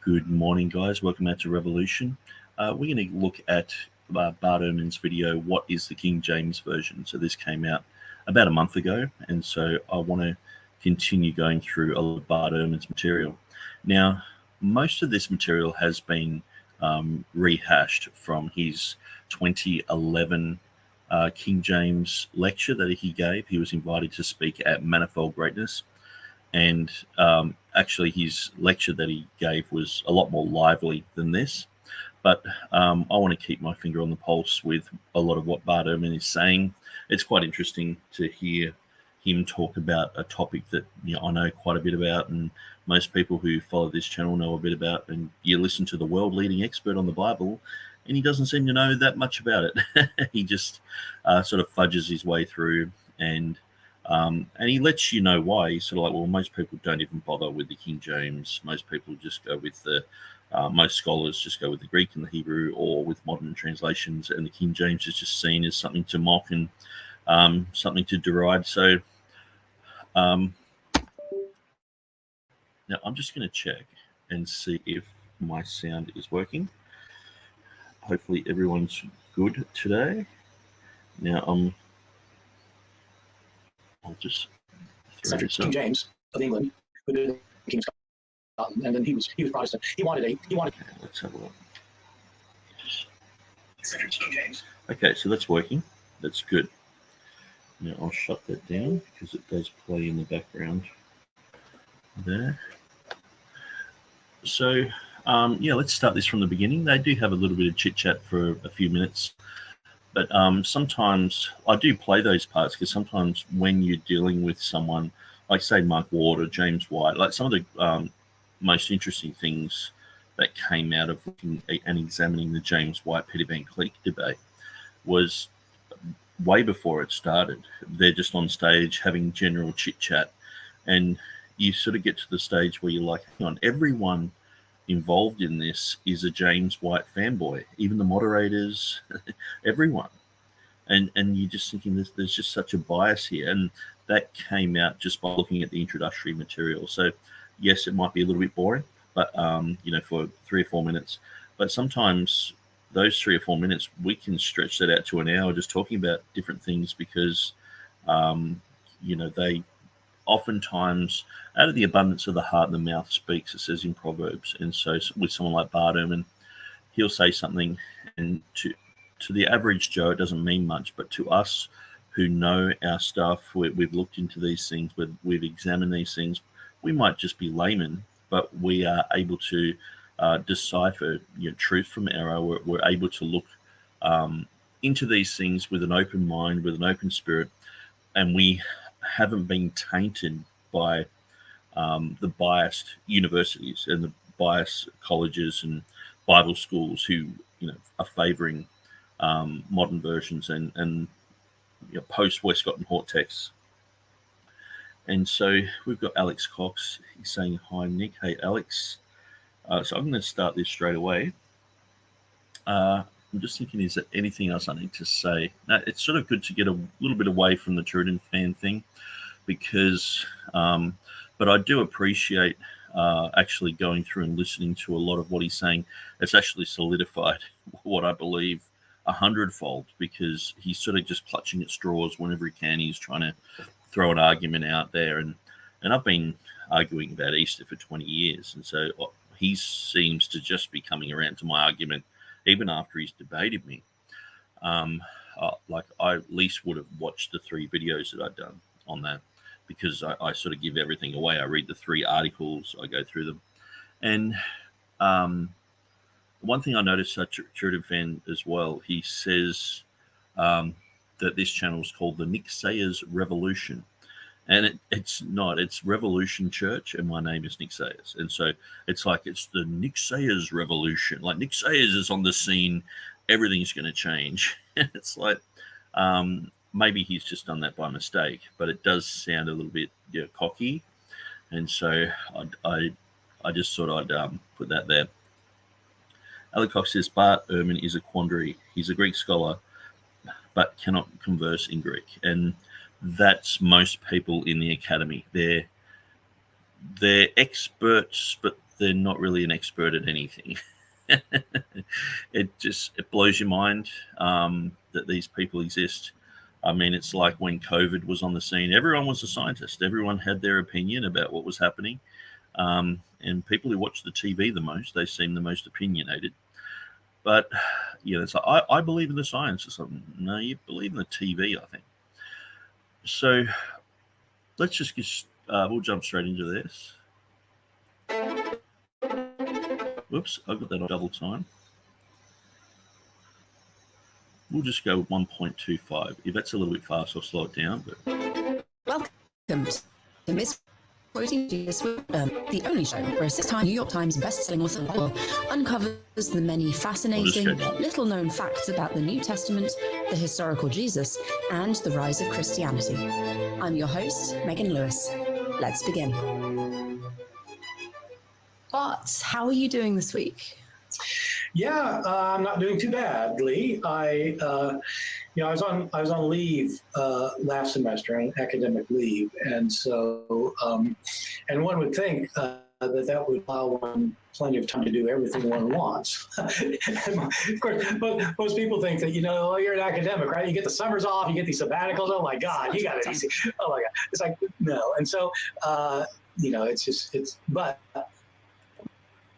Good morning, guys. Welcome out to Revolution. We're going to look at Bart Ehrman's video, What is the King James Version? So this came out about a month ago, and so I want to continue going through a lot of Bart Ehrman's material. Now, most of this material has been rehashed from his 2011 King James lecture that he gave. He was invited to speak at Manifold Greatness. And actually, his lecture that he gave was a lot more lively than this. But I want to keep my finger on the pulse with a lot of what Bart Ehrman is saying. It's quite interesting to hear him talk about a topic that I know quite a bit about, and most people who follow this channel know a bit about. And you listen to the world-leading expert on the Bible, and he doesn't seem to know that much about it. He just sort of fudges his way through, and he lets you know why. He's sort of like, well, most people don't even bother with the King James. Most people just go with the, most scholars just go with the Greek and the Hebrew, or with modern translations, and the King James is just seen as something to mock and something to deride. So now I'm just going to check and see if my sound is working. Hopefully everyone's good today. Now I'll just King James of England, who did the King's Scotland, and then he was Protestant. He wanted. Okay, let's have a look. Okay, so that's working. That's good. Now I'll shut that down because it does play in the background there. So yeah, let's start this from the beginning. They do have a little bit of chit chat for a few minutes. But sometimes I do play those parts, because sometimes when you're dealing with someone like, say, Mark Ward or James White, like some of the most interesting things that came out of looking and examining the James White Peter Van Cleek debate was way before it started. They're just on stage having general chit chat, and you sort of get to the stage where you're like, hang on, everyone involved in this is a James White fanboy, even the moderators, everyone. And you're just thinking there's just such a bias here. And that came out just by looking at the introductory material. So yes, it might be a little bit boring, but for 3 or 4 minutes. But sometimes those 3 or 4 minutes, we can stretch that out to an hour just talking about different things, because they oftentimes, out of the abundance of the heart, the mouth speaks, it says in Proverbs. And so with someone like Bart Ehrman, he'll say something, and to the average Joe, it doesn't mean much. But to us who know our stuff, we've looked into these things, we've examined these things, we might just be laymen, but we are able to decipher truth from error. We're able to look into these things with an open mind, with an open spirit, and we haven't been tainted by the biased universities and the biased colleges and Bible schools who are favouring modern versions and post Westcott and Hort texts. And so we've got Alex Cox. He's saying hi, Nick. Hey, Alex. So I'm going to start this straight away. I'm just thinking, is there anything else I need to say? Now, it's sort of good to get a little bit away from the TurretinFan thing, because, but I do appreciate actually going through and listening to a lot of what he's saying. It's actually solidified what I believe 100-fold, because he's sort of just clutching at straws whenever he can. He's trying to throw an argument out there, and I've been arguing about Easter for 20 years, and so he seems to just be coming around to my argument even after he's debated me. Like, I at least would have watched the 3 videos that I've done on that, because I sort of give everything away. I read the 3 articles, I go through them. And one thing I noticed at TurretinFan as well, he says that this channel is called the Nick Sayers Revolution. And it's not. It's Revolution Church, and my name is Nick Sayers. And so it's like it's the Nick Sayers Revolution. Like, Nick Sayers is on the scene, everything's going to change. It's like maybe he's just done that by mistake, but it does sound a little bit cocky. And so I just thought I'd put that there. Alex Cox says, Bart Ehrman is a quandary. He's a Greek scholar, but cannot converse in Greek. And that's most people in the academy. They're experts, but they're not really an expert at anything. It blows your mind that these people exist. I mean, it's like when COVID was on the scene, everyone was a scientist. Everyone had their opinion about what was happening. And people who watch the TV the most, they seem the most opinionated. But, it's like, I believe in the science or something. No, you believe in the TV, I think. So let's just we'll jump straight into this. Whoops, I've got that on double time. We'll just go with 1.25. If that's a little bit fast, I'll slow it down. But welcome to Miss Quoting Jesus, the only show where a 6-time New York Times best-selling author uncovers the many fascinating, little-known facts about the New Testament, the historical Jesus, and the rise of Christianity. I'm your host, Megan Lewis. Let's begin. Bart, how are you doing this week? Yeah, I'm not doing too badly. I was on leave last semester, on academic leave, and so and one would think that would allow one plenty of time to do everything one wants. Of course, most people think that you're an academic, right? You get the summers off, you get these sabbaticals. Oh my God, you got it easy. Oh my God, it's like no, and so but.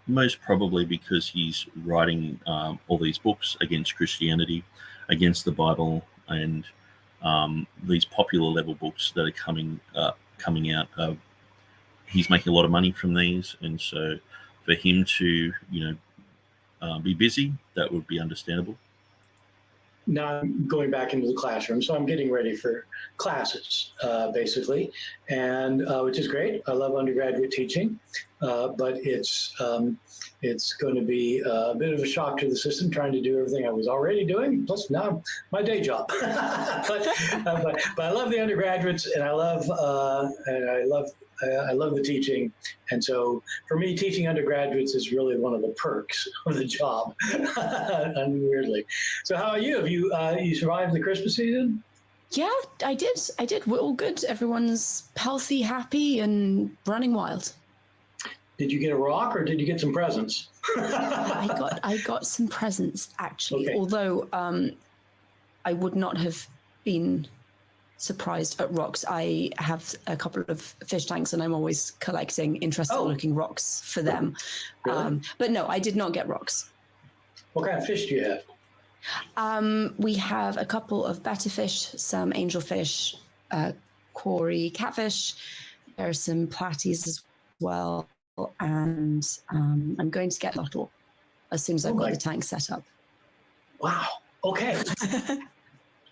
Most probably because he's writing all these books against Christianity, against the Bible, and these popular level books that are coming out. He's making a lot of money from these, and so for him to be busy, that would be understandable. Now I'm going back into the classroom, so I'm getting ready for classes, basically, and which is great. I love undergraduate teaching, but it's going to be a bit of a shock to the system, trying to do everything I was already doing, plus now my day job. but I love the undergraduates, and I love the teaching, and so for me, teaching undergraduates is really one of the perks of the job, weirdly. So how are you? Have you survived the Christmas season? Yeah, I did. We're all good. Everyone's healthy, happy, and running wild. Did you get a rock, or did you get some presents? I got some presents, actually, okay. Although I would not have been surprised at rocks. I have a couple of fish tanks, and I'm always collecting interesting-looking rocks for them. Really? But no, I did not get rocks. What kind of fish do you have? We have a couple of betta fish, some angelfish, quarry catfish. There are some platies as well, and I'm going to get lottle as soon as I've got the tank set up. Wow. Okay.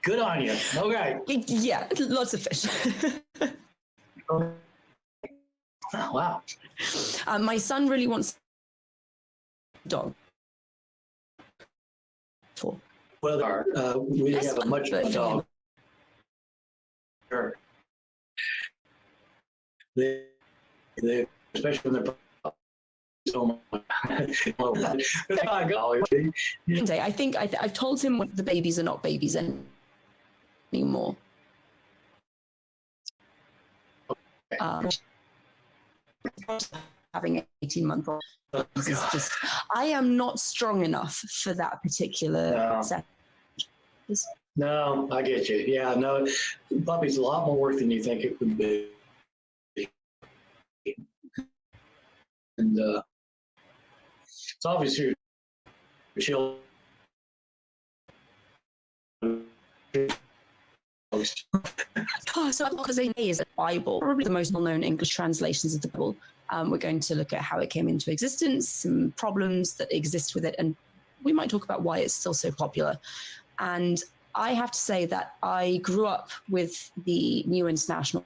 Good on you. Okay. Yeah, lots of fish. Oh, wow. My son really wants a dog. Well, we have a much dog. Sure. They especially when they're so much. I think I've told him the babies are not babies anymore. Having an 18-month-old is just, I am not strong enough for that particular set. No, I get you. Yeah, no, puppy's a lot more work than you think it would be. And it's obviously chill. So because A is the Bible, probably the most well-known English translations of the Bible. We're going to look at how it came into existence, some problems that exist with it, and we might talk about why it's still so popular. And I have to say that I grew up with the New International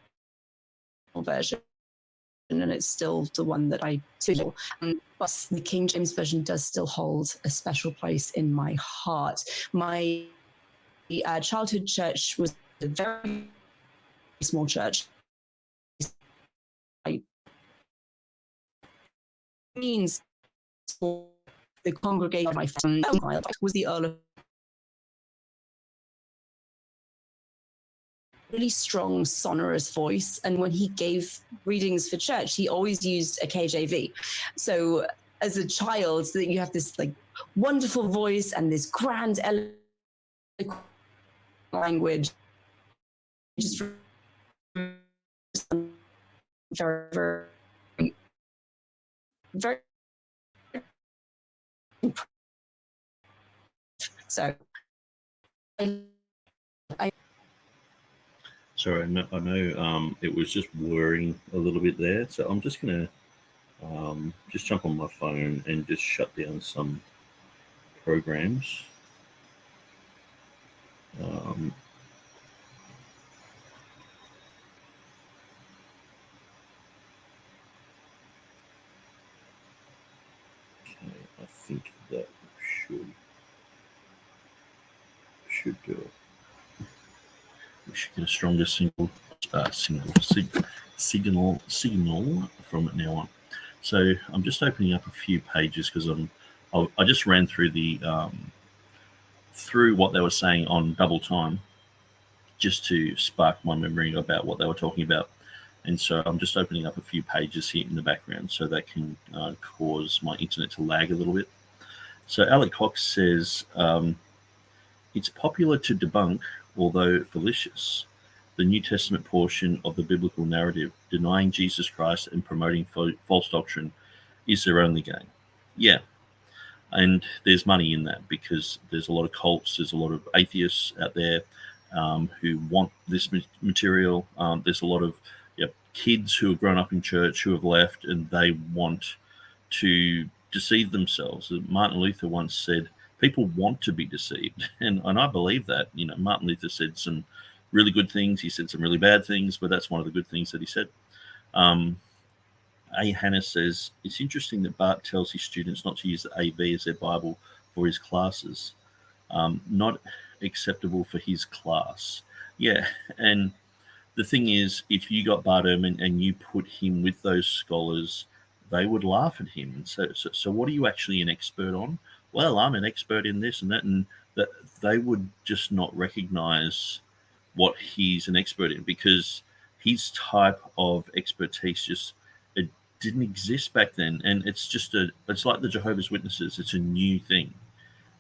Version, and it's still the one that I do. But the King James Version does still hold a special place in my heart. My childhood church was a very small church. Means for the congregation of my family was the Earl of really strong, sonorous voice. And when he gave readings for church, he always used a KJV. So as a child, that you have this like wonderful voice and this grand language. Just very, very, very. So Sorry, I know it was just whirring a little bit there, so I'm just going to just jump on my phone and just shut down some programs. Okay, I think that should do it. We should get a stronger signal from now on. So I'm just opening up a few pages because I just ran through the through what they were saying on double time, just to spark my memory about what they were talking about. And so I'm just opening up a few pages here in the background so that can cause my internet to lag a little bit. So Alec Cox says, it's popular to debunk, although fallacious, the New Testament portion of the biblical narrative. Denying Jesus Christ and promoting false doctrine is their only gain. Yeah, and there's money in that because there's a lot of cults, there's a lot of atheists out there who want this material. There's a lot of kids who have grown up in church who have left and they want to deceive themselves. Martin Luther once said, people want to be deceived. And I believe that. Martin Luther said some really good things. He said some really bad things, but that's one of the good things that he said. A. Hannah says, it's interesting that Bart tells his students not to use the AV as their Bible for his classes. Not acceptable for his class. Yeah, and the thing is, if you got Bart Ehrman and you put him with those scholars, they would laugh at him. So what are you actually an expert on? Well, I'm an expert in this and that, and that they would just not recognize what he's an expert in because his type of expertise just it didn't exist back then. And it's like the Jehovah's Witnesses. It's a new thing.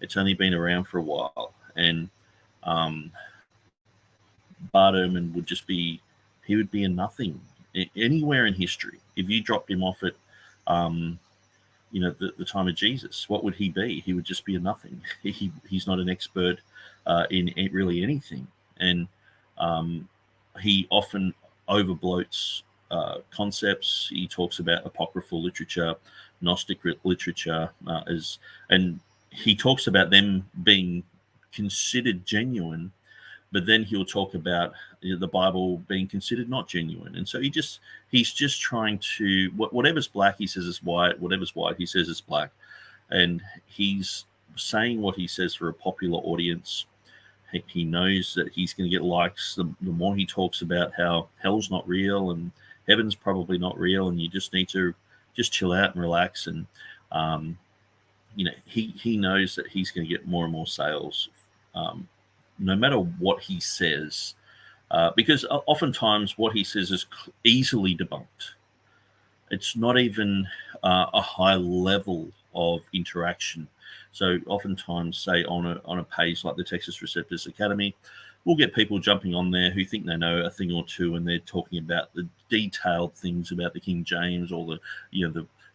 It's only been around for a while. And Bart Ehrman would be a nothing anywhere in history. If you dropped him off at the time of Jesus, what would he be? He would just be a nothing. He's not an expert in really anything. And he often overbloats concepts. He talks about apocryphal literature, Gnostic literature, and he talks about them being considered genuine, but then he'll talk about the Bible being considered not genuine. And so he's just trying to, whatever's black, he says is white, whatever's white, he says is black. And he's saying what he says for a popular audience. He knows that he's going to get likes the more he talks about how hell's not real and heaven's probably not real, and you just need to just chill out and relax. And he knows that he's going to get more and more sales, no matter what he says, because oftentimes what he says is easily debunked. It's not even a high level of interaction. So oftentimes, say on a page like the Textus Receptus Academy, we'll get people jumping on there who think they know a thing or two, and they're talking about the detailed things about the King James or the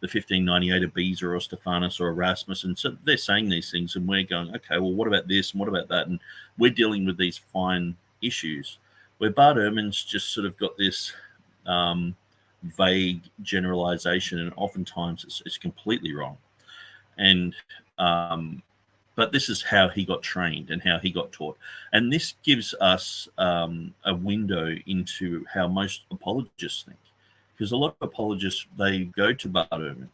1598 of Beza or Stephanus or Erasmus. And so they're saying these things, and we're going, okay, well, what about this and what about that? And we're dealing with these fine issues where Bart Ehrman's just sort of got this vague generalization, and oftentimes it's completely wrong. And but this is how he got trained and how he got taught. And this gives us a window into how most apologists think. Because a lot of apologists, they go to Bart Ehrman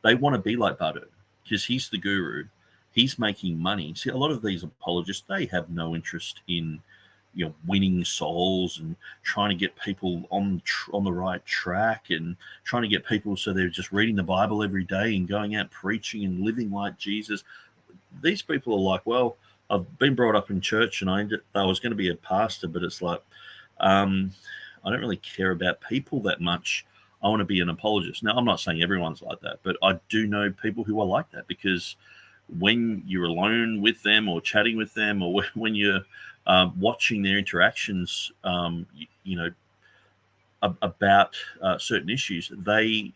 they want to be like Bart Ehrman because he's the guru. He's making money. See, a lot of these apologists, they have no interest in winning souls and trying to get people on the right track and trying to get people so they're just reading the Bible every day and going out preaching and living like Jesus. These people are like, well, I've been brought up in church and I was going to be a pastor, but it's like, I don't really care about people that much. I want to be an apologist. Now, I'm not saying everyone's like that, but I do know people who are like that, because when you're alone with them or chatting with them, or when you're watching their interactions, about certain issues, they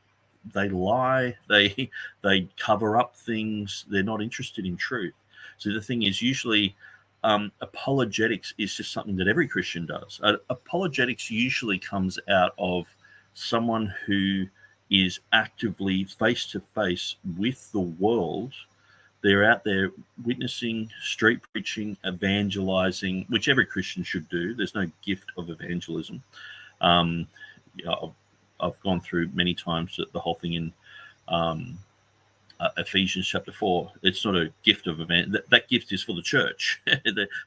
lie, they cover up things. They're not interested in truth. So the thing is, usually apologetics is just something that every Christian does. Apologetics usually comes out of someone who is actively face to face with the world. They're out there witnessing, street preaching, evangelizing, which every Christian should do. There's no gift of evangelism. I've gone through many times the whole thing in Ephesians chapter 4. It's not a gift of that gift is for the church.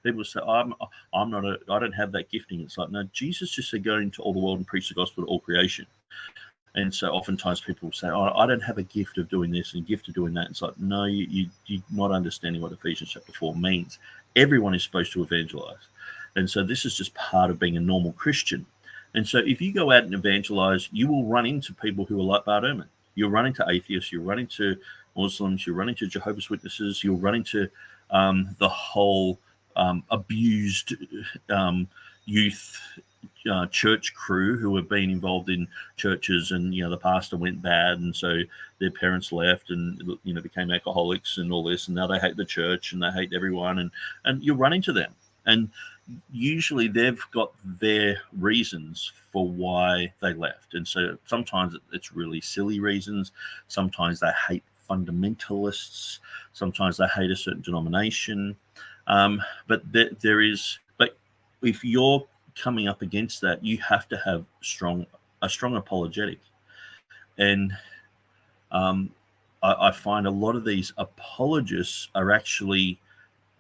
People say, I don't have that gifting. It's like, no, Jesus just said, go into all the world and preach the gospel to all creation. And so oftentimes people say, I don't have a gift of doing this and a gift of doing that. It's like, no, you're not understanding what Ephesians chapter 4 means. Everyone is supposed to evangelize. And so this is just part of being a normal Christian. And so if you go out and evangelize, you will run into people who are like Bart Ehrman. You'll run into atheists, you'll run into Muslims, you'll run into Jehovah's Witnesses, you'll run into the whole abused youth church crew who have been involved in churches, and the pastor went bad, and so their parents left and became alcoholics and all this, and now they hate the church and they hate everyone, and you'll run into them. And usually they've got their reasons for why they left. And so sometimes it's really silly reasons. Sometimes they hate fundamentalists. Sometimes they hate a certain denomination. But if you're coming up against that, you have to have a strong apologetic. And I find a lot of these apologists are actually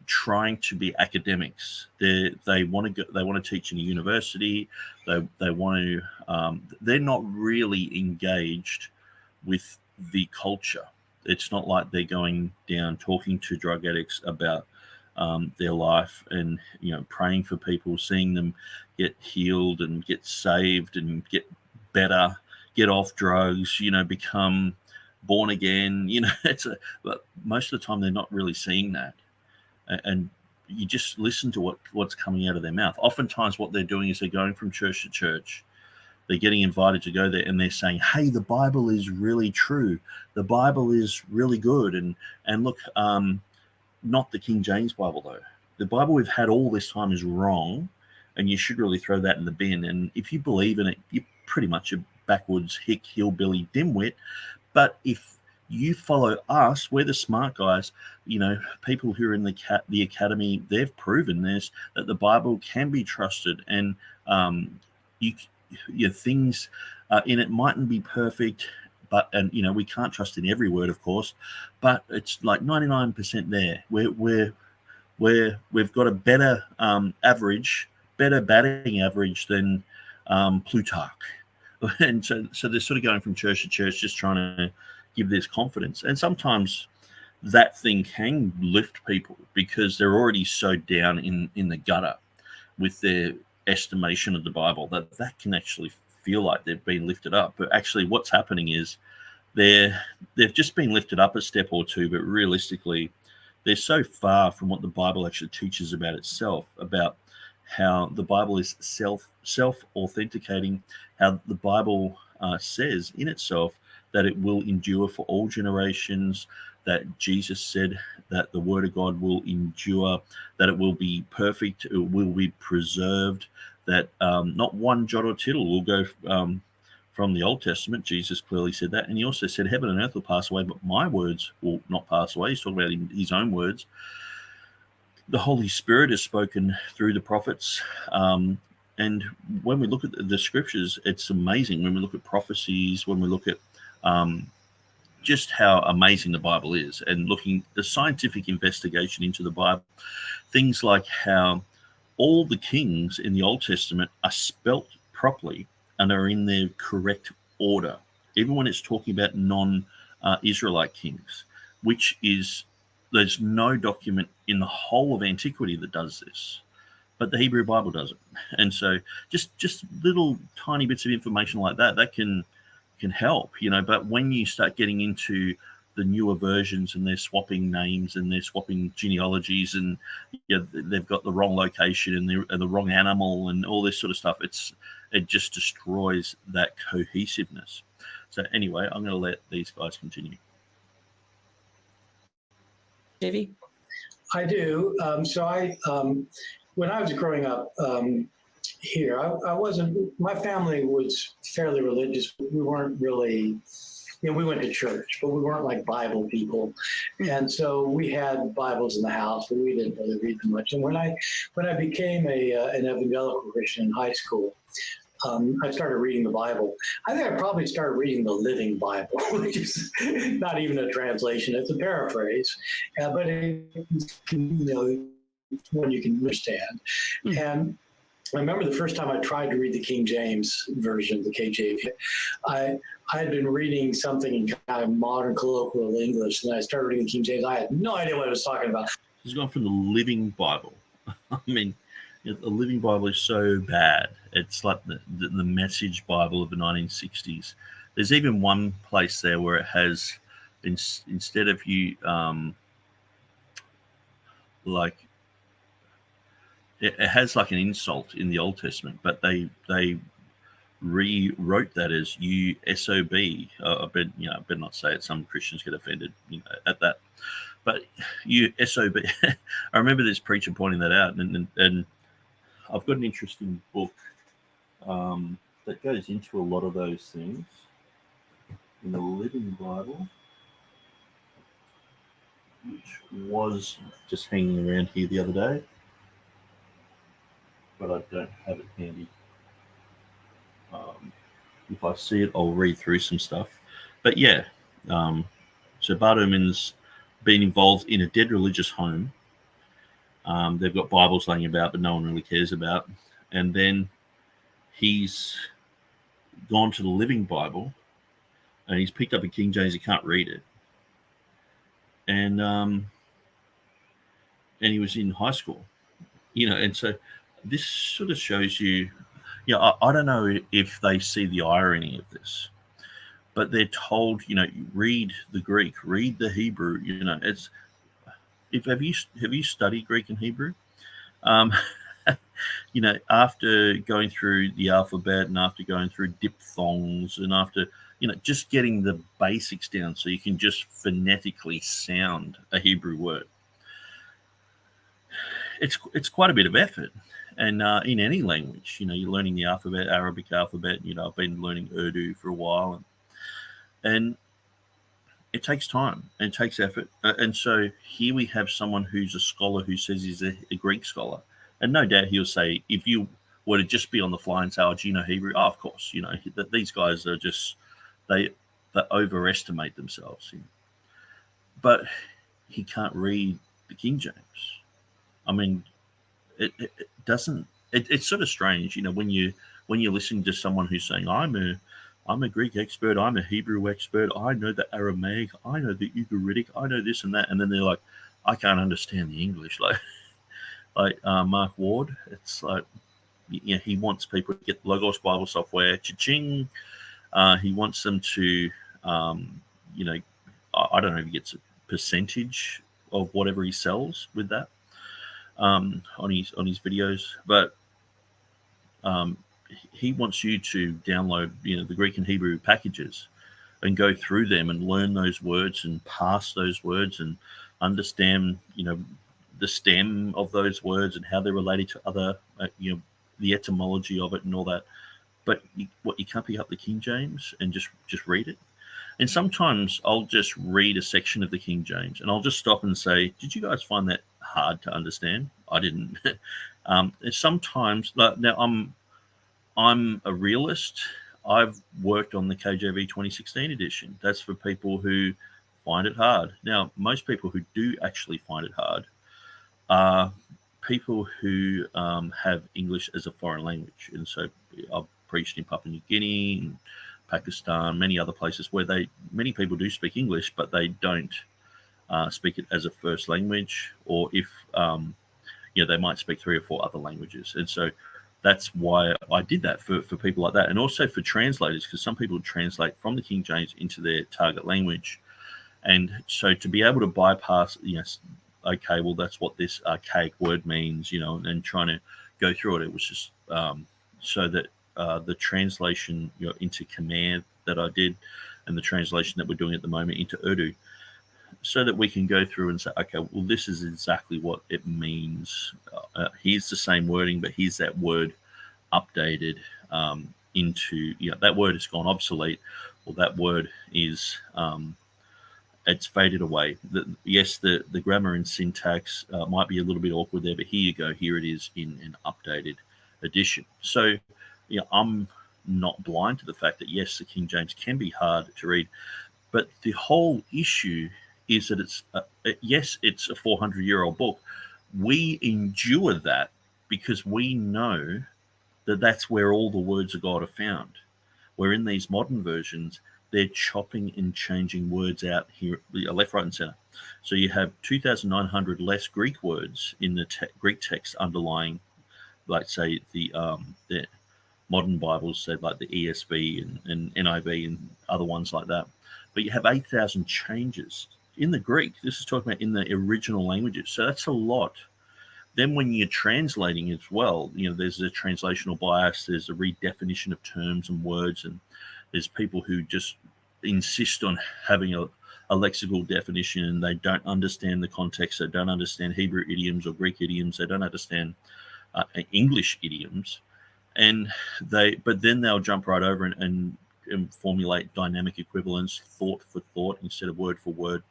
trying to be academics. They want to teach in a university. They want to. They're not really engaged with the culture. It's not like they're going down talking to drug addicts about their life and praying for people, seeing them get healed and get saved and get better, get off drugs, become born again. But most of the time they're not really seeing that. And you just listen to what's coming out of their mouth. Oftentimes what they're doing is they're going from church to church. They're getting invited to go there, and they're saying, hey, the Bible is really true. The Bible is really good. And look, not the King James Bible, though. The Bible we've had all this time is wrong, and you should really throw that in the bin. And if you believe in it, you're pretty much a backwoods, hillbilly dimwit. But if you follow us, we're the smart guys. People who are in the academy, they've proven this, that the Bible can be trusted, and things in it mightn't be perfect, but we can't trust in every word, of course, but it's like 99% there. We've got a better better batting average than Plutarch, and so they're sort of going from church to church, just trying to give this confidence. And sometimes that thing can lift people because they're already so down in the gutter with their estimation of the Bible that can actually feel like they've been lifted up. But actually what's happening is they've just been lifted up a step or two, but realistically they're so far from what the Bible actually teaches about itself, about how the Bible is self-authenticating, how the Bible says in itself that it will endure for all generations, that Jesus said that the word of God will endure, that it will be perfect, it will be preserved, that not one jot or tittle will go from the Old Testament. Jesus clearly said that. And he also said, heaven and earth will pass away, but my words will not pass away. He's talking about his own words. The Holy Spirit is spoken through the prophets. And when we look at the scriptures, it's amazing. When we look at prophecies, when we look at just how amazing the Bible is, and looking the scientific investigation into the Bible, things like how all the kings in the Old Testament are spelt properly and are in their correct order, even when it's talking about non-Israelite kings, which is, there's no document in the whole of antiquity that does this. but the Hebrew Bible doesn't. And so just little tiny bits of information like that can help, but when you start getting into the newer versions and they're swapping names and they're swapping genealogies and they've got the wrong location and the wrong animal and all this sort of stuff, it just destroys that cohesiveness. So anyway, I'm going to let these guys continue. JV? I do. When I was growing up here, I wasn't, my family was fairly religious. We weren't really, we went to church, but we weren't like Bible people. And so we had Bibles in the house, but we didn't really read them much. And when I became an evangelical Christian in high school, I started reading the Bible. I think I probably started reading the Living Bible, which is not even a translation; it's a paraphrase, but one you can understand. And I remember the first time I tried to read the King James version, the KJV. I had been reading something in kind of modern colloquial English, and I started reading the King James. I had no idea what it was talking about. He's gone from the Living Bible. I mean, the Living Bible is so bad. It's like the Message Bible of the 1960s. There's even one place there where it has, instead of you, it has like an insult in the Old Testament, but they rewrote that as you SOB. I better not say it. Some Christians get offended, at that. But you SOB. I remember this preacher pointing that out, and I've got an interesting book that goes into a lot of those things in the Living Bible, which was just hanging around here the other day, but I don't have it handy. If I see it, I'll read through some stuff. But yeah, so Bart Ehrman's been involved in a dead religious home. They've got Bibles laying about, but no one really cares about. And then he's gone to the Living Bible, and he's picked up a King James. He can't read it, and he was in high school, and so this sort of shows you. I don't know if they see the irony of this, but they're told, read the Greek, read the Hebrew. It's. Have you studied Greek and Hebrew? After going through the alphabet and after going through diphthongs and after, just getting the basics down so you can just phonetically sound a Hebrew word. It's quite a bit of effort. And in any language, you're learning the alphabet, Arabic alphabet. I've been learning Urdu for a while. And it takes time and it takes effort. And so here we have someone who's a scholar who says he's a Greek scholar. And no doubt he'll say, if you were to just be on the fly and say, oh, do you know Hebrew? Oh, of course. That these guys are just, they overestimate themselves. But he can't read the King James. I mean, it doesn't, it's sort of strange, when you're listening to someone who's saying, I'm a Greek expert, I'm a Hebrew expert, I know the Aramaic, I know the Ugaritic, I know this and that, and then they're like, I can't understand the English. Like Mark Ward, it's like, he wants people to get Logos Bible software, cha-ching. He wants them to, I don't know if he gets a percentage of whatever he sells with that on his videos, but he wants you to download, the Greek and Hebrew packages and go through them and learn those words and parse those words and understand, the stem of those words and how they're related to other, the etymology of it and all that. But you can't pick up the King James and just read it. And sometimes I'll just read a section of the King James and I'll just stop and say, did you guys find that hard to understand? I didn't. Sometimes, now I'm a realist. I've worked on the KJV 2016 edition. That's for people who find it hard. Now, most people who do actually find it hard are people who have English as a foreign language. And so I've preached in Papua New Guinea, and Pakistan, many other places where many people do speak English, but they don't speak it as a first language. Or if they might speak 3 or 4 other languages. And so that's why I did that for people like that, and also for translators, because some people translate from the King James into their target language. And so to be able to bypass, okay, well, that's what this archaic word means, and trying to go through it, it was just so that the translation into Khmer that I did, and the translation that we're doing at the moment into Urdu, so that we can go through and say, okay, well, this is exactly what it means. Here's the same wording, but here's that word updated into, that word has gone obsolete, or that word is, it's faded away. Yes, the grammar and syntax might be a little bit awkward there, but here you go. Here it is in an updated edition. So, I'm not blind to the fact that, yes, the King James can be hard to read, but the whole issue is that it's a 400-year-old book. We endure that because we know that that's where all the words of God are found. Where in these modern versions, they're chopping and changing words out here, left, right, and center. So you have 2,900 less Greek words in the Greek text underlying, like, say, the modern Bibles, say, like the ESV and NIV and other ones like that. But you have 8,000 changes in the Greek. This is talking about in the original languages. So that's a lot. Then when you're translating as well, there's a translational bias, there's a redefinition of terms and words, and there's people who just insist on having a lexical definition, and they don't understand the context, they don't understand Hebrew idioms or Greek idioms, they don't understand English idioms, but then they'll jump right over and formulate dynamic equivalence, thought for thought instead of word for word.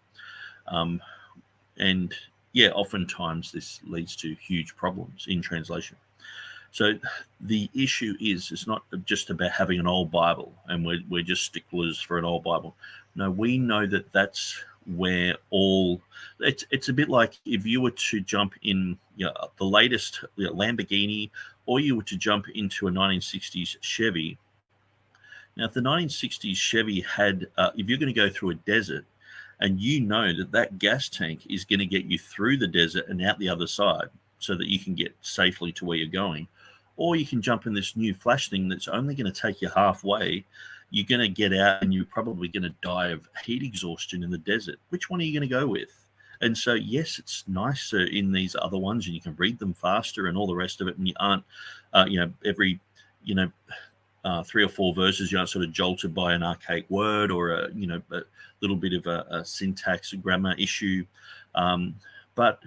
Oftentimes this leads to huge problems in translation. So the issue is, it's not just about having an old Bible and we're just sticklers for an old Bible. No, we know that that's where it's a bit like if you were to jump in the latest Lamborghini, or you were to jump into a 1960s Chevy. Now, if the 1960s Chevy had, if you're going to go through a desert, and that gas tank is going to get you through the desert and out the other side so that you can get safely to where you're going, or you can jump in this new flash thing that's only going to take you halfway, you're going to get out and you're probably going to die of heat exhaustion in the desert. Which one are you going to go with? And so, yes, it's nicer in these other ones, and you can read them faster and all the rest of it, and you aren't, every, 3 or 4 verses, you aren't sort of jolted by an archaic word or a little bit of a syntax grammar issue. But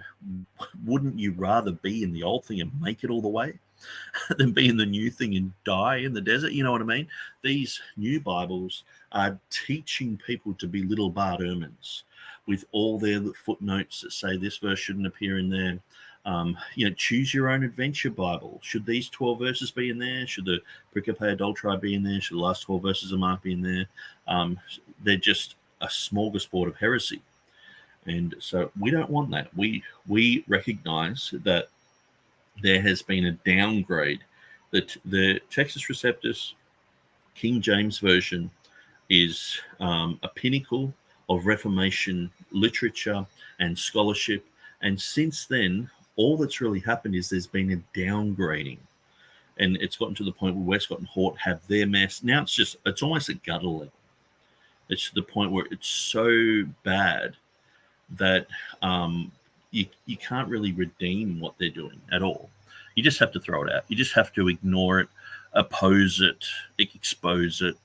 wouldn't you rather be in the old thing and make it all the way than be in the new thing and die in the desert? You know what I mean? These new Bibles are teaching people to be little Bart Ehrmans with all their footnotes that say this verse shouldn't appear in there. Choose your own adventure Bible. Should these 12 verses be in there? Should the Pericope Adulterae be in there? Should the last 12 verses of Mark be in there? They're just a smorgasbord of heresy. And so we don't want that. We recognize that there has been a downgrade. That the Textus Receptus King James Version is a pinnacle of Reformation literature and scholarship. And since then, all that's really happened is there's been a downgrading. And it's gotten to the point where Westcott and Hort have their mess. Now it's almost at gutter level. It's to the point where it's so bad that you can't really redeem what they're doing at all. You just have to throw it out. You just have to ignore it, oppose it, expose it,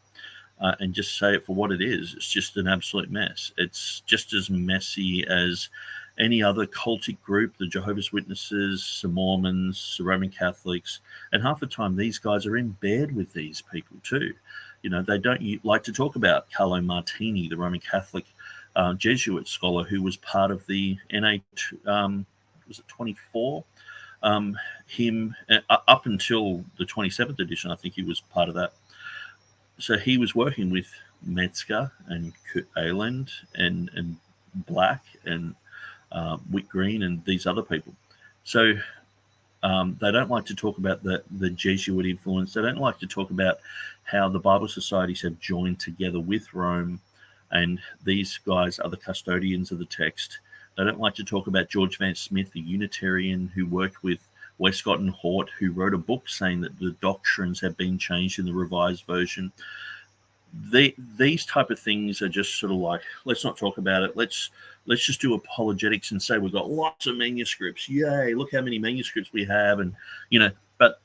and just say it for what it is. It's just an absolute mess. It's just as messy as any other cultic group, the Jehovah's Witnesses, the Mormons, the Roman Catholics. And half the time, these guys are in bed with these people too. They don't like to talk about Carlo Martini, the Roman Catholic Jesuit scholar who was part of the NA, was it 24? Him up until the 27th edition, I think he was part of that. So he was working with Metzger and Kurt Aland and Black and Whit Green and these other people. So they don't like to talk about the Jesuit influence. They don't like to talk about how the Bible societies have joined together with Rome, and these guys are the custodians of the text. They don't like to talk about George Van Smith, the Unitarian who worked with Westcott and Hort, who wrote a book saying that the doctrines have been changed in the Revised Version. These type of things are just sort of like, let's not talk about it. Let's just do apologetics and say we've got lots of manuscripts. Yay, look how many manuscripts we have. And, but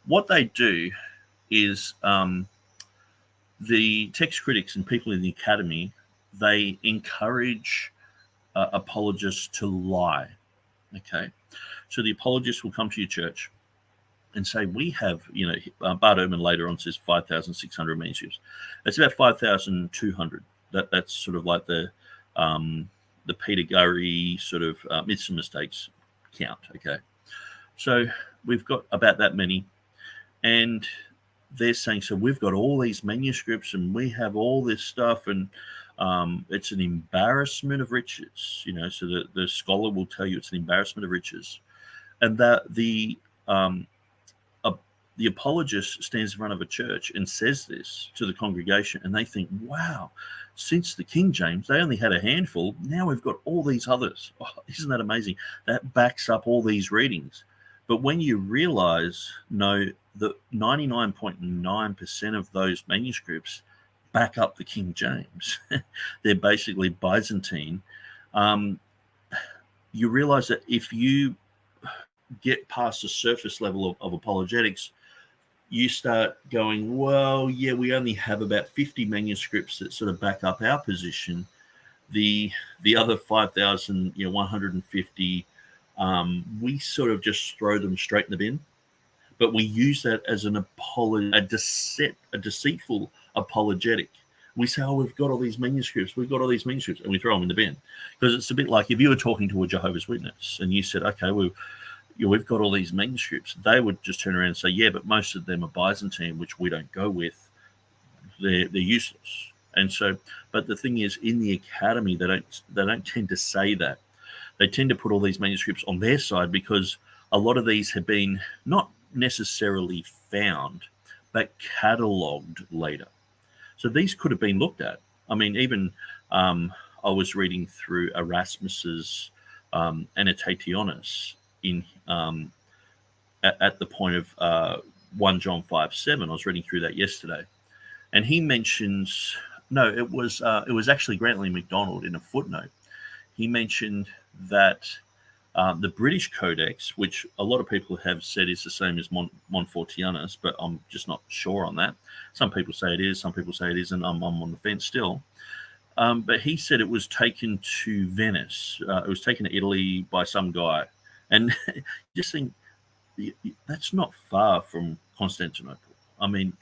what they do is the text critics and people in the academy, they encourage apologists to lie. Okay. So the apologists will come to your church and say, we have, Bart Ehrman later on says 5,600 manuscripts. It's about 5,200. That's sort of like the Peter Gurry sort of myths and mistakes count. Okay. So we've got about that many. And they're saying, so we've got all these manuscripts and we have all this stuff, and it's an embarrassment of riches, so the scholar will tell you it's an embarrassment of riches. And that the apologist stands in front of a church and says this to the congregation, and they think, wow, since the King James, they only had a handful. Now we've got all these others. Oh, isn't that amazing? That backs up all these readings. But when you realize, no, that 99.9% of those manuscripts back up the King James, they're basically Byzantine, you realize that if you get past the surface level of apologetics, you start going, well, yeah, we only have about 50 manuscripts that sort of back up our position. The other 5,150, we sort of just throw them straight in the bin. But we use that as a deceitful apologetic. We say, oh, we've got all these manuscripts, and we throw them in the bin. Because it's a bit like if you were talking to a Jehovah's Witness and you said, okay, we've got all these manuscripts, they would just turn around and say, yeah, but most of them are Byzantine, which we don't go with. They're useless. And so, but the thing is, in the academy, they don't tend to say that. They tend to put all these manuscripts on their side because a lot of these have been not necessarily found, but catalogued later. So these could have been looked at. I mean, even I was reading through Erasmus's Annotationis in at the point of 1 John 5:7. I was reading through that yesterday, and he mentions, no, it was actually Grantley MacDonald in a footnote. He mentioned that the British Codex, which a lot of people have said is the same as Montfortianus, but I'm just not sure on that. Some people say it is, some people say it isn't. I'm on the fence still. But he said it was taken to Venice. It was taken to Italy by some guy. And just think, that's not far from Constantinople. I mean,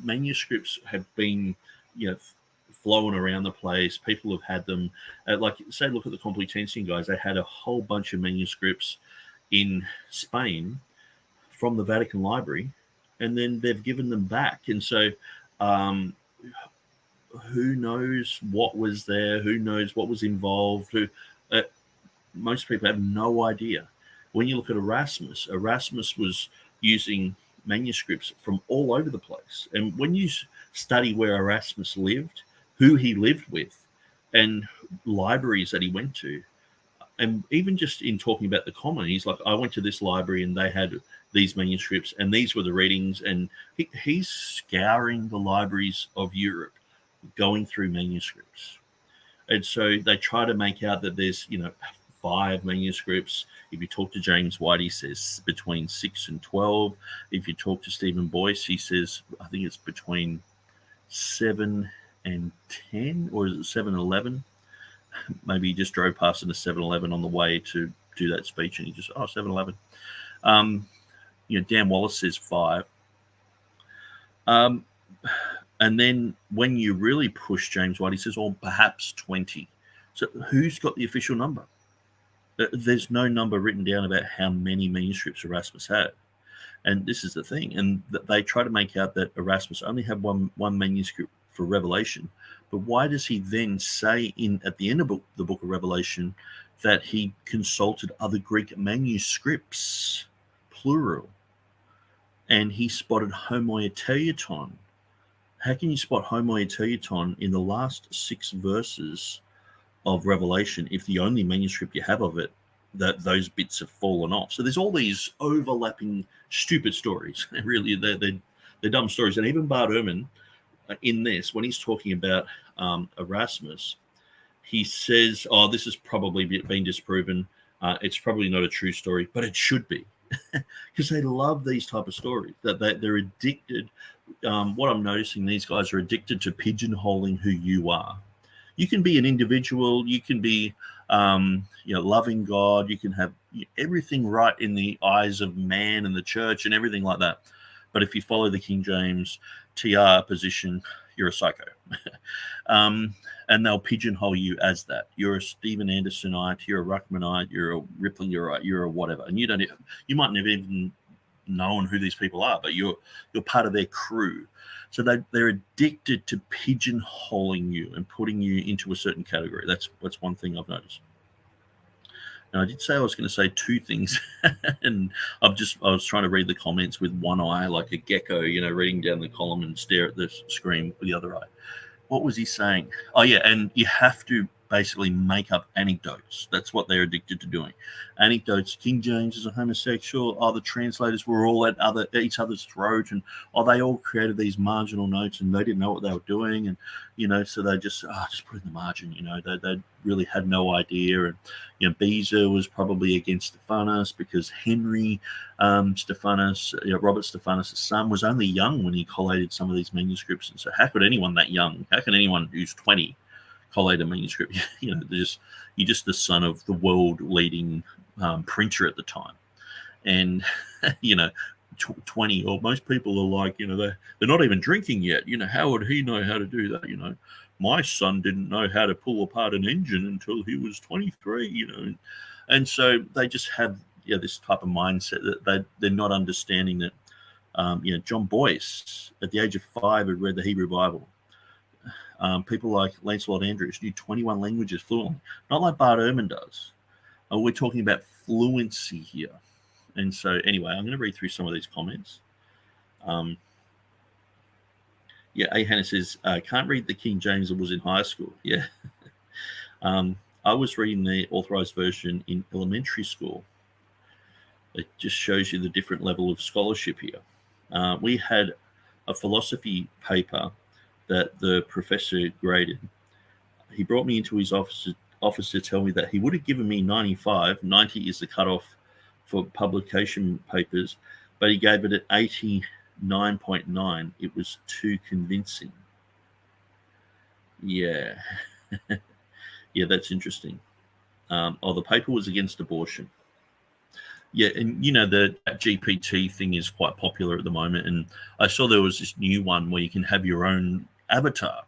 manuscripts have been, flowing around the place. People have had them. Like, say, look at the Complutensian guys. They had a whole bunch of manuscripts in Spain from the Vatican Library, and then they've given them back. And so who knows what was there? Who knows what was involved? Most people have no idea. When you look at Erasmus was using manuscripts from all over the place. And when you study where Erasmus lived, who he lived with, and libraries that he went to, and even just in talking about the common, he's like, I went to this library and they had these manuscripts and these were the readings. And he's scouring the libraries of Europe, going through manuscripts. And so they try to make out that there's, 5 manuscripts. If you talk to James White, he says between 6 and 12. If you talk to Stephen Boyce, he says, I think it's between 7 and 10, or is it 7 and 11? Maybe he just drove past in a 7-Eleven on the way to do that speech, and he just, 7-Eleven. Dan Wallace says 5. And then when you really push James White, he says, perhaps 20. So who's got the official number? There's no number written down about how many manuscripts Erasmus had. And this is the thing. And they try to make out that Erasmus only had one manuscript for Revelation. But why does he then say at the end of the book of Revelation that he consulted other Greek manuscripts, plural, and he spotted homoioteuton? How can you spot homoioteuton in the last 6 verses of Revelation, if the only manuscript you have of it, that those bits have fallen off. So there's all these overlapping stupid stories. Really, they're dumb stories. And even Bart Ehrman, in this, when he's talking about Erasmus, he says, "Oh, this has probably been disproven. It's probably not a true story, but it should be," because they love these type of stories. That they're addicted. What I'm noticing, these guys are addicted to pigeonholing who you are. You can be an individual. You can be, loving God. You can have everything right in the eyes of man and the church and everything like that. But if you follow the King James TR position, you're a psycho. And they'll pigeonhole you as that. You're a Stephen Andersonite, you're a Ruckmanite, you're a Ripleyite, you're a whatever. And you might never even known who these people are, but you're part of their crew. So they're addicted to pigeonholing you and putting you into a certain category. That's one thing I've noticed. Now, I did say I was going to say two things, and I was trying to read the comments with one eye, like a gecko, reading down the column and stare at the screen with the other eye. What was he saying? Oh, yeah, and you have to basically make up anecdotes. That's what they're addicted to doing. Anecdotes. King James is a homosexual. Oh, the translators were all at each other's throat, and they all created these marginal notes, and they didn't know what they were doing, and so they just put in the margin. They really had no idea, and Beza was probably against Stephanus because Henry Stephanus, Robert Stephanus' son, was only young when he collated some of these manuscripts, and so how could anyone that young? How can anyone who's 20 collate a manuscript? You're just the son of the world leading printer at the time, and 20, or most people are like, they're not even drinking yet. How would he know how to do that? My son didn't know how to pull apart an engine until he was 23. And so they just have this type of mindset that they're not understanding that John Boyce at the age of 5 had read the Hebrew Bible. People like Lancelot Andrews knew 21 languages fluently, not like Bart Ehrman does. We're talking about fluency here. And so anyway, I'm going to read through some of these comments. A. Hannah says, can't read the King James that was in high school. Yeah. I was reading the authorized version in elementary school. It just shows you the different level of scholarship here. We had a philosophy paper that the professor graded. He brought me into his office to tell me that he would have given me 95. 90 is the cutoff for publication papers, but he gave it an 89.9. It was too convincing. Yeah. Yeah, that's interesting. The paper was against abortion. Yeah, and the GPT thing is quite popular at the moment, and I saw there was this new one where you can have your own avatar,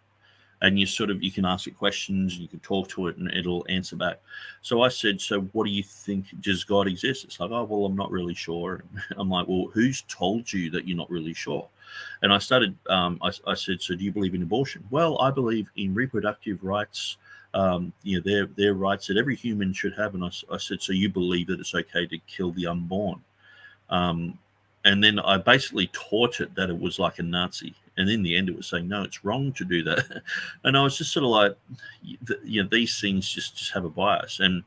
and you can ask it questions, and you can talk to it, and it'll answer back. So I said, so what do you think? Does God exist? It's like, oh, well, I'm not really sure. I'm like, well, who's told you that you're not really sure? And I started, I said, so do you believe in abortion? Well, I believe in reproductive rights, their rights that every human should have. And I said, so you believe that it's okay to kill the unborn? And then I basically taught it that it was like a Nazi. And in the end, it was saying, no, it's wrong to do that. And I was just sort of like, these things just have a bias. And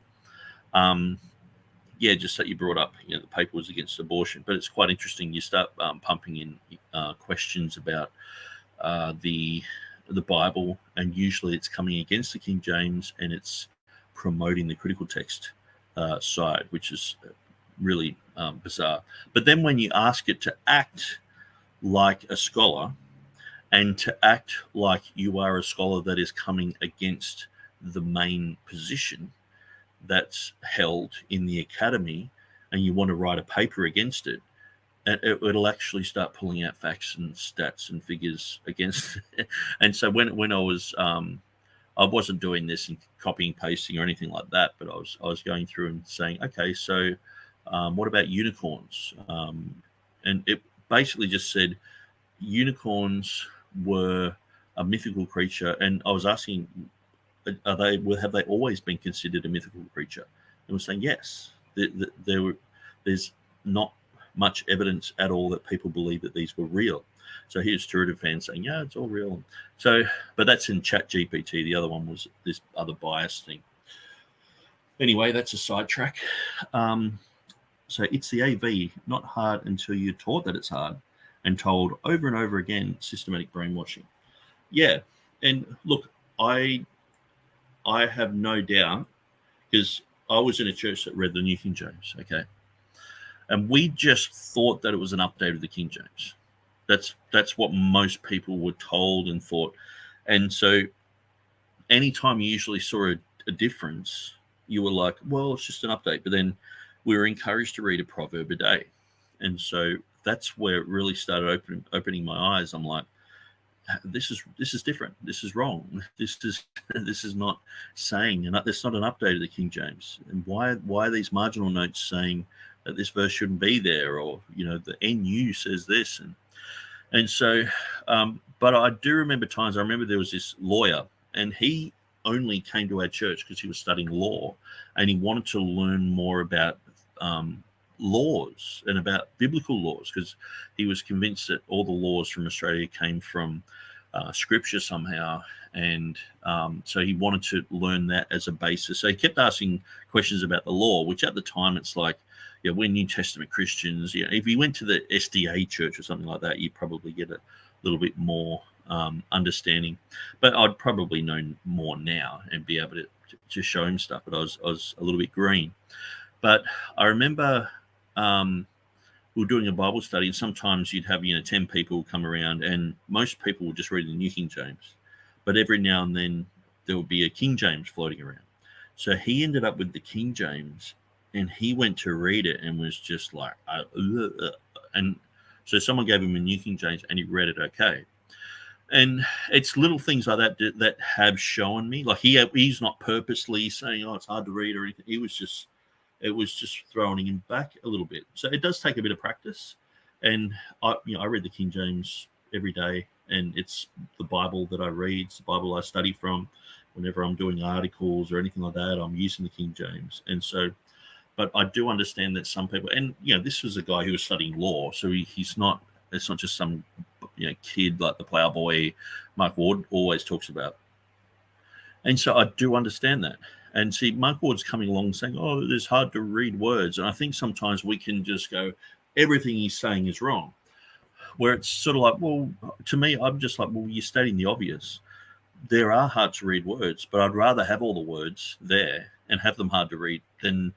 just that you brought up, the paper was against abortion. But it's quite interesting. You start pumping in questions about the Bible, and usually it's coming against the King James, and it's promoting the critical text side, which is really bizarre. But then when you ask it to act like a scholar, and to act like you are a scholar that is coming against the main position that's held in the academy, and you want to write a paper against it, it'll actually start pulling out facts and stats and figures against it. And so when I was, I wasn't doing this and copying, pasting or anything like that, but I was going through and saying, okay, so what about unicorns? And it basically just said unicorns were a mythical creature, and I was asking, have they always been considered a mythical creature? And we're saying yes. There's not much evidence at all that people believe that these were real. So here's TurretinFan saying, yeah, it's all real. So, but that's in ChatGPT. The other one was this other bias thing. Anyway, that's a sidetrack. So it's the AV, not hard until you're taught that it's hard and told over and over again, systematic brainwashing. Yeah, and look, I have no doubt, because I was in a church that read the New King James, okay? And we just thought that it was an update of the King James. That's what most people were told and thought. And so anytime you usually saw a difference, you were like, well, it's just an update. But then we were encouraged to read a proverb a day. And so that's where it really started opening my eyes. I'm like, this is different. This is wrong. This is not saying, and that's not an update of the King James. And why are these marginal notes saying that this verse shouldn't be there, or the NU says this, and so, but I do remember times. I remember there was this lawyer, and he only came to our church because he was studying law, and he wanted to learn more about laws and about biblical laws, because he was convinced that all the laws from Australia came from scripture somehow, and so he wanted to learn that as a basis. So he kept asking questions about the law, which at the time it's like, yeah, we're New Testament Christians. If you went to the SDA church or something like that, you probably get a little bit more understanding. But I'd probably know more now and be able to show him stuff. But I was a little bit green. But I remember we were doing a Bible study, and sometimes you'd have 10 people come around, and most people would just read the New King James, but every now and then there would be a King James floating around. So he ended up with the King James, and he went to read it and was just like, and so someone gave him a New King James, and he read it okay. And it's little things like that have shown me, like he's not purposely saying, oh, it's hard to read or anything. It was just throwing him back a little bit. So it does take a bit of practice. And I read the King James every day, and it's the Bible that I read. It's the Bible I study from. Whenever I'm doing articles or anything like that, I'm using the King James. And so, but I do understand that some people, and this was a guy who was studying law, so it's not just some kid like the Ploughboy Mark Ward always talks about. And so I do understand that. And see, Mark Ward's coming along saying, oh, it's hard to read words. And I think sometimes we can just go, everything he's saying is wrong. Where it's sort of like, well, to me, I'm just like, well, you're stating the obvious. There are hard to read words, but I'd rather have all the words there and have them hard to read than,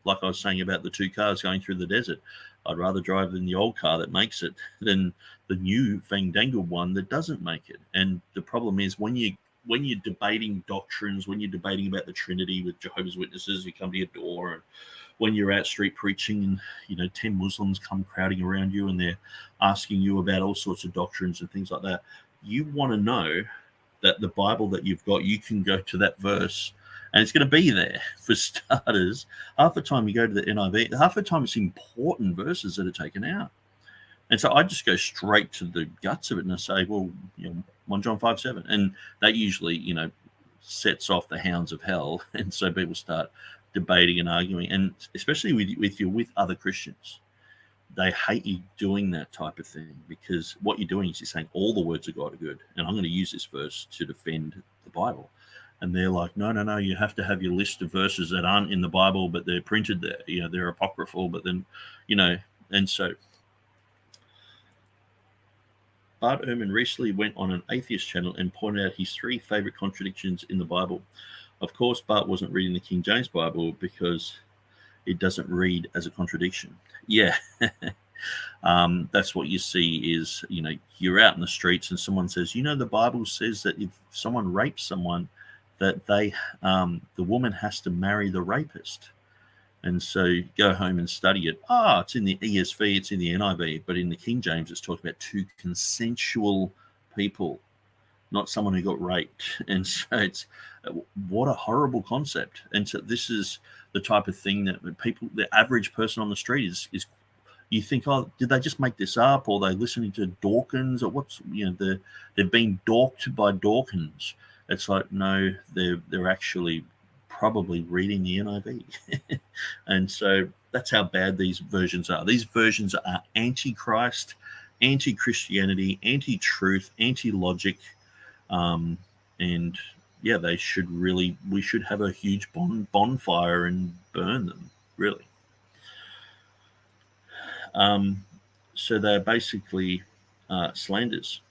like I was saying about the two cars going through the desert. I'd rather drive in the old car that makes it than the new fandangled one that doesn't make it. And the problem is when you're debating doctrines, when you're debating about the Trinity with Jehovah's Witnesses who come to your door, and when you're out street preaching and 10 Muslims come crowding around you and they're asking you about all sorts of doctrines and things like that, you want to know that the Bible that you've got, you can go to that verse and it's going to be there. For starters, half the time you go to the NIV, half the time it's important verses that are taken out. And so I just go straight to the guts of it and I say, well, 1 John 5:7. And that usually, sets off the hounds of hell. And so people start debating and arguing. And especially with other Christians, they hate you doing that type of thing, because what you're doing is you're saying all the words of God are good. And I'm going to use this verse to defend the Bible. And they're like, no, you have to have your list of verses that aren't in the Bible, but they're printed there. They're apocryphal, but then, and so Bart Ehrman recently went on an atheist channel and pointed out his 3 favorite contradictions in the Bible. Of course, Bart wasn't reading the King James Bible because it doesn't read as a contradiction. Yeah. That's what you see is, you're out in the streets and someone says, the Bible says that if someone rapes someone, that the woman has to marry the rapist. And so you go home and study it. It's in the ESV, it's in the NIV, but in the King James, it's talking about 2 consensual people, not someone who got raped. And so what a horrible concept. And so this is the type of thing that the average person on the street is you think, did they just make this up? Or are they listening to Dawkins? Or what's, they've been dorked by Dawkins. It's like, no, they're actually probably reading the NIV. And so that's how bad these versions are. These versions are antichrist. anti-Christianity, anti-truth, anti-logic, and yeah, we should have a huge bonfire and burn them, really. So they're basically slanders.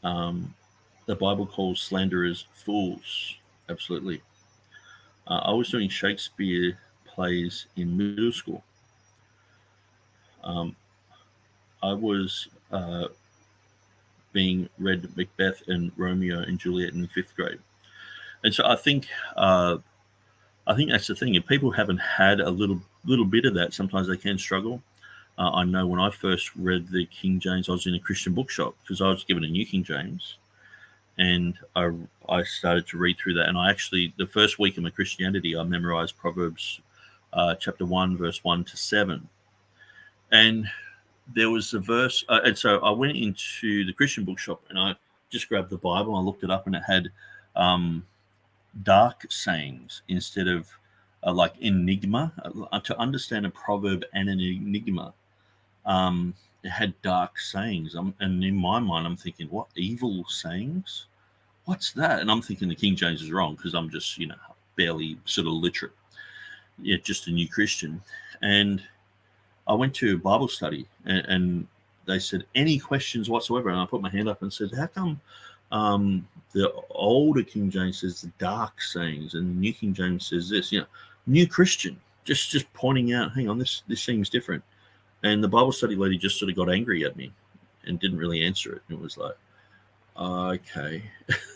The Bible calls slanderers fools. Absolutely. I was doing Shakespeare plays in middle school. I was being read Macbeth and Romeo and Juliet in 5th grade, and so I think that's the thing. If people haven't had a little bit of that, sometimes they can struggle. I know when I first read the King James, I was in a Christian bookshop because I was given a New King James, and I started to read through that. And I actually, the first week of my Christianity, I memorized Proverbs chapter 1, verse 1 to 7. And there was a verse, and so I went into the Christian bookshop and I just grabbed the Bible. I looked it up and it had dark sayings instead of like enigma. To understand a proverb and an enigma, it had dark sayings. And in my mind, I'm thinking, what, evil sayings? What's that? And I'm thinking the King James is wrong because I'm just, barely sort of literate. Yeah, just a new Christian. And I went to Bible study and they said, any questions whatsoever? And I put my hand up and said, how come the older King James says the dark sayings and the New King James says this? New Christian, just pointing out, hang on, this seems different. And the Bible study lady just sort of got angry at me and didn't really answer it. And it was like, okay.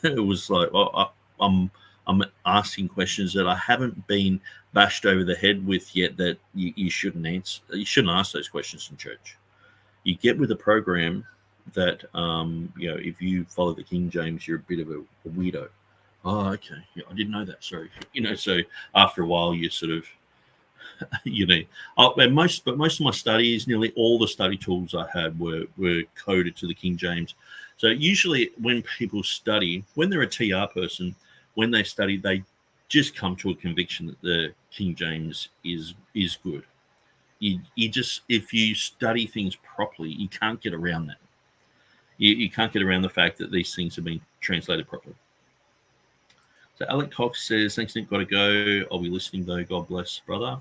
It was like, well, I'm asking questions that I haven't been bashed over the head with yet that you shouldn't answer. You shouldn't ask those questions in church. You get with a program that, if you follow the King James, you're a bit of a weirdo. Oh, okay. Yeah, I didn't know that. Sorry. So after a while, you sort of, most of my studies, nearly all the study tools I had were coded to the King James. So usually when people study, when they're a TR person, when they study, they just come to a conviction that the King James is good. You just, if you study things properly, you can't get around that. You can't get around the fact that these things have been translated properly. So Alec Cox says, thanks, Nick, got to go. I'll be listening though. God bless, brother.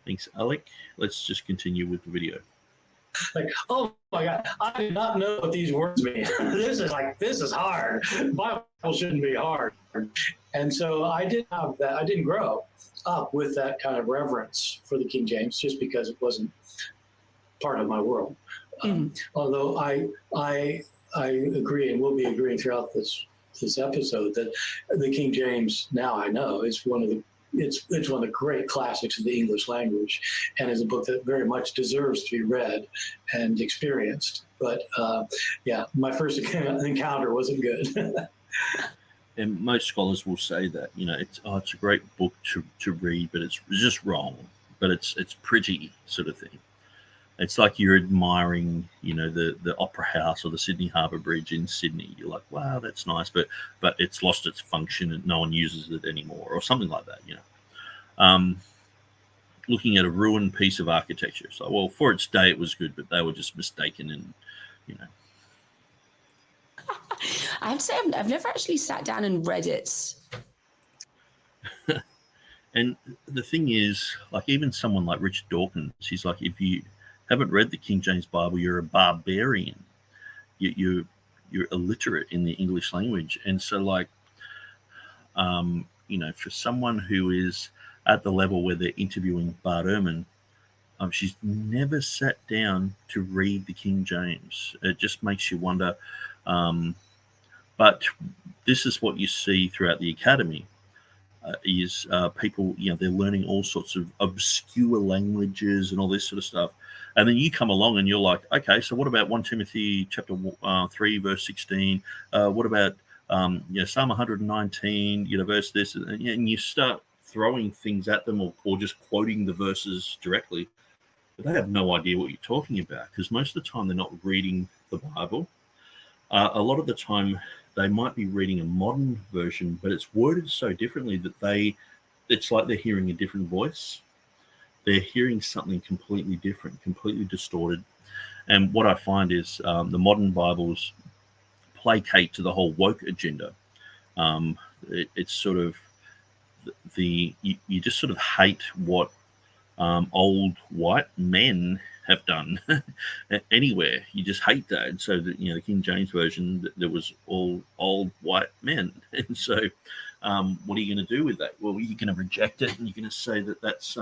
Thanks, Alec. Let's just continue with the video. Like, oh my God, I did not know what these words mean. This is hard. Bible shouldn't be hard. And so I didn't have that. I didn't grow up with that kind of reverence for the King James just because it wasn't part of my world. Although I agree, and we'll be agreeing throughout this episode, that the King James, now I know, is one of the great classics of the English language, and is a book that very much deserves to be read and experienced. But my first encounter wasn't good. And most scholars will say that, it's a great book to read, but it's just wrong. But it's pretty, sort of thing. It's like you're admiring, the Opera House or the Sydney Harbour Bridge in Sydney. You're like, wow, that's nice, but it's lost its function and no one uses it anymore, or something like that. Looking at a ruined piece of architecture. So, well, for its day it was good, but they were just mistaken, and I have to say, I've never actually sat down and read it. And the thing is, like, even someone like Richard Dawkins, he's like, if you haven't read the King James Bible, you're a barbarian. You're illiterate in the English language. And so, like, for someone who is at the level where they're interviewing Bart Ehrman, she's never sat down to read the King James. It just makes you wonder. But this is what you see throughout the academy. Is people, they're learning all sorts of obscure languages and all this sort of stuff. And then you come along and you're like, okay, so what about 1 Timothy chapter 3, verse 16? What about Psalm 119, verse this? And you start throwing things at them or just quoting the verses directly. But they have no idea what you're talking about, because most of the time they're not reading the Bible. A lot of the time they might be reading a modern version, but it's worded so differently that it's like they're hearing a different voice. they're hearing something completely different, completely distorted. And what I find is the modern Bibles placate to the whole woke agenda. It's sort of you just sort of hate what old white men have done anywhere. You just hate that. And so the King James Version, there was all old white men. And so what are you going to do with that? Well, you're going to reject it, and you're going to say that that's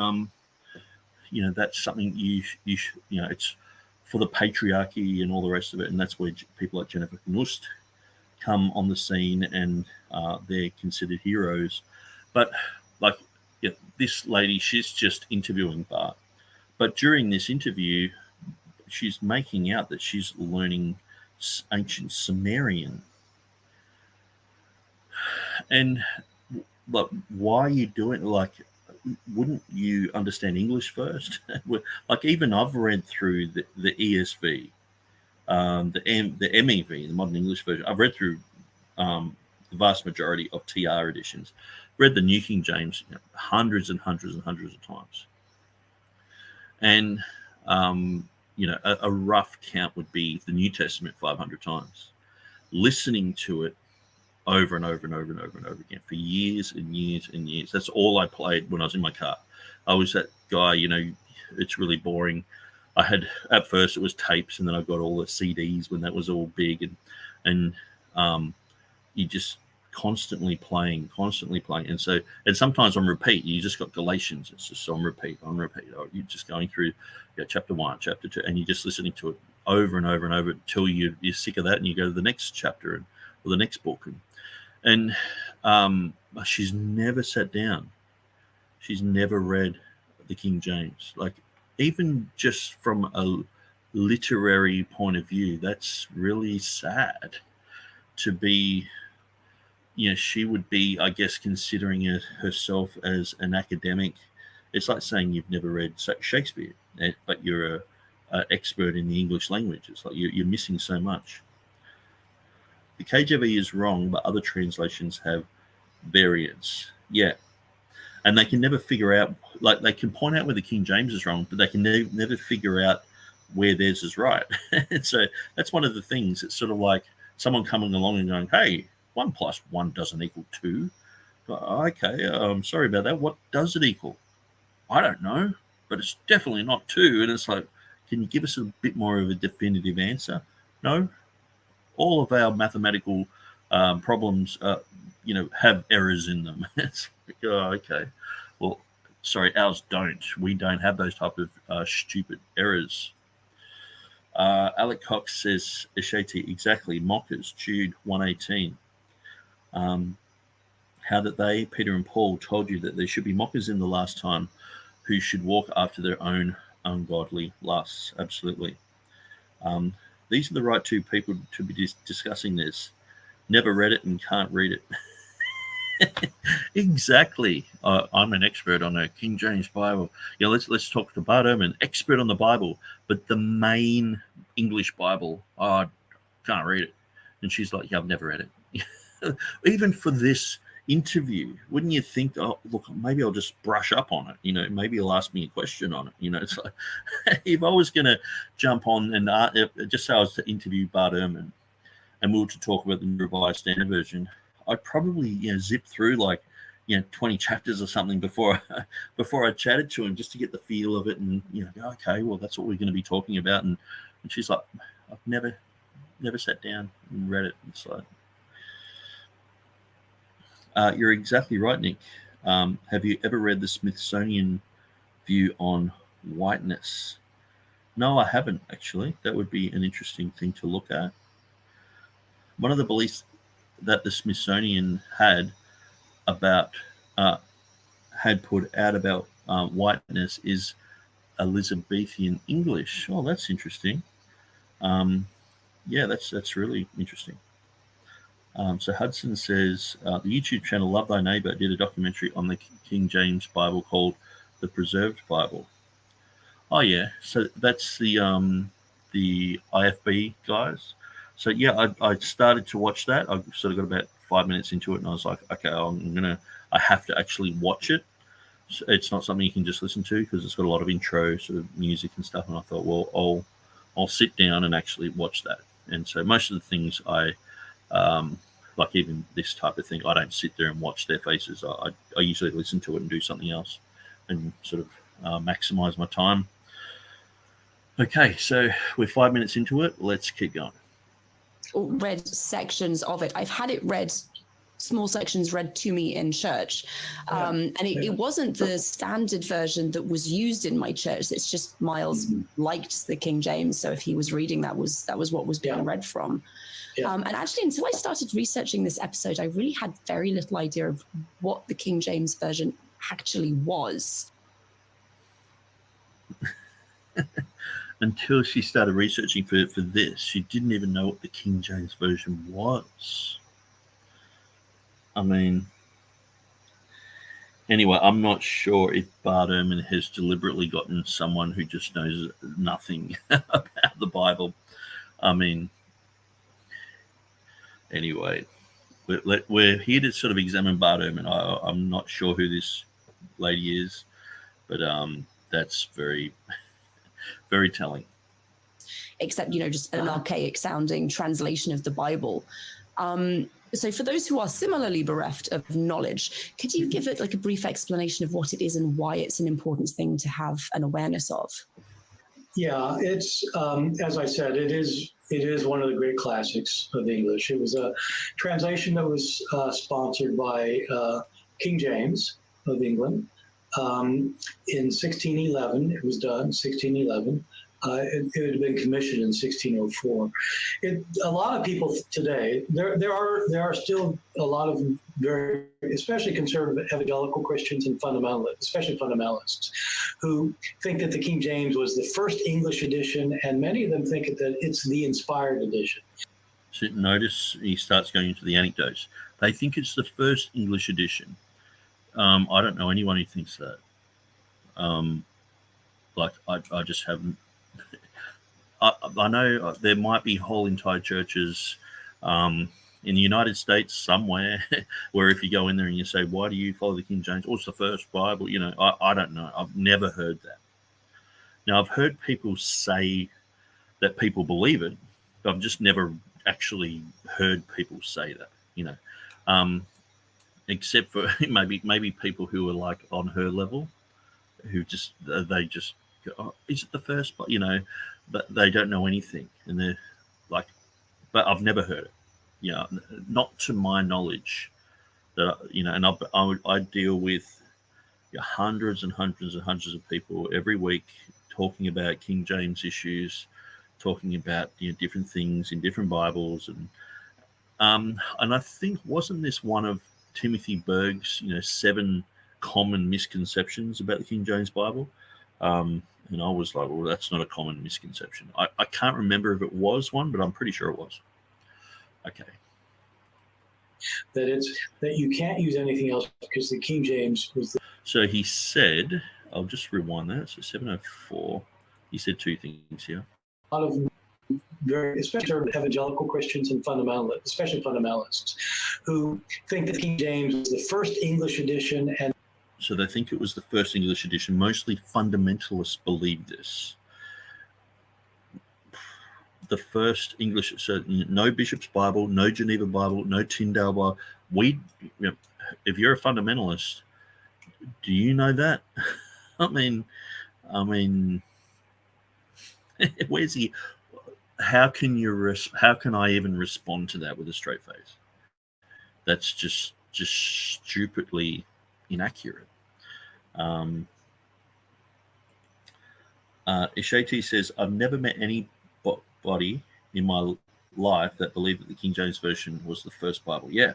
that's something it's for the patriarchy and all the rest of it. And that's where people like Jennifer Knust come on the scene, and they're considered heroes. But this lady, she's just interviewing Bart. But during this interview, she's making out that she's learning ancient Sumerian. And why are you doing wouldn't you understand English first? Even I've read through the ESV, the MEV, the Modern English Version. I've read through the vast majority of TR editions. Read the New King James hundreds and hundreds and hundreds of times. And, a rough count would be the New Testament 500 times. Listening to it over and over and over and over and over again for years and years and years. That's all I played when I was in my car. I was that guy, it's really boring. I had, at first it was tapes, and then I got all the CDs when that was all big. And you just constantly playing. And sometimes on repeat, you just got Galatians. It's just on repeat. Or you're just going through chapter 1, chapter 2, and you're just listening to it over and over and over until you're sick of that, and you go to the next chapter or the next book. And she's never sat down. She's never read the King James. Even just from a literary point of view, that's really sad to be. She would be, I guess, considering herself as an academic. It's like saying you've never read Shakespeare, but you're an expert in the English language. It's like you're missing so much. The KJV is wrong, but other translations have variants. Yeah. And they can never figure out, they can point out where the King James is wrong, but they can never figure out where theirs is right. And so that's one of the things. It's sort of like someone coming along and going, hey, 1 + 1 doesn't equal 2. Okay, I'm sorry about that. What does it equal? I don't know, but it's definitely not 2. And it's like, can you give us a bit more of a definitive answer? No. All of our mathematical problems, have errors in them. It's like, oh, okay. Well, sorry, ours don't. We don't have those type of stupid errors. Alec Cox says, Eshete, exactly. Mockers, Jude 1:18. How that they, Peter and Paul, told you that there should be mockers in the last time who should walk after their own ungodly lusts. Absolutely. These are the right two people to be discussing this. Never read it and can't read it. Exactly. I'm an expert on a King James Bible. Let's talk to Bart Ehrman, expert on the Bible, but the main English Bible, I can't read it. And she's like, I've never read it. Even for this interview, wouldn't you think, oh, look, maybe I'll just brush up on it. Maybe he'll ask me a question on it. It's like, if I was going to jump on and just say I was to interview Bart Ehrman and we were to talk about the Revised Standard Version, I'd probably zip through 20 chapters or something before I chatted to him, just to get the feel of it and okay, well, that's what we're going to be talking about. And she's like, I've never sat down and read it. It's like, you're exactly right, Nick. Have you ever read the Smithsonian view on whiteness? No, I haven't, actually. That would be an interesting thing to look at. One of the beliefs that the Smithsonian had put out about whiteness is Elizabethan English. Oh, that's interesting. That's really interesting. So Hudson says, the YouTube channel Love Thy Neighbor did a documentary on the King James Bible called The Preserved Bible. Oh, yeah. So that's the IFB guys. So, yeah, I started to watch that. I sort of got about 5 minutes into it, and I was like, okay, I have to actually watch it. it's not something you can just listen to because it's got a lot of intro sort of music and stuff. And I thought, well, I'll sit down and actually watch that. And so most of the things I like, even this type of thing, I don't sit there and watch their faces. I usually listen to it and do something else and sort of maximize my time. Okay, so we're 5 minutes into it. Let's keep going. Read sections of it. I've had it read, small sections read to me in church. And it wasn't the standard version that was used in my church. It's just Miles liked the King James. So if he was reading, that was what was being read from. And actually, until I started researching this episode, I really had very little idea of what the King James version actually was. Until she started researching for this, she didn't even know what the King James version was. I mean, anyway, I'm not sure if Bart Ehrman has deliberately gotten someone who just knows nothing about the Bible. I mean, anyway, we're here to sort of examine Bart Ehrman. I'm not sure who this lady is, but that's very, very telling. Except, just an archaic sounding translation of the Bible. So for those who are similarly bereft of knowledge, could you give it like a brief explanation of what it is and why it's an important thing to have an awareness of? Yeah, it's, as I said, it is one of the great classics of English. It was a translation that was sponsored by King James of England. In 1611, it was done, 1611. It had been commissioned in 1604. A lot of people today, there are still a lot of very, especially conservative evangelical Christians and fundamentalists, especially fundamentalists, who think that the King James was the first English edition, and many of them think that it's the inspired edition. So notice he starts going into the anecdotes. They think it's the first English edition. I don't know anyone who thinks that. I just haven't. I know there might be whole entire churches in the United States somewhere where if you go in there and you say, why do you follow the King James? What's the first Bible? I don't know. I've never heard that. Now, I've heard people say that people believe it, but I've just never actually heard people say that, except for maybe people who are like on her level, who they just go, oh, is it the first? But but they don't know anything, and they're like, but I've never heard it. Not to my knowledge. That and I deal with hundreds and hundreds and hundreds of people every week talking about King James issues, talking about different things in different Bibles, and I think wasn't this one of Timothy Berg's 7 common misconceptions about the King James Bible? And I was like, well, that's not a common misconception. I can't remember if it was one, but I'm pretty sure it was. Okay. That you can't use anything else because the King James was the... So he said, I'll just rewind that. So 704, he said 2 things here. A lot of especially evangelical Christians and fundamentalists, especially fundamentalists, who think that King James was the first English edition. And so they think it was the first English edition. Mostly fundamentalists believe this. The first English, so no Bishop's Bible, no Geneva Bible, no Tyndale Bible. If you're a fundamentalist, do you know that? I mean, where's he? How can I even respond to that with a straight face? That's just stupidly inaccurate. Ishati says, I've never met anybody in my life that believed that the King James Version was the first Bible. Yeah,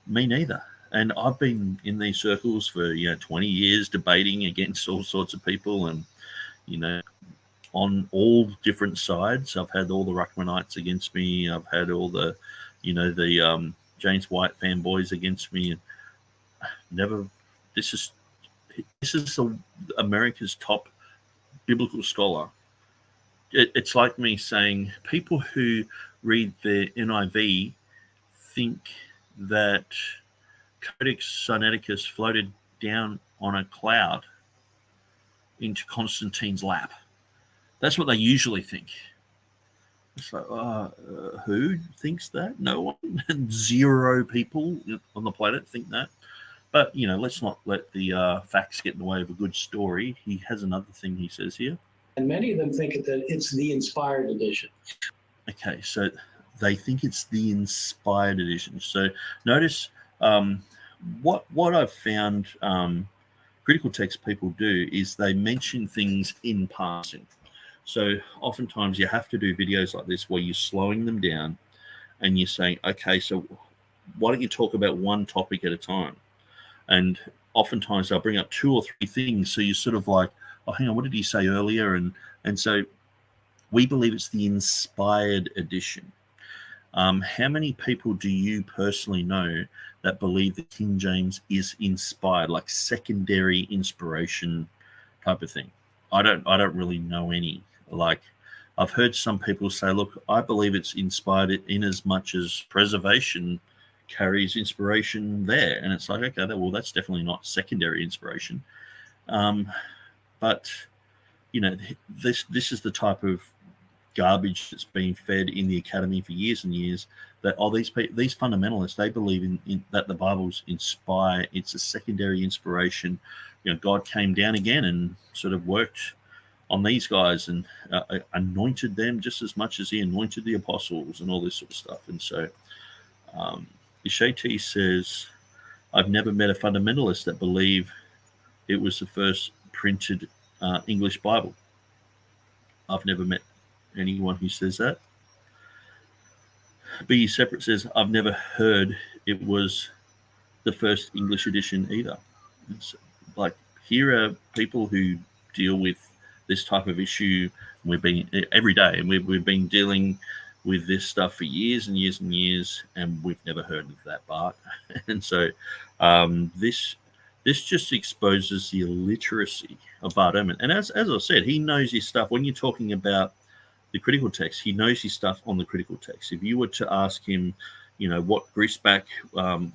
me neither. And I've been in these circles for 20 years debating against all sorts of people, and on all different sides. I've had all the Ruckmanites against me. I've had all the James White fanboys against me. And never. This is America's top biblical scholar. It's like me saying people who read the NIV think that Codex Sinaiticus floated down on a cloud into Constantine's lap. That's what they usually think. It's like, who thinks that? No one. 0 people on the planet think that. But, let's not let the facts get in the way of a good story. He has another thing he says here. And many of them think that it's the inspired edition. Okay, so they think it's the inspired edition. So notice what I've found critical text people do is they mention things in passing. So oftentimes you have to do videos like this where you're slowing them down and you're saying, okay, so why don't you talk about one topic at a time? And oftentimes they'll bring up 2 or 3 things. So you're sort of like, oh, hang on, what did he say earlier? And so we believe it's the inspired edition. How many people do you personally know that believe that King James is inspired, like secondary inspiration type of thing? I don't really know any. Like, I've heard some people say, look, I believe it's inspired in as much as preservation carries inspiration there. And it's like, okay, well, that's definitely not secondary inspiration. But, this is the type of garbage that's been fed in the academy for years and years, that these fundamentalists, they believe in that the Bible's inspired. It's a secondary inspiration. God came down again and sort of worked on these guys and anointed them just as much as he anointed the apostles and all this sort of stuff. And so Ishati says, I've never met a fundamentalist that believe it was the first printed English Bible. I've never met anyone who says that. B Separate says, I've never heard it was the first English edition either. It's like, here are people who deal with this type of issue. We've been every day, and we've been dealing with this stuff for years and years and years, and we've never heard of that, Bart. And so this just exposes the illiteracy of Bart Ehrman. And as I said, he knows his stuff. When you're talking about the critical text, he knows his stuff on the critical text. If you were to ask him, what Grisback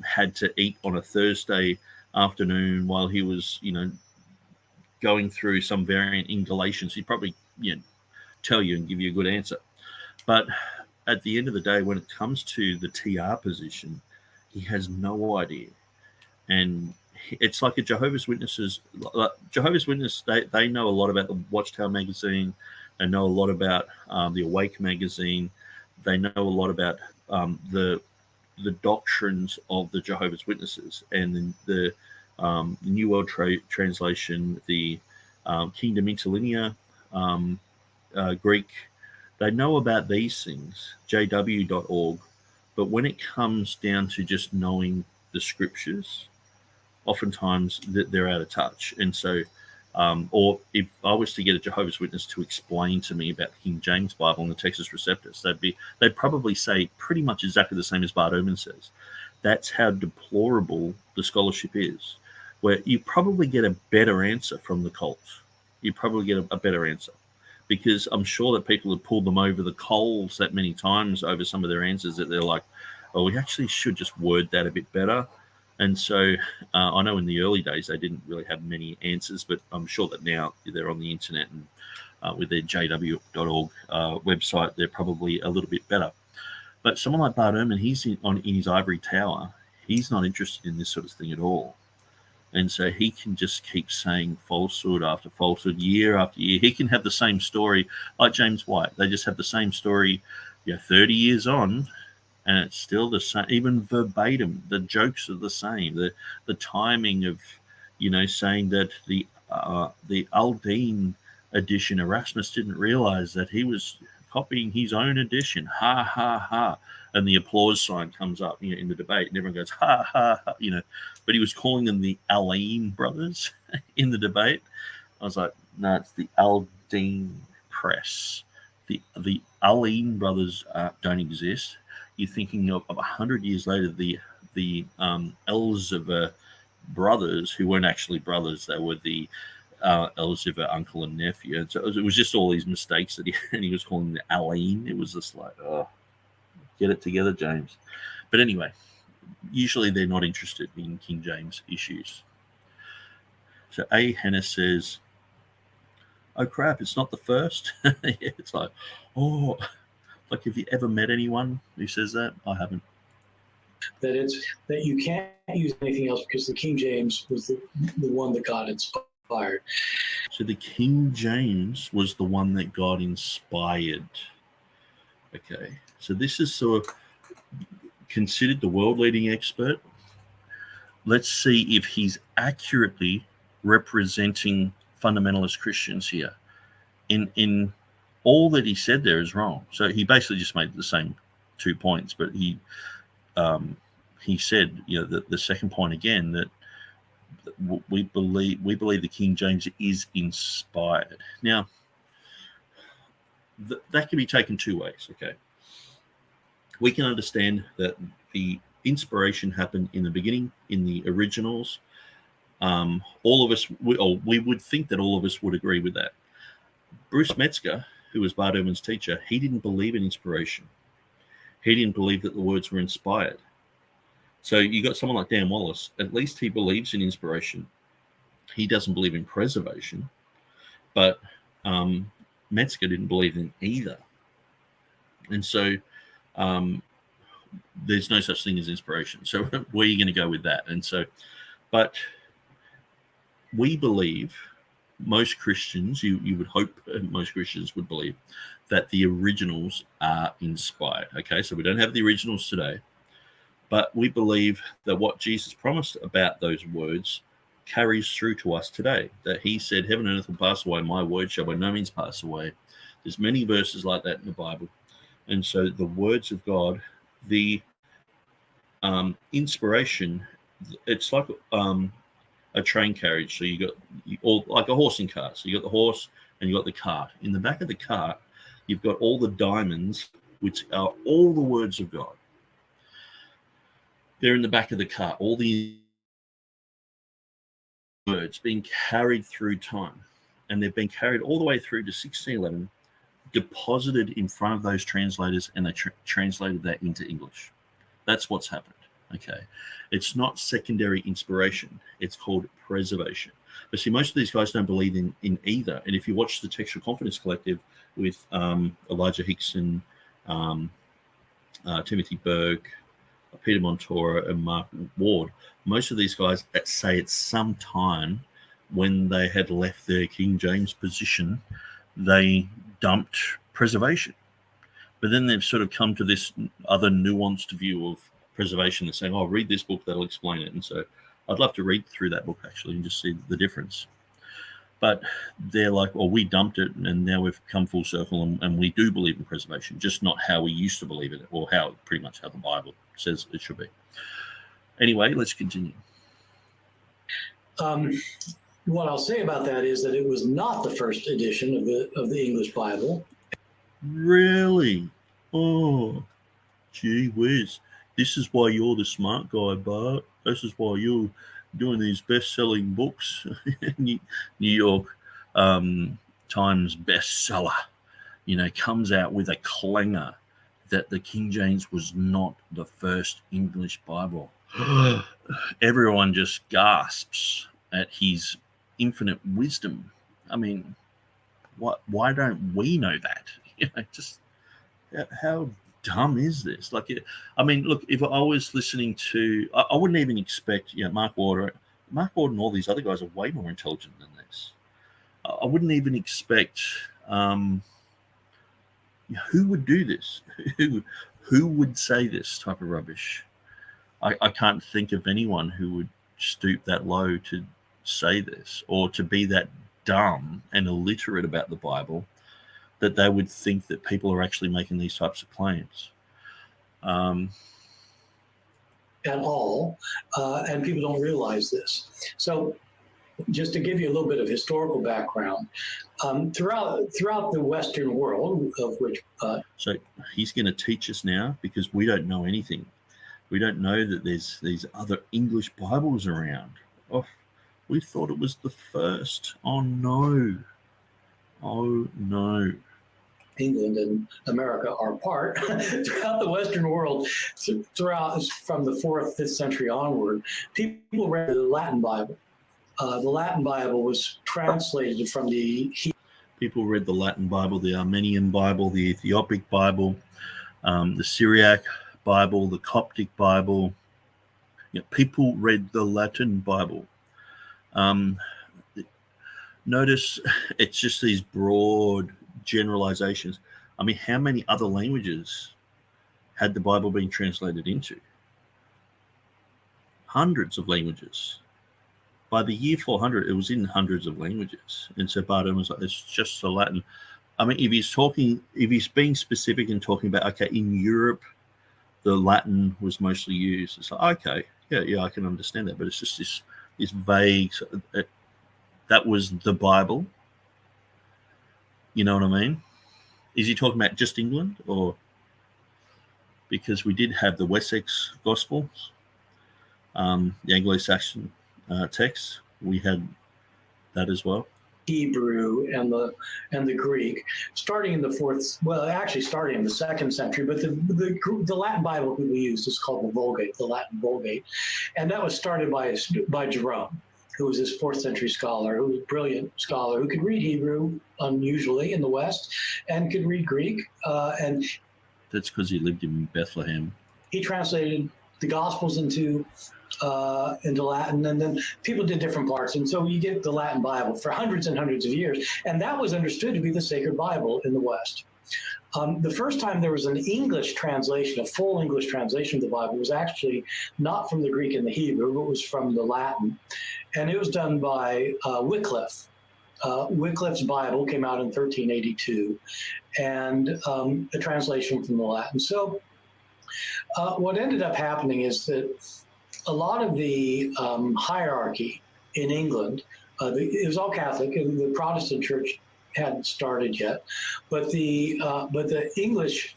had to eat on a Thursday afternoon while he was, going through some variant in Galatians, he'd probably, tell you and give you a good answer. But at the end of the day, when it comes to the TR position, he has no idea. And it's like a Jehovah's Witnesses. Jehovah's Witness, they know a lot about the Watchtower magazine. They know a lot about the Awake magazine. They know a lot about the doctrines of the Jehovah's Witnesses, and the New World Translation, the Kingdom Interlinear, Greek. They know about these things, jw.org. But when it comes down to just knowing the scriptures, oftentimes they're out of touch. And so, or if I was to get a Jehovah's Witness to explain to me about the King James Bible and the Textus Receptus, they'd probably say pretty much exactly the same as Bart Ehrman says. That's how deplorable the scholarship is, where you probably get a better answer from the cults. You probably get a better answer, because I'm sure that people have pulled them over the coals that many times over some of their answers that they're like, oh, we actually should just word that a bit better. And so I know in the early days they didn't really have many answers, but I'm sure that now they're on the internet and with their jw.org website, they're probably a little bit better. But someone like Bart Ehrman, he's in his ivory tower. He's not interested in this sort of thing at all. And so he can just keep saying falsehood after falsehood, year after year. He can have the same story like James White. They just have the same story 30 years on, and it's still the same, even verbatim. The jokes are the same. The timing of, saying that the Aldine edition, Erasmus didn't realize that he was copying his own edition. Ha, ha, ha. And the applause sign comes up in the debate, and everyone goes, ha, ha, ha, But he was calling them the Aldine brothers in the debate. I was like, no, it's the Aldine Press. The Aldine brothers don't exist. You're thinking of 100 years later, the Elzevir brothers, who weren't actually brothers. They were the Elzevir uncle and nephew. And so it was just all these mistakes that he was calling the Aldine. It was just like, oh, get it together, James. But anyway, usually they're not interested in King James issues. So A. Hannah says, "Oh crap, it's not the first." Yeah, it's like, oh, like, have you ever met anyone who says that? I haven't. That you can't use anything else because the King James was the one that got inspired. So the King James was the one that got inspired. Okay, so this is sort of considered the world-leading expert. Let's see if he's accurately representing fundamentalist Christians here. In all that he said there is wrong. So he basically just made the same 2 points, but he said, the second point again, that we believe the King James is inspired. Now, that can be taken two ways. Okay, we can understand that the inspiration happened in the beginning, in the originals. All of us, we would think that all of us would agree with that. Bruce Metzger, who was Bart Ehrman's teacher, he didn't believe in inspiration. He didn't believe that the words were inspired. So you got someone like Dan Wallace, at least he believes in inspiration. He doesn't believe in preservation, but Metzger didn't believe in either. And so there's no such thing as inspiration. So where are you going to go with that? And so, but we believe, most Christians, you would hope most Christians would believe, that the originals are inspired. Okay, so we don't have the originals today, but we believe that what Jesus promised about those words carries through to us today, that he said, heaven and earth will pass away, my word shall by no means pass away. There's many verses like that in the Bible. And so the words of God, the inspiration, it's like a train carriage. So you got like a horse and cart. So you got the horse and you got the cart. In the back of the cart, you've got all the diamonds, which are all the words of God. They're in the back of the cart, all the words being carried through time. And they've been carried all the way through to 1611, deposited in front of those translators, and they translated that into English. That's what's happened. Okay, it's not secondary inspiration, it's called preservation. But see, most of these guys don't believe in either. And if you watch the Textual Confidence Collective with Elijah Hixson, Timothy Berg, Peter Montora, and Mark Ward, most of these guys say at some time when they had left their King James position, they dumped preservation. But then they've sort of come to this other nuanced view of preservation and saying, read this book, that'll explain it. And so I'd love to read through that book actually and just see the difference. But they're like, well, we dumped it and now we've come full circle and we do believe in preservation, just not how we used to believe it, or pretty much how the Bible says it should be. Anyway, let's continue. What I'll say about that is that it was not the first edition of the English Bible. Really? Oh, gee whiz. This is why you're the smart guy, Bart. This is why you're doing these best-selling books. New York Times bestseller, comes out with a clanger that the King James was not the first English Bible. Everyone just gasps at his infinite wisdom. I mean, why don't we know that? Just how dumb is this? Look, if I was listening to, I wouldn't even expect, Mark Ward and all these other guys are way more intelligent than this. I wouldn't even expect, who would do this? Who would say this type of rubbish? I can't think of anyone who would stoop that low to say this, or to be that dumb and illiterate about the Bible that they would think that people are actually making these types of claims. At all, and people don't realize this. So just to give you a little bit of historical background, throughout the Western world, of which... So he's going to teach us now, because we don't know anything. We don't know that there's these other English Bibles around. Oh, we thought it was the first. Oh, no. Oh, no. England and America are apart. Throughout the Western world, throughout from the 4th, 5th century onward, people read the Latin Bible. The Latin Bible was translated from the People read the Latin Bible, the Armenian Bible, the Ethiopic Bible, the Syriac Bible, the Coptic Bible. People read the Latin Bible. Notice it's just these broad generalizations. I mean, how many other languages had the Bible been translated into? Hundreds of languages. By the year 400, it was in hundreds of languages. And so Bart Ehrman was like, it's just the Latin. I mean, if he's being specific and talking about, okay, in Europe, the Latin was mostly used. It's like, okay, yeah, I can understand that. But it's just this vague, that was the Bible. You know what I mean? Is he talking about just England? Or because we did have the Wessex Gospels, the Anglo-Saxon text, we had that as well. Hebrew and the Greek, starting in the starting in the 2nd century, but the Latin Bible people used is called the Vulgate, the Latin Vulgate, and that was started by Jerome, who was this 4th century scholar, who was a brilliant scholar who could read Hebrew unusually in the West and could read Greek, and that's because he lived in Bethlehem. He translated the Gospels into Latin, and then people did different parts, and so you get the Latin Bible for hundreds and hundreds of years, and that was understood to be the sacred Bible in the West. The first time there was an English translation, a full English translation of the Bible, was actually not from the Greek and the Hebrew, but was from the Latin, and it was done by Wycliffe. Wycliffe's Bible came out in 1382, and a translation from the Latin. So what ended up happening is that a lot of the hierarchy in England, it was all Catholic, and the Protestant church hadn't started yet, but the English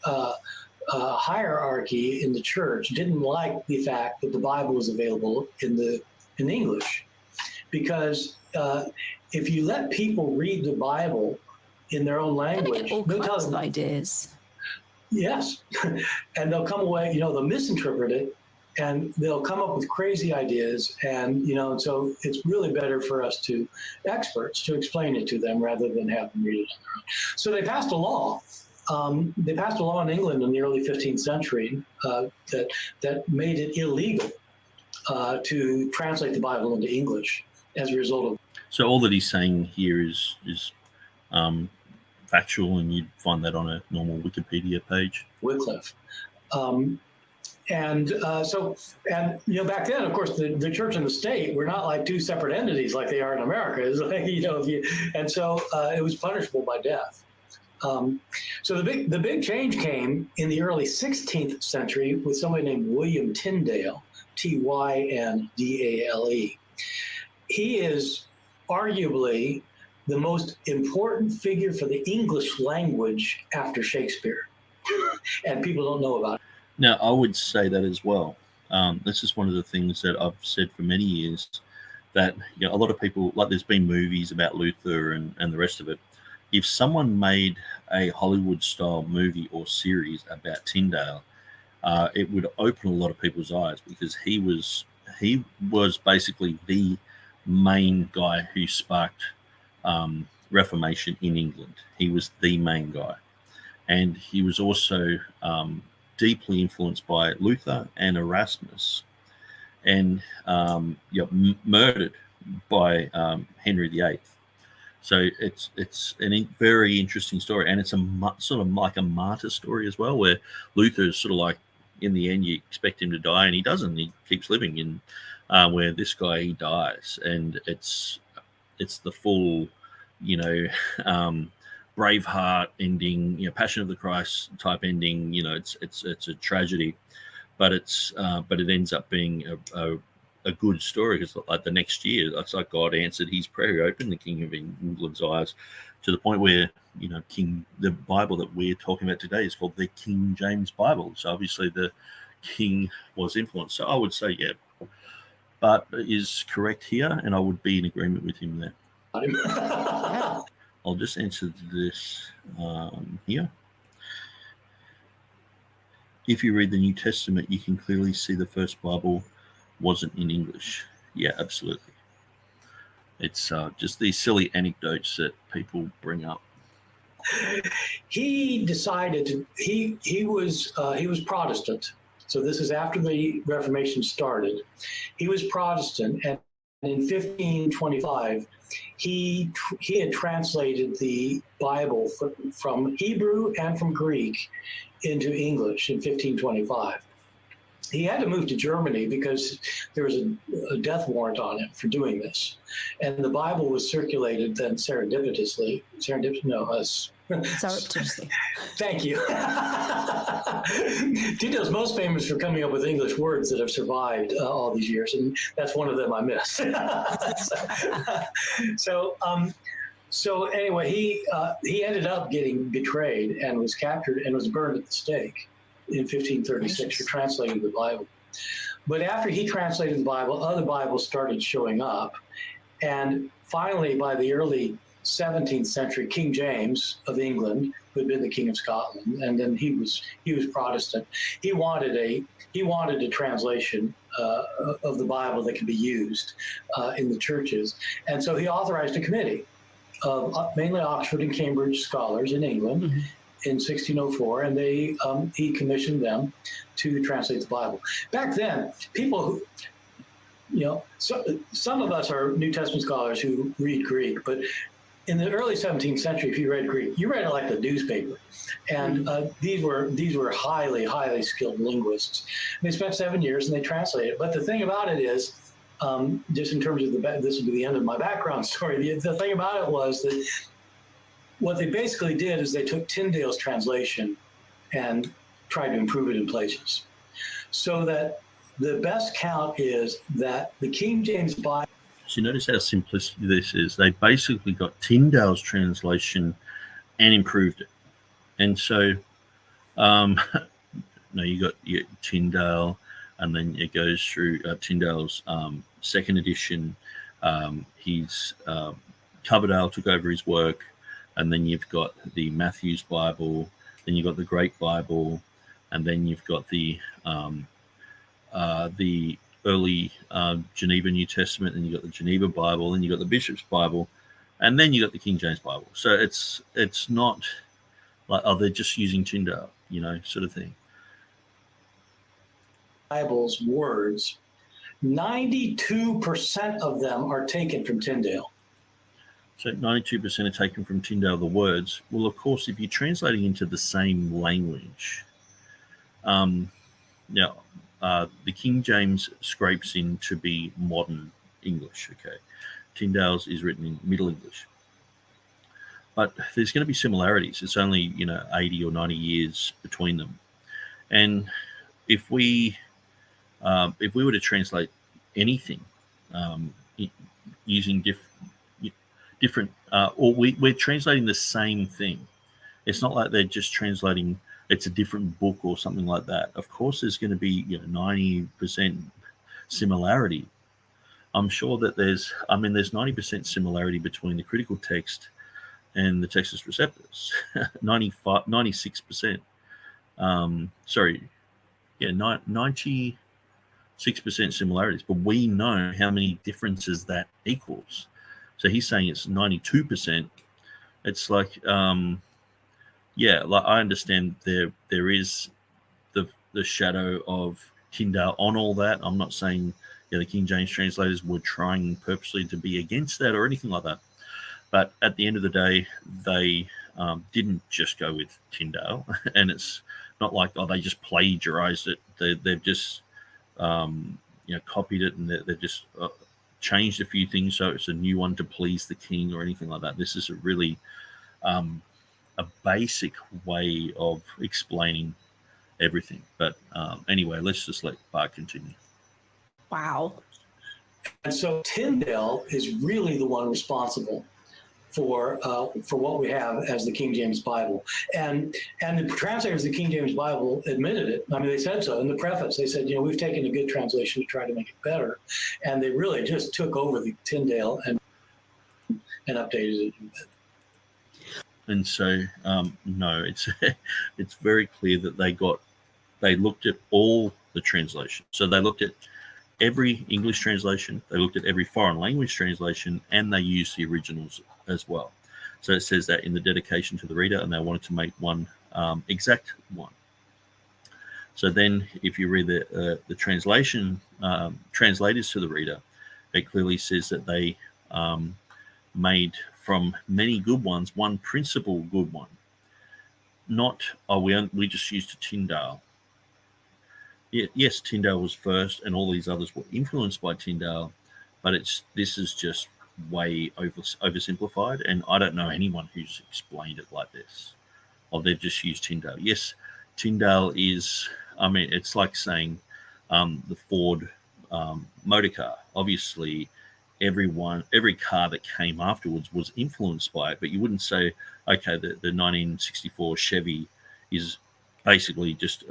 hierarchy in the church didn't like the fact that the Bible was available in English, because if you let people read the Bible in their own language, all kinds of ideas. Yes, and they'll come away, they'll misinterpret it, and they'll come up with crazy ideas, and so it's really better for us experts to explain it to them rather than have them read it on their own. So they passed a law. They passed a law in England in the early 15th century that made it illegal to translate the Bible into English as a result of. So all that he's saying here is factual, and you'd find that on a normal Wikipedia page. Wycliffe. And back then, of course, the church and the state were not like two separate entities like they are in America. It's like, it was punishable by death. So the big change came in the early 16th century with somebody named William Tyndale, Tyndale. He is arguably the most important figure for the English language after Shakespeare, and people don't know about it. Now, I would say that as well. This is one of the things that I've said for many years, that a lot of people, like there's been movies about Luther and the rest of it. If someone made a Hollywood-style movie or series about Tyndale, it would open a lot of people's eyes, because he was basically the main guy who sparked Reformation in England. He was the main guy, and he was also deeply influenced by Luther and Erasmus, and murdered by Henry VIII. So it's a very interesting story, and it's sort of like a martyr story as well, where Luther is sort of like, in the end, you expect him to die, and he doesn't. He keeps living. In where this guy, he dies, and it's the full, Braveheart ending, Passion of the Christ type ending. It's a tragedy, but it ends up being a good story, because like the next year, that's like God answered his prayer. He opened the King of England's eyes, to the point where the Bible that we're talking about today is called the King James Bible. So obviously the king was influenced. So I would say, yeah, Bart is correct here, and I would be in agreement with him there. I'll just answer this here. If you read the New Testament, you can clearly see the first Bible wasn't in English. Yeah, absolutely. It's just these silly anecdotes that people bring up. He decided to, he was Protestant. So this is after the Reformation started. He was Protestant, and in 1525, he had translated the Bible from Hebrew and from Greek into English in 1525. He had to move to Germany because there was a death warrant on him for doing this. And the Bible was circulated then surreptitiously. Surreptitiously. Thank you. Tito's most famous for coming up with English words that have survived all these years, and that's one of them I missed. So anyway, he ended up getting betrayed and was captured and was burned at the stake in 1536 for translating the Bible. But after he translated the Bible, other Bibles started showing up. And finally, by the early 17th century, King James of England, who had been the King of Scotland, and then he was Protestant, he wanted a translation of the Bible that could be used in the churches. And so he authorized a committee of mainly Oxford and Cambridge scholars in England, mm-hmm. in 1604, and he commissioned them to translate the Bible. Back then, people who, some of us are New Testament scholars who read Greek, but in the early 17th century, if you read Greek, you read it like the newspaper. And these were highly, highly skilled linguists. And they spent 7 years and they translated it. But the thing about it is, just in terms of this will be the end of my background story, the thing about it was that what they basically did is they took Tyndale's translation and tried to improve it in places. So that the best count is that the King James Bible. So you notice how simplistic this is. They basically got Tyndale's translation and improved it. And so, you got Tyndale, and then it goes through Tyndale's second edition. His Coverdale took over his work. And then you've got the Matthew's Bible, then you've got the Great Bible, and then you've got the early Geneva New Testament, and you've got the Geneva Bible, and you've got the Bishop's Bible, and then you've got the King James Bible. So it's not like, they're just using Tyndale, sort of thing. Bible's words, 92% of them are taken from Tyndale. So 92% are taken from Tyndale, the words. Well, of course, if you're translating into the same language, the King James scrapes in to be modern English, okay? Tyndale's is written in Middle English. But there's going to be similarities. It's only, 80 or 90 years between them. And if we were to translate anything using different, or we're translating the same thing. It's not like they're just translating, it's a different book or something like that. Of course, there's going to be 90% similarity. I'm sure that there's 90% similarity between the critical text and the Textus Receptus. 96%. 96% similarities, but we know how many differences that equals. So he's saying it's 92%. It's like, I understand there is the shadow of Tyndale on all that. I'm not saying the King James translators were trying purposely to be against that or anything like that. But at the end of the day, they didn't just go with Tyndale, and it's not like they just plagiarized it. They've just copied it, and they've just changed a few things so it's a new one to please the king or anything like that. This is a really a basic way of explaining everything. But anyway, let's just let Bart continue. Wow. And so Tyndale is really the one responsible for what we have as the King James Bible. And the translators of the King James Bible admitted it. I mean, they said so in the preface. They said, we've taken a good translation to try to make it better. And they really just took over the Tyndale and updated it a bit. And so, no, it's very clear that they looked at all the translations. So they looked at every English translation, they looked at every foreign language translation, and they used the originals as well. So it says that in the dedication to the reader, and they wanted to make one exact one. So then if you read the translation, translators to the reader, it clearly says that they made from many good ones one principal good one. Not, we just used a Tyndale. Yes, Tyndale was first, and all these others were influenced by Tyndale, but this is just way oversimplified, and I don't know anyone who's explained it like this. Or they've just used Tyndale. Yes, Tyndale is, it's like saying the Ford motor car. Obviously, every car that came afterwards was influenced by it, but you wouldn't say, okay, the 1964 Chevy is basically just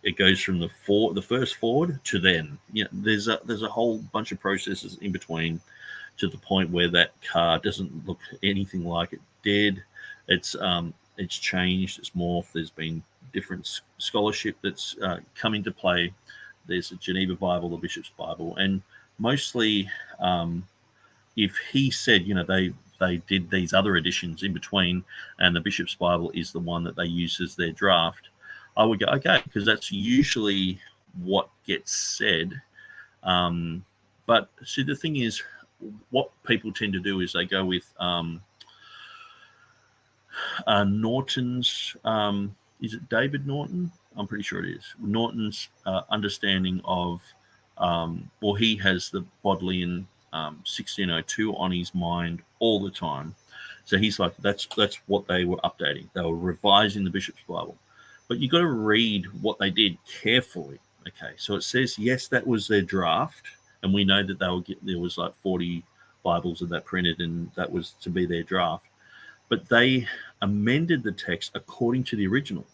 it goes from the first Ford to then. There's a whole bunch of processes in between to the point where that car doesn't look anything like it did. It's changed, it's morphed. There's been different scholarship that's come into play. There's a Geneva Bible, the Bishop's Bible, and mostly, if he said, they did these other editions in between, and the Bishop's Bible is the one that they use as their draft, I would go, okay, because that's usually what gets said. But see, the thing is, what people tend to do is they go with Norton's, is it David Norton? I'm pretty sure it is. Norton's understanding of, he has the Bodleian 1602 on his mind all the time. So he's like, that's what they were updating. They were revising the Bishop's Bible. But you got to read what they did carefully. Okay, so it says, yes, that was their draft, and we know that there was like 40 Bibles of that printed, and that was to be their draft. But they amended the text according to the originals.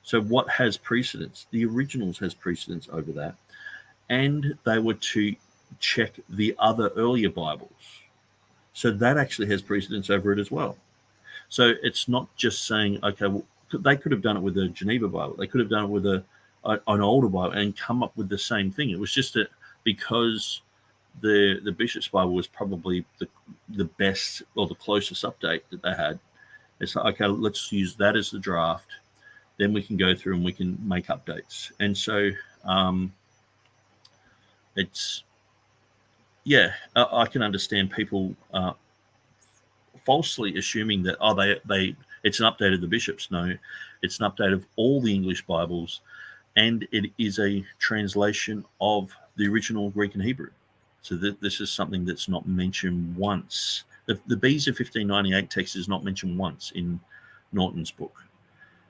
So what has precedence? The originals has precedence over that. And they were to check the other earlier Bibles. So that actually has precedence over it as well. So it's not just saying, okay, well, they could have done it with a Geneva Bible. They could have done it with an older Bible and come up with the same thing. It was just that because the Bishop's Bible was probably the best or the closest update that they had. It's like, okay, let's use that as the draft. Then we can go through and we can make updates. And so I can understand people falsely assuming that it's an update of the bishops. No, it's an update of all the English Bibles, and it is a translation of the original Greek and Hebrew. So this is something that's not mentioned once. The Beza 1598 text is not mentioned once in Norton's book.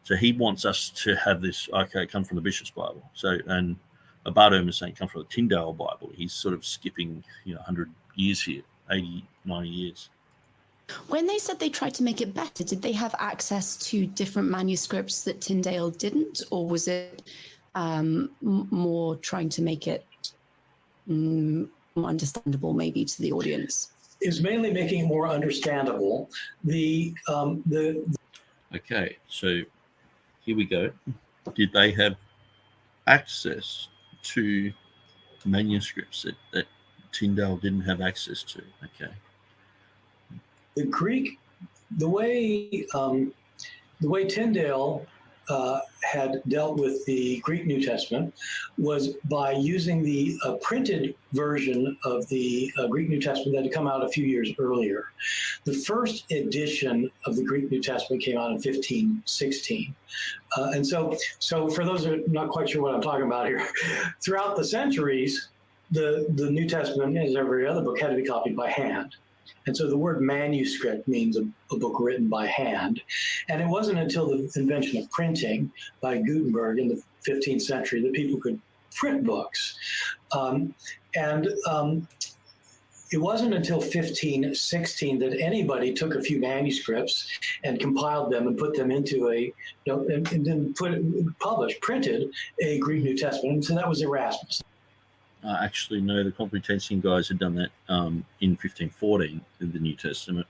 So he wants us to have this, okay, come from the Bishop's Bible. So, and Bart Ehrman is saying come from the Tyndale Bible. He's sort of skipping 100 years here, 80, 90 years. When they said they tried to make it better, did they have access to different manuscripts that Tyndale didn't, or was it more trying to make it more understandable maybe to the audience? It's mainly making it more understandable. Okay, so here we go. Did they have access to manuscripts that Tyndale didn't have access to? Okay. The Greek, the way Tyndale had dealt with the Greek New Testament was by using the printed version of the Greek New Testament that had come out a few years earlier. The first edition of the Greek New Testament came out in 1516. And so for those who are not quite sure what I'm talking about here, throughout the centuries, the New Testament, as every other book, had to be copied by hand. And so the word manuscript means a book written by hand. And it wasn't until the invention of printing by Gutenberg in the 15th century that people could print books. It wasn't until 1516 that anybody took a few manuscripts and compiled them and put them into and then printed a Greek New Testament. And so that was Erasmus. Actually, no, the Complutensian guys had done that in 1514 in the New Testament.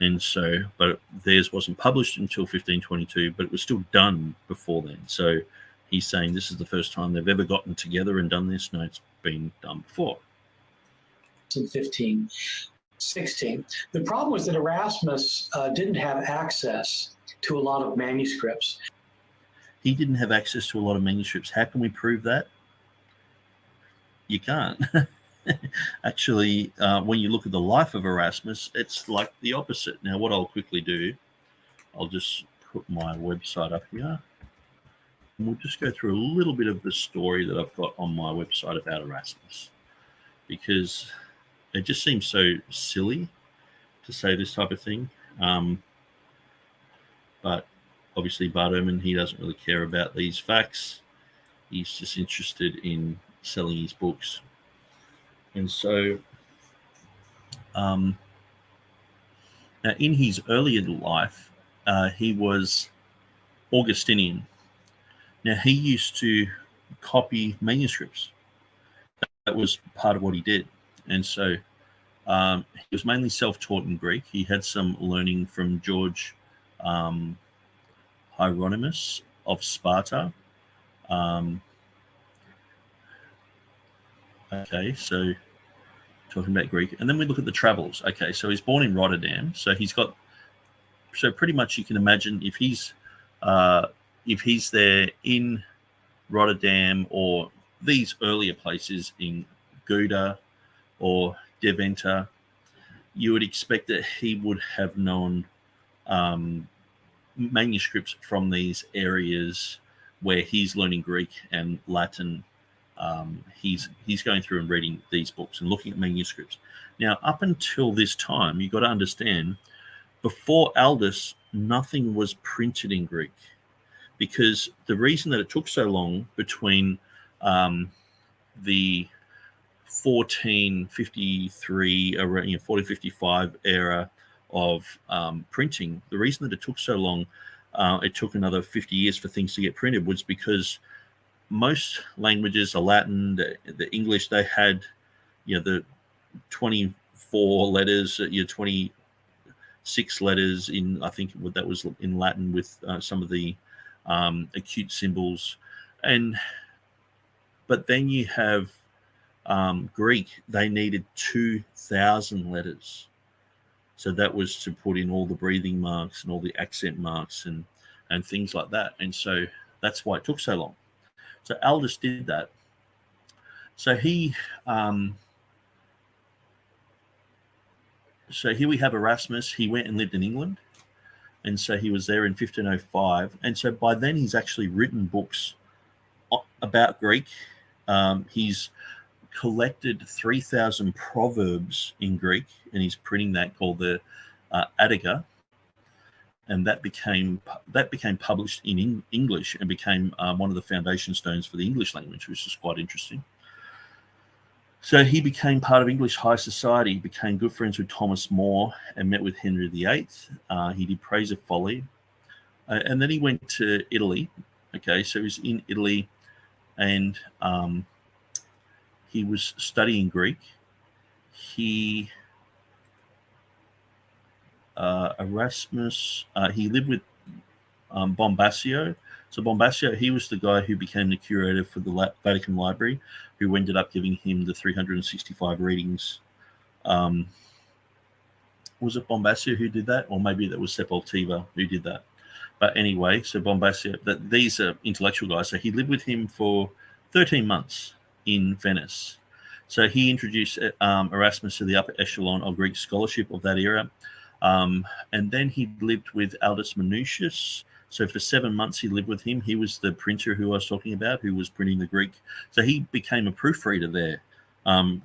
And so, but theirs wasn't published until 1522, but it was still done before then. So he's saying this is the first time they've ever gotten together and done this. No, it's been done before. In 1516. The problem was that Erasmus didn't have access to a lot of manuscripts. He didn't have access to a lot of manuscripts. How can we prove that? You can't. Actually, when you look at the life of Erasmus, it's like the opposite. Now, what I'll quickly do, I'll just put my website up here. And we'll just go through a little bit of the story that I've got on my website about Erasmus, because it just seems so silly to say this type of thing. But obviously, Bart Ehrman, he doesn't really care about these facts. He's just interested in selling his books. And so, now in his earlier life, he was Augustinian. Now, he used to copy manuscripts. That was part of what he did. And so he was mainly self-taught in Greek. He had some learning from George Hieronymus of Sparta. Okay, so talking about Greek. And then we look at the travels. Okay, so he's born in Rotterdam. So he's got, so pretty much you can imagine if he's there in Rotterdam or these earlier places in Gouda or Deventer, you would expect that he would have known manuscripts from these areas where he's learning Greek and Latin. He's going through and reading these books and looking at manuscripts. Now, up until this time, you've got to understand, before Aldous, nothing was printed in Greek, because the reason that it took so long between the 1453, 1455 era of printing, the reason that it took so long, it took another 50 years for things to get printed, was because most languages, the Latin, the English, they had, the 24 letters, 26 letters in, I think that was in Latin with some of the acute symbols. But then you have Greek, they needed 2,000 letters. So that was to put in all the breathing marks and all the accent marks and things like that. And so that's why it took so long. So Aldous did that. So he, so here we have Erasmus. He went and lived in England. And so he was there in 1505. And so by then he's actually written books about Greek. He's collected 3,000 proverbs in Greek, and he's printing that, called the Attica. And that became published in English and became one of the foundation stones for the English language, which is quite interesting. So he became part of English high society, became good friends with Thomas More, and met with Henry VIII. He did Praise of Folly. And then he went to Italy. Okay, so he's in Italy, and he was studying Greek. Erasmus, he lived with Bombascio. So Bombascio, he was the guy who became the curator for the Vatican Library, who ended up giving him the 365 readings. Was it Bombascio who did that? Or maybe that was Sepultiva who did that. But anyway, so Bombascio, these are intellectual guys. So he lived with him for 13 months in Venice. So he introduced Erasmus to the upper echelon of Greek scholarship of that era. And then he lived with Aldus Manutius. So for 7 months he lived with him. He was the printer who I was talking about, who was printing the Greek. So he became a proofreader there,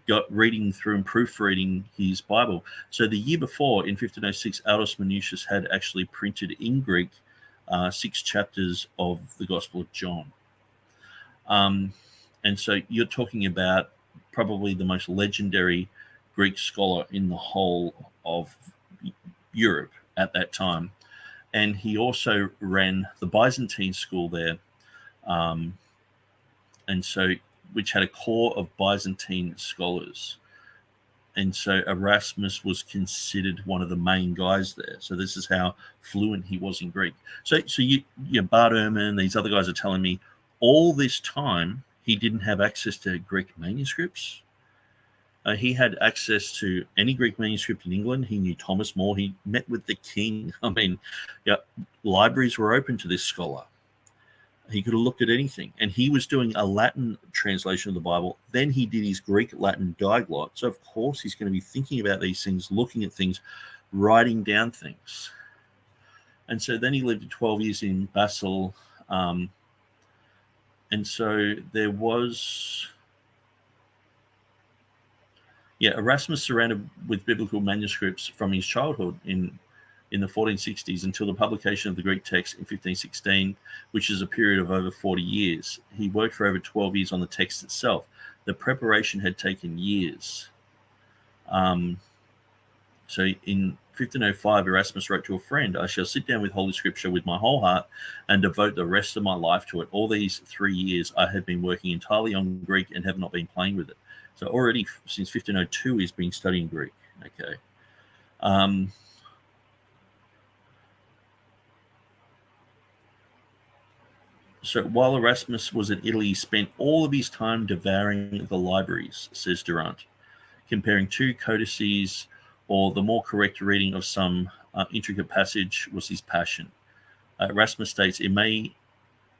got reading through and proofreading his Bible. So the year before, in 1506, Aldus Manutius had actually printed in Greek 6 chapters of the Gospel of John. And so you're talking about probably the most legendary Greek scholar in the whole of Europe at that time. And he also ran the Byzantine school there, and so which had a core of Byzantine scholars. And so Erasmus was considered one of the main guys there. So this is how fluent he was in Greek. So you Bart Ehrman, these other guys are telling me all this time, he didn't have access to Greek manuscripts. He had access to any Greek manuscript in England. He knew Thomas More. He met with the king. I mean, yeah, libraries were open to this scholar. He could have looked at anything. And he was doing a Latin translation of the Bible. Then he did his Greek-Latin diglot. So, of course, he's going to be thinking about these things, looking at things, writing down things. And so then he lived 12 years in Basel. And so there was... Erasmus surrounded with biblical manuscripts from his childhood in the 1460s until the publication of the Greek text in 1516, which is a period of over 40 years. He worked for over 12 years on the text itself. The preparation had taken years. So in 1505, Erasmus wrote to a friend, "I shall sit down with Holy Scripture with my whole heart and devote the rest of my life to it. All these 3 years I have been working entirely on Greek and have not been playing with it." So already since 1502, he's been studying Greek. Okay. So while Erasmus was in Italy, he spent all of his time devouring the libraries, says Durant, comparing two codices or the more correct reading of some intricate passage was his passion. Erasmus states, "It may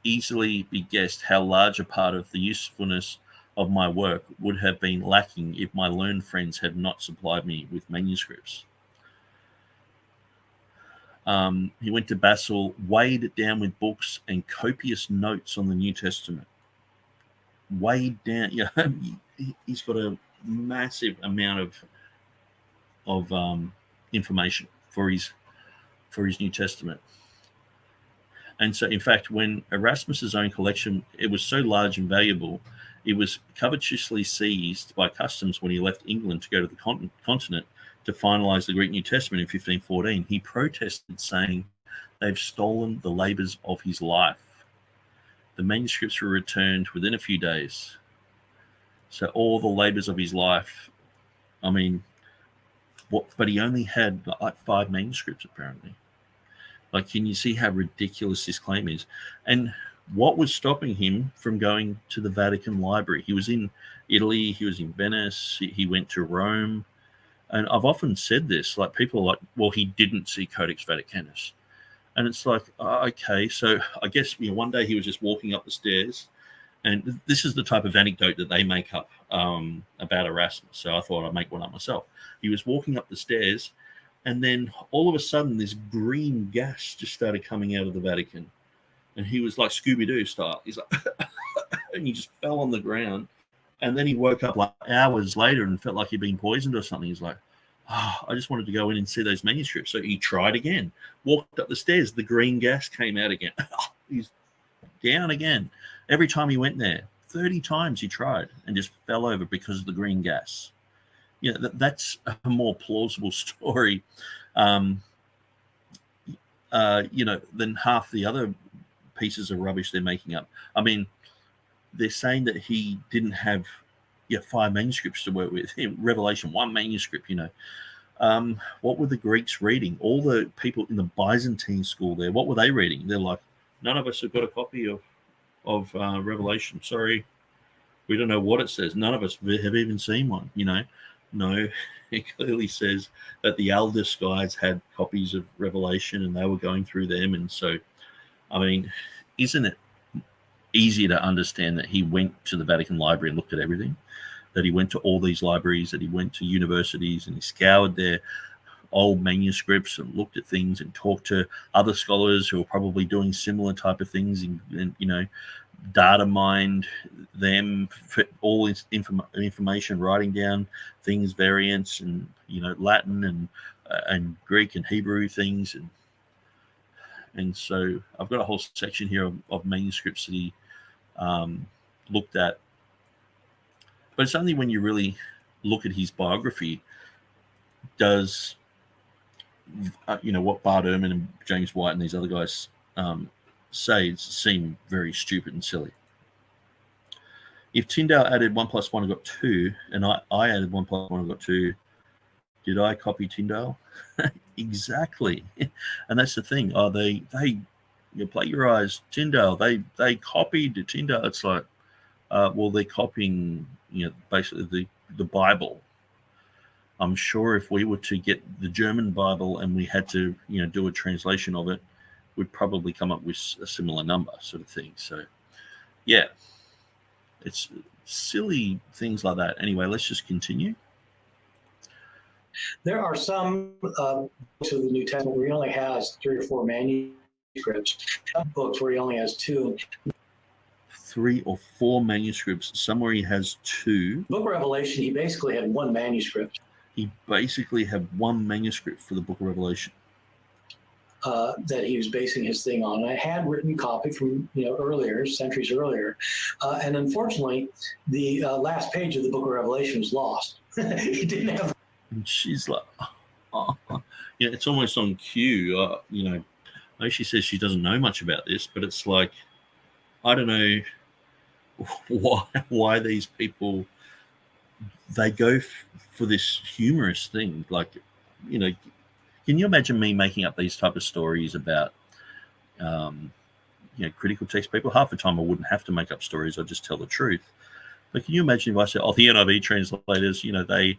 easily be guessed how large a part of the usefulness of my work would have been lacking if my learned friends had not supplied me with manuscripts." He went to Basel, weighed down with books and copious notes on the New Testament. Weighed down, yeah, he's got a massive amount of information for his New Testament. And so, in fact, when Erasmus's own collection, it was so large and valuable, it was covetously seized by customs when he left England to go to the continent to finalize the Greek New Testament in 1514. He protested, saying, "They've stolen the labors of his life." The manuscripts were returned within a few days. So all the labors of his life, I mean, but he only had like 5 manuscripts, apparently. Like, can you see how ridiculous this claim is? And what was stopping him from going to the Vatican Library? He was in Italy, he was in Venice, he went to Rome. And I've often said this, like, people are like, well, he didn't see Codex Vaticanus. And it's like, okay, so I guess, one day he was just walking up the stairs, and this is the type of anecdote that they make up about Erasmus. So I thought I'd make one up myself. He was walking up the stairs, and then all of a sudden this green gas just started coming out of the Vatican. And he was like Scooby-Doo style. He's like, and he just fell on the ground. And then he woke up like hours later and felt like he'd been poisoned or something. He's like, I just wanted to go in and see those manuscripts. So he tried again, walked up the stairs. The green gas came out again. He's down again. Every time he went there, 30 times he tried and just fell over because of the green gas. That's a more plausible story, than half the other pieces of rubbish they're making up. I mean, they're saying that he didn't have 5 manuscripts to work with. In Revelation, 1 manuscript, What were the Greeks reading? All the people in the Byzantine school there, what were they reading? They're like, none of us have got a copy of Revelation. Sorry, we don't know what it says. None of us have even seen one, No, it clearly says that the eldest guys had copies of Revelation and they were going through them. And so, I mean, isn't it easier to understand that he went to the Vatican Library and looked at everything, that he went to all these libraries, that he went to universities and he scoured their old manuscripts and looked at things and talked to other scholars who are probably doing similar type of things and data mined them for all this information, writing down things, variants, and Latin and Greek and Hebrew things, and so I've got a whole section here of manuscripts that he looked at. But it's only when you really look at his biography does what Bart Ehrman and James White and these other guys say seem very stupid and silly. If Tyndale added 1 + 1 and got 2, and I added 1 + 1 and got 2, did I copy Tyndale? Exactly. And that's the thing. They you plagiarized Tyndale. They copied Tyndale. It's like, well, they're copying, basically the Bible. I'm sure if we were to get the German Bible and we had to, do a translation of it, we'd probably come up with a similar number, sort of thing. So, yeah, it's silly things like that. Anyway, let's just continue. There are some books of the New Testament where he only has 3 or 4 manuscripts. Some books where he only has 2. 3 or 4 manuscripts. Somewhere he has 2. Book of Revelation, he basically had 1 manuscript. He basically had 1 manuscript for the Book of Revelation. That he was basing his thing on. I had written copy from earlier, centuries earlier, and unfortunately, the last page of the Book of Revelation was lost. He didn't have. And she's like, it's almost on cue. I know she says she doesn't know much about this, but it's like, I don't know why these people, they go for this humorous thing. Like, can you imagine me making up these type of stories about, critical text people? Half the time I wouldn't have to make up stories. I'd just tell the truth. But can you imagine if I said, the NIV translators, they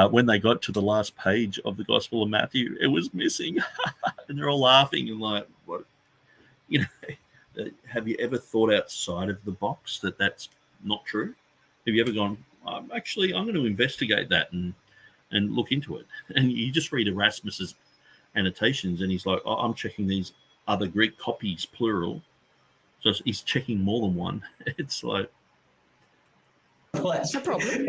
when they got to the last page of the Gospel of Matthew, it was missing. And they're all laughing and like, what? Have you ever thought outside of the box that that's not true? Have you ever gone, I'm going to investigate that and look into it? And you just read Erasmus's annotations and he's like, I'm checking these other Greek copies, plural. So he's checking more than one. It's like, well, that's a problem.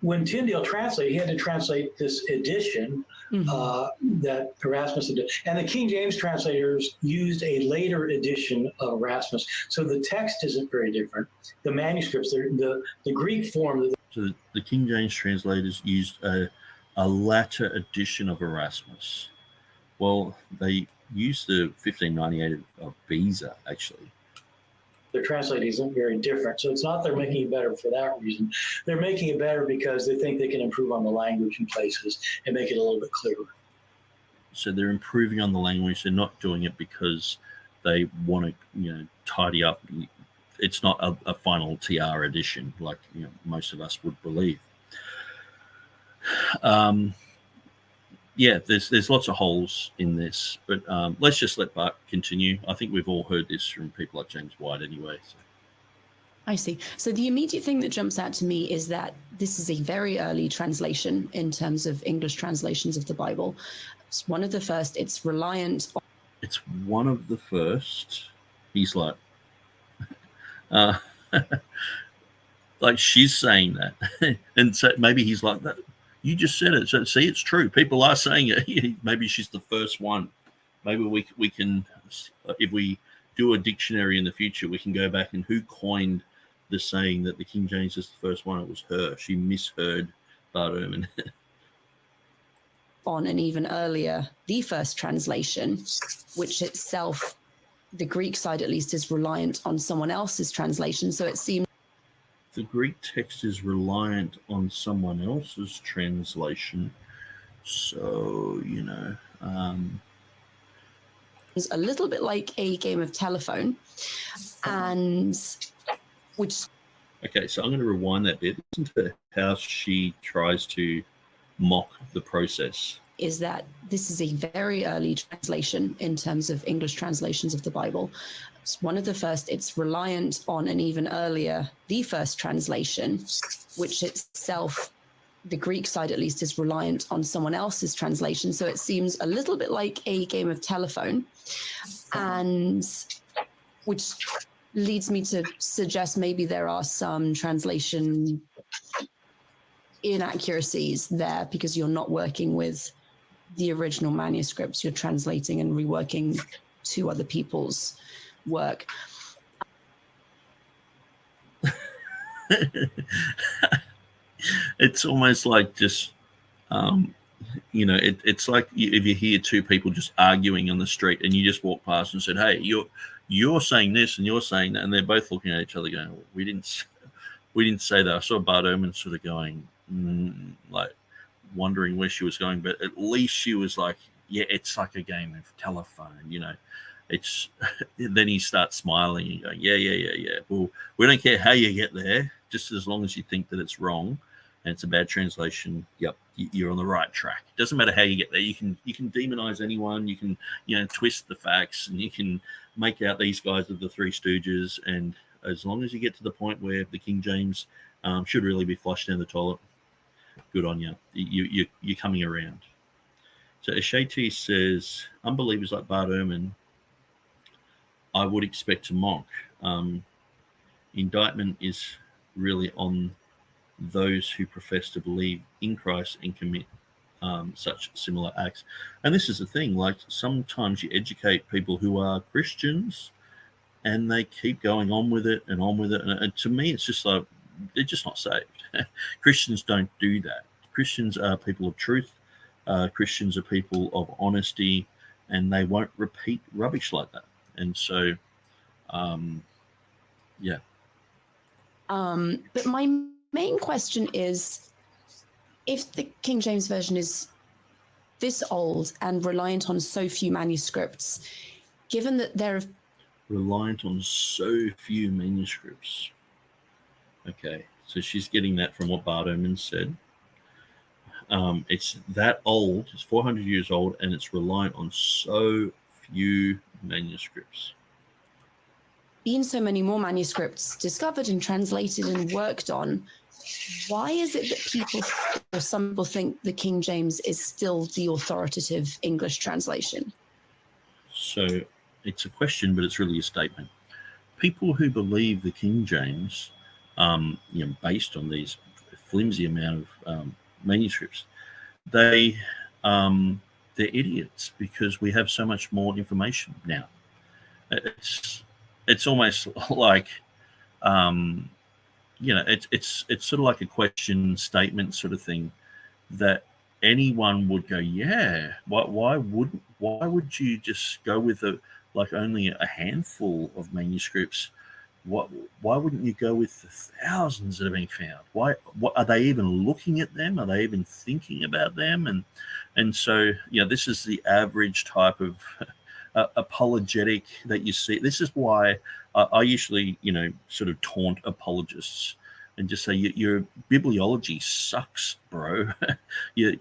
When Tyndale translated, he had to translate this edition that Erasmus did, and the King James translators used a later edition of Erasmus. So the text isn't very different. The manuscripts, the Greek form. So the King James translators used a latter edition of Erasmus. Well, they used the 1598 of Beza, actually. Their translating isn't very different. So it's not they're making it better for that reason. They're making it better because they think they can improve on the language in places and make it a little bit clearer. So they're improving on the language. They're not doing it because they want to, tidy up. It's not a final TR edition like most of us would believe. There's lots of holes in this, but let's just let Bart continue. I think we've all heard this from people like James White anyway. So. I see. So the immediate thing that jumps out to me is that this is a very early translation in terms of English translations of the Bible. It's one of the first. It's reliant on... It's one of the first. He's like... like she's saying that. And so maybe he's like that. You just said it. So see, it's true. People are saying it. Maybe she's the first one. Maybe we can, if we do a dictionary in the future, we can go back and who coined the saying that the King James is the first one. It was her. She misheard Bart Ehrman. On an even earlier, the first translation, which itself, the Greek side at least, is reliant on someone else's translation. So it seems the Greek text is reliant on someone else's translation. So, a little bit like a game of telephone, and which... Okay, so I'm going to rewind that bit. Listen to how she tries to mock the process. Is that this is a very early translation in terms of English translations of the Bible. It's one of the first. It's reliant on an even earlier, the first translation, which itself, the Greek side at least, is reliant on someone else's translation. So it seems a little bit like a game of telephone, and which leads me to suggest maybe there are some translation inaccuracies there because you're not working with the original manuscripts. You're translating and reworking to other people's work. It's almost like just it's like if you hear two people just arguing on the street and you just walk past and said, hey, you're saying this and you're saying that, and they're both looking at each other going, well, we didn't say that. I saw Bart Ehrman sort of going like wondering where she was going, but at least she was like, yeah, it's like a game of telephone, you know. It's then he starts smiling and going, yeah. Well, we don't care how you get there, just as long as you think that it's wrong and it's a bad translation. Yep, you're on the right track. It doesn't matter how you get there. You can demonize anyone. You can, you know, twist the facts, and you can make out these guys are the Three Stooges. And as long as you get to the point where the King James should really be flushed down the toilet, good on you. You're coming around. So Ashati says, unbelievers like Bart Ehrman, I would expect to mock. Indictment is really on those who profess to believe in Christ and commit such similar acts. And this is the thing, like sometimes you educate people who are Christians and they keep going on with it. And to me, it's just like, they're just not saved. Christians don't do that. Christians are people of truth. Christians are people of honesty, and they won't repeat rubbish like that. And so, yeah. But my main question is, if the King James Version is this old and reliant on so few manuscripts, given that they're reliant on so few manuscripts. Okay, so she's getting that from what Bart Ehrman said. It's that old, it's 400 years old, and it's reliant on so few manuscripts. Been so many more manuscripts discovered and translated and worked on, why is it that people, or some people, think the King James is still the authoritative English translation? So it's a question, but it's really a statement. People who believe the King James, you know, based on these flimsy amount of manuscripts, they're idiots, because we have so much more information now. It's almost like, you know, it's sort of like a question statement sort of thing that anyone would go, yeah. Why would you just go with only a handful of manuscripts? Why wouldn't you go with the thousands that are being found? What are they even looking at them? Are they even thinking about them? And so, you know, this is the average type of apologetic that you see. This is why I usually, you know, sort of taunt apologists and just say, your bibliology sucks, bro.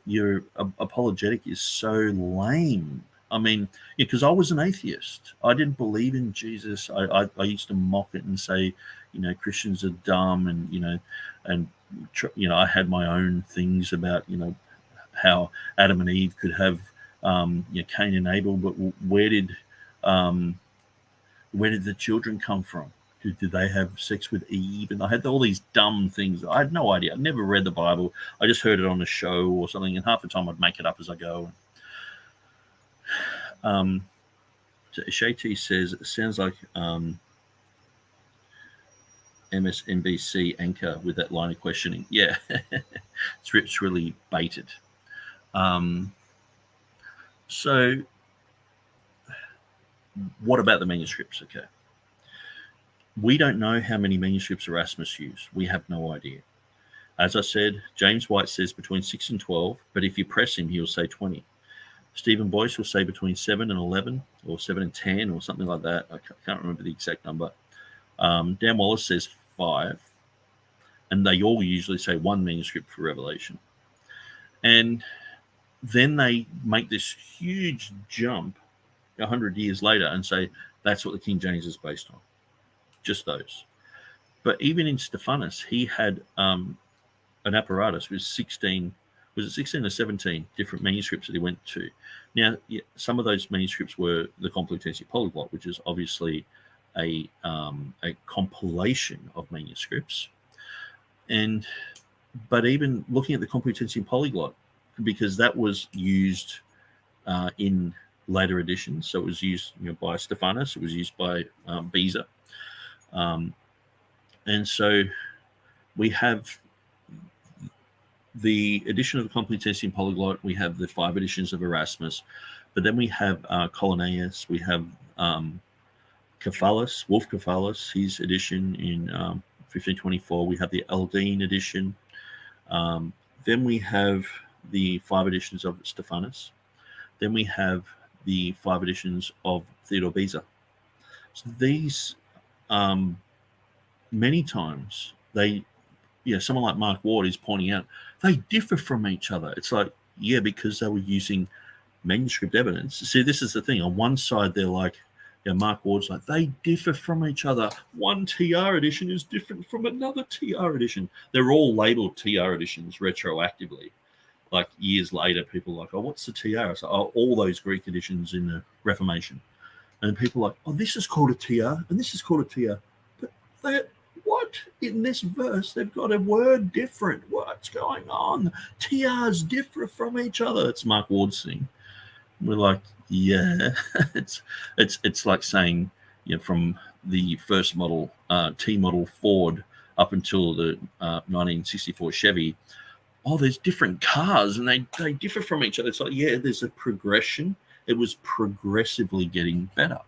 your apologetic is so lame. I mean, because I was an atheist. I didn't believe in Jesus. I used to mock it and say, you know, Christians are dumb, and you know, I had my own things about, you know, how Adam and Eve could have, you know, Cain and Abel, but where did the children come from? Did they have sex with Eve? And I had all these dumb things. I had no idea. I'd never read the Bible. I just heard it on a show or something, and half the time I'd make it up as I go. So Shati says, it sounds like MSNBC anchor with that line of questioning. Yeah, it's really baited. So what about the manuscripts? Okay. We don't know how many manuscripts Erasmus used. We have no idea. As I said, James White says between 6 and 12, but if you press him, he'll say 20. Stephen Boyce will say between 7 and 11, or 7 and 10, or something like that. I can't remember the exact number. Dan Wallace says 5, and they all usually say 1 manuscript for Revelation. And then they make this huge jump 100 years later and say that's what the King James is based on. Just those. But even in Stephanus, he had an apparatus with 16 or 17 different manuscripts that he went to. Now, yeah, some of those manuscripts were the Complutensian Polyglot, which is obviously a compilation of manuscripts. But even looking at the Complutensian Polyglot, because that was used in later editions, so it was used, you know, by Stephanus, it was used by Beza. And so we have the edition of the Complutensian Polyglot, we have the 5 editions of Erasmus, but then we have Collinnaeus, we have Cephalus, Wolf Cephalus, his edition in 1524, we have the Aldine edition, then we have the 5 editions of Stephanus, Then we have the 5 editions of Theodore Beza. So these, many times, someone like Mark Ward is pointing out, they differ from each other. It's like, yeah, because they were using manuscript evidence. See, this is the thing. On one side, they're like, Mark Ward's like, they differ from each other. One TR edition is different from another TR edition. They're all labeled TR editions retroactively. Like years later, people are like, oh, what's the TR? So, oh, all those Greek editions in the Reformation. And people are like, oh, this is called a TR and this is called a TR. But what? In this verse, they've got a word different. What's going on? TRs differ from each other. It's Mark Ward's thing. We're like, yeah, it's like saying, from the first model, T model Ford up until the 1964 Chevy, oh, there's different cars and they differ from each other. It's like, yeah, there's a progression. It was progressively getting better.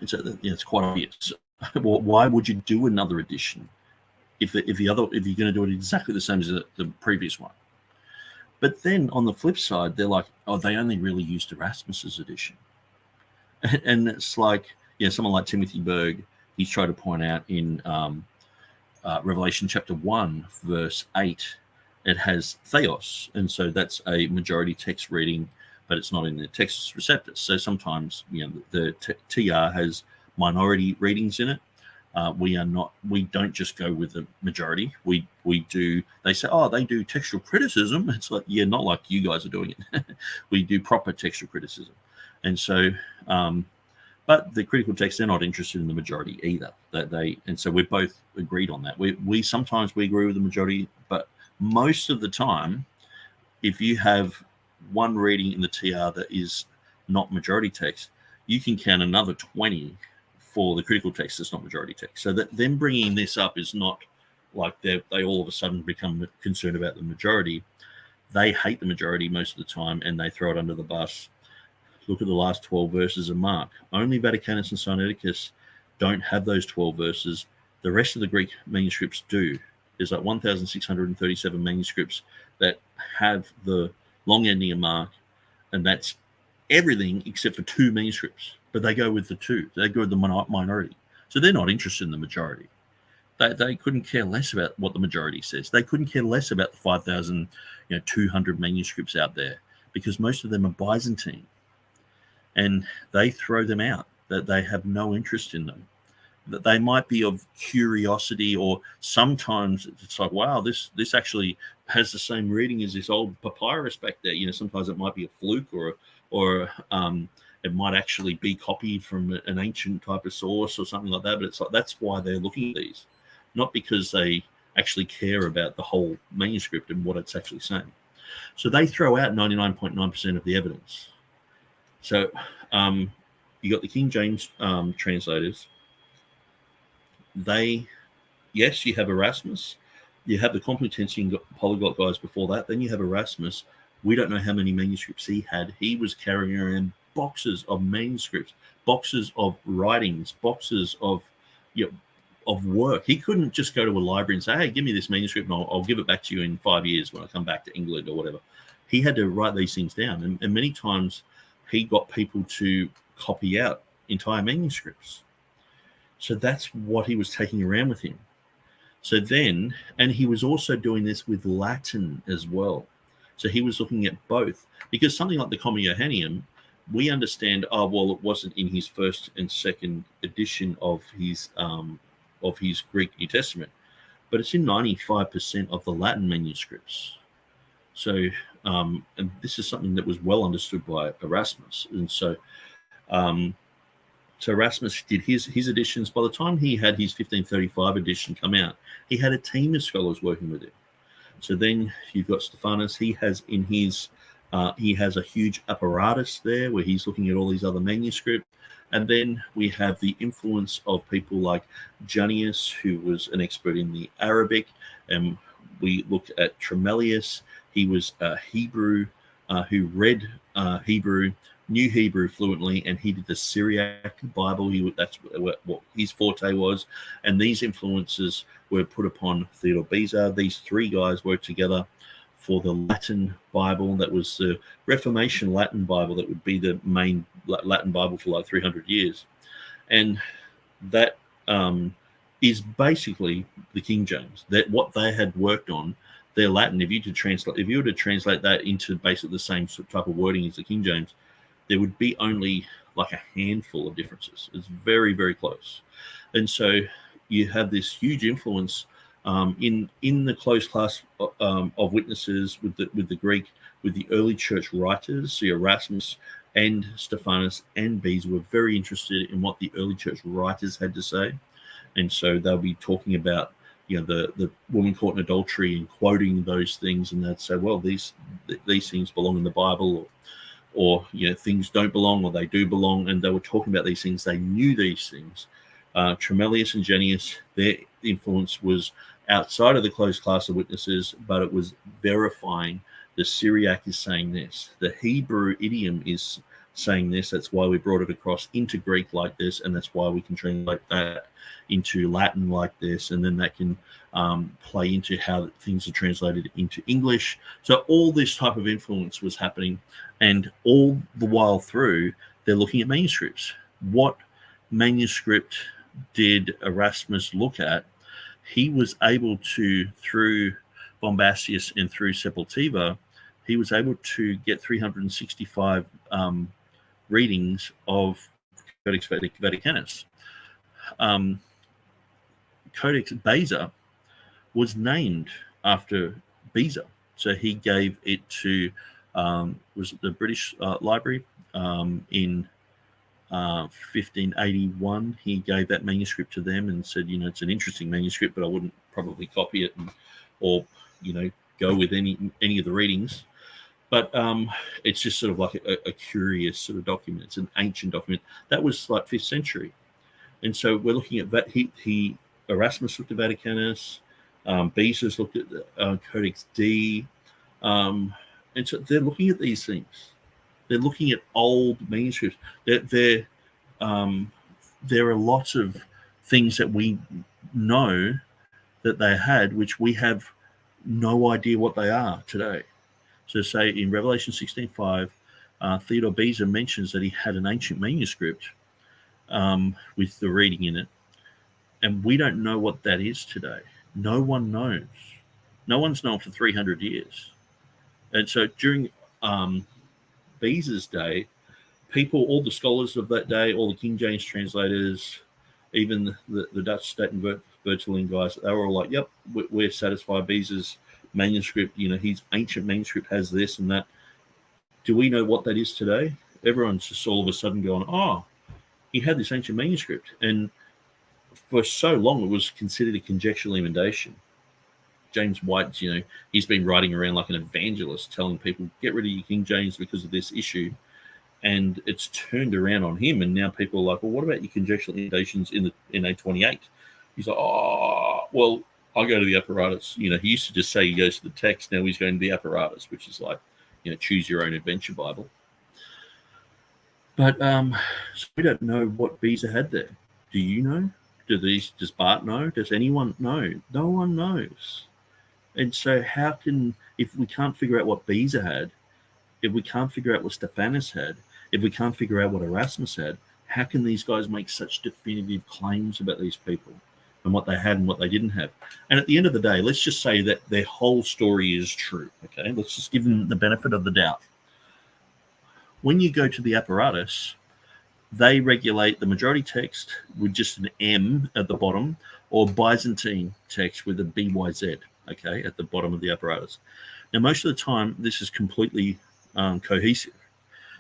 It's quite obvious. Why would you do another edition if you're going to do it exactly the same as the previous one? But then on the flip side, they're like, oh, they only really used Erasmus's edition. And it's like, someone like Timothy Berg, he's tried to point out in Revelation chapter 1, verse 8, it has theos. And so that's a majority text reading, but it's not in the Textus Receptus. So sometimes, the TR has minority readings in it. We don't just go with the majority. They say, oh, they do textual criticism. It's like, yeah, not like you guys are doing it. We do proper textual criticism. And so, but the critical text, they're not interested in the majority either. And so we're both agreed on that. We sometimes we agree with the majority, but most of the time, if you have one reading in the TR that is not majority text, you can count another 20 for the critical text that's not majority text. So that them bringing this up is not like they all of a sudden become concerned about the majority. They hate the majority most of the time and they throw it under the bus. Look at the last 12 verses of Mark. Only Vaticanus and Sinaiticus don't have those 12 verses. The rest of the Greek manuscripts do. There's like 1,637 manuscripts that have the long ending of Mark, and that's everything except for 2 manuscripts. But they go with the 2. They go with the minority. So they're not interested in the majority. They couldn't care less about what the majority says. They couldn't care less about the 5,200 manuscripts out there because most of them are Byzantine. And they throw them out. That they have no interest in them. That they might be of curiosity, or sometimes it's like, wow, this actually has the same reading as this old papyrus back there. Sometimes it might be a fluke, or it might actually be copied from an ancient type of source or something like that. But it's like that's why they're looking at these, not because they actually care about the whole manuscript and what it's actually saying. So they throw out 99.9% of the evidence. So you got the King James translators. Yes, you have Erasmus. You have the Complutensian and Polyglot guys before that. Then you have Erasmus. We don't know how many manuscripts he had. He was carrying around boxes of manuscripts, boxes of writings, boxes of work. He couldn't just go to a library and say, hey, give me this manuscript and I'll give it back to you in 5 years when I come back to England or whatever. He had to write these things down. And many times he got people to copy out entire manuscripts. So that's what he was taking around with him. So then, and he was also doing this with Latin as well. So he was looking at both, because something like the Comma Johanneum, we understand, it wasn't in his first and second edition of his Greek New Testament, but it's in 95% of the Latin manuscripts. So, and this is something that was well understood by Erasmus. And so, so Erasmus did his editions. By the time he had his 1535 edition come out, he had a team of scholars working with him. So then you've got Stephanus. He has a huge apparatus there where he's looking at all these other manuscripts. And then we have the influence of people like Junius, who was an expert in the Arabic. And we look at Tremellius. He was a Hebrew who read Hebrew, knew Hebrew fluently, and he did the Syriac Bible. That's what his forte was. And these influences were put upon Theodore Beza. These 3 guys worked together for the Latin Bible. That was the Reformation Latin Bible. That would be the main Latin Bible for like 300 years. And that is basically the King James. That what they had worked on, their Latin. If you were to translate that into basically the same type of wording as the King James, there would be only like a handful of differences. It's very, very close. And so you have this huge influence in the close class of witnesses with the Greek, with the early church writers. So Erasmus and Stephanus and Beza were very interested in what the early church writers had to say. And so they'll be talking about, the woman caught in adultery and quoting those things, and they'd say, well, these things belong in the Bible, or things don't belong, or they do belong. And they were talking about these things. They knew these things. Tremelius and Jenius, their influence was outside of the close class of witnesses, but it was verifying the Syriac is saying this, the Hebrew idiom is saying this. That's why we brought it across into Greek like this, and that's why we can translate that into Latin like this, and then that can play into how things are translated into English. So all this type of influence was happening, and all the while through, they're looking at manuscripts. What manuscript did Erasmus look at? He was able to, through Bombastius and through Sepultiva, he was able to get 365 readings of Codex Vaticanus. Codex Beza was named after Beza, so he gave it to was it the British Library in 1581. He gave that manuscript to them and said, it's an interesting manuscript, but I wouldn't probably copy it or go with any of the readings. But it's just sort of like a curious sort of document. It's an ancient document. That was like 5th century. And so we're looking at that. Erasmus looked at Vaticanus. Beza's looked at Codex D. And so they're looking at these things. They're looking at old manuscripts. There are lots of things that we know that they had, which we have no idea what they are today. So say in Revelation 16:5, Theodore Beza mentions that he had an ancient manuscript with the reading in it. And we don't know what that is today. No one knows. No one's known for 300 years. And so during Beza's day, all the scholars of that day, all the King James translators, even the Dutch Statenvertaling guys, they were all like, yep, we're satisfied. Beza's manuscript, his ancient manuscript has this and that. Do we know what that is today? Everyone's just all of a sudden going, oh, he had this ancient manuscript. And for so long, it was considered a conjectural emendation. James White, he's been riding around like an evangelist telling people, get rid of your King James because of this issue. And it's turned around on him. And now people are like, well, what about your conjectural emendations in A28? He's like, oh, well, I go to the apparatus. He used to just say he goes to the text. Now he's going to the apparatus, which is like, choose your own adventure Bible. But so we don't know what Beza had there. Do you know? Does Bart know? Does anyone know? No one knows. And so if we can't figure out what Beza had, if we can't figure out what Stephanus had, if we can't figure out what Erasmus had, how can these guys make such definitive claims about these people and what they had and what they didn't have? And at the end of the day, let's just say that their whole story is true. Okay, let's just give them the benefit of the doubt. When you go to the apparatus, they regulate the majority text with just an M at the bottom, or Byzantine text with a BYZ, okay, at the bottom of the apparatus. Now, most of the time, this is completely cohesive.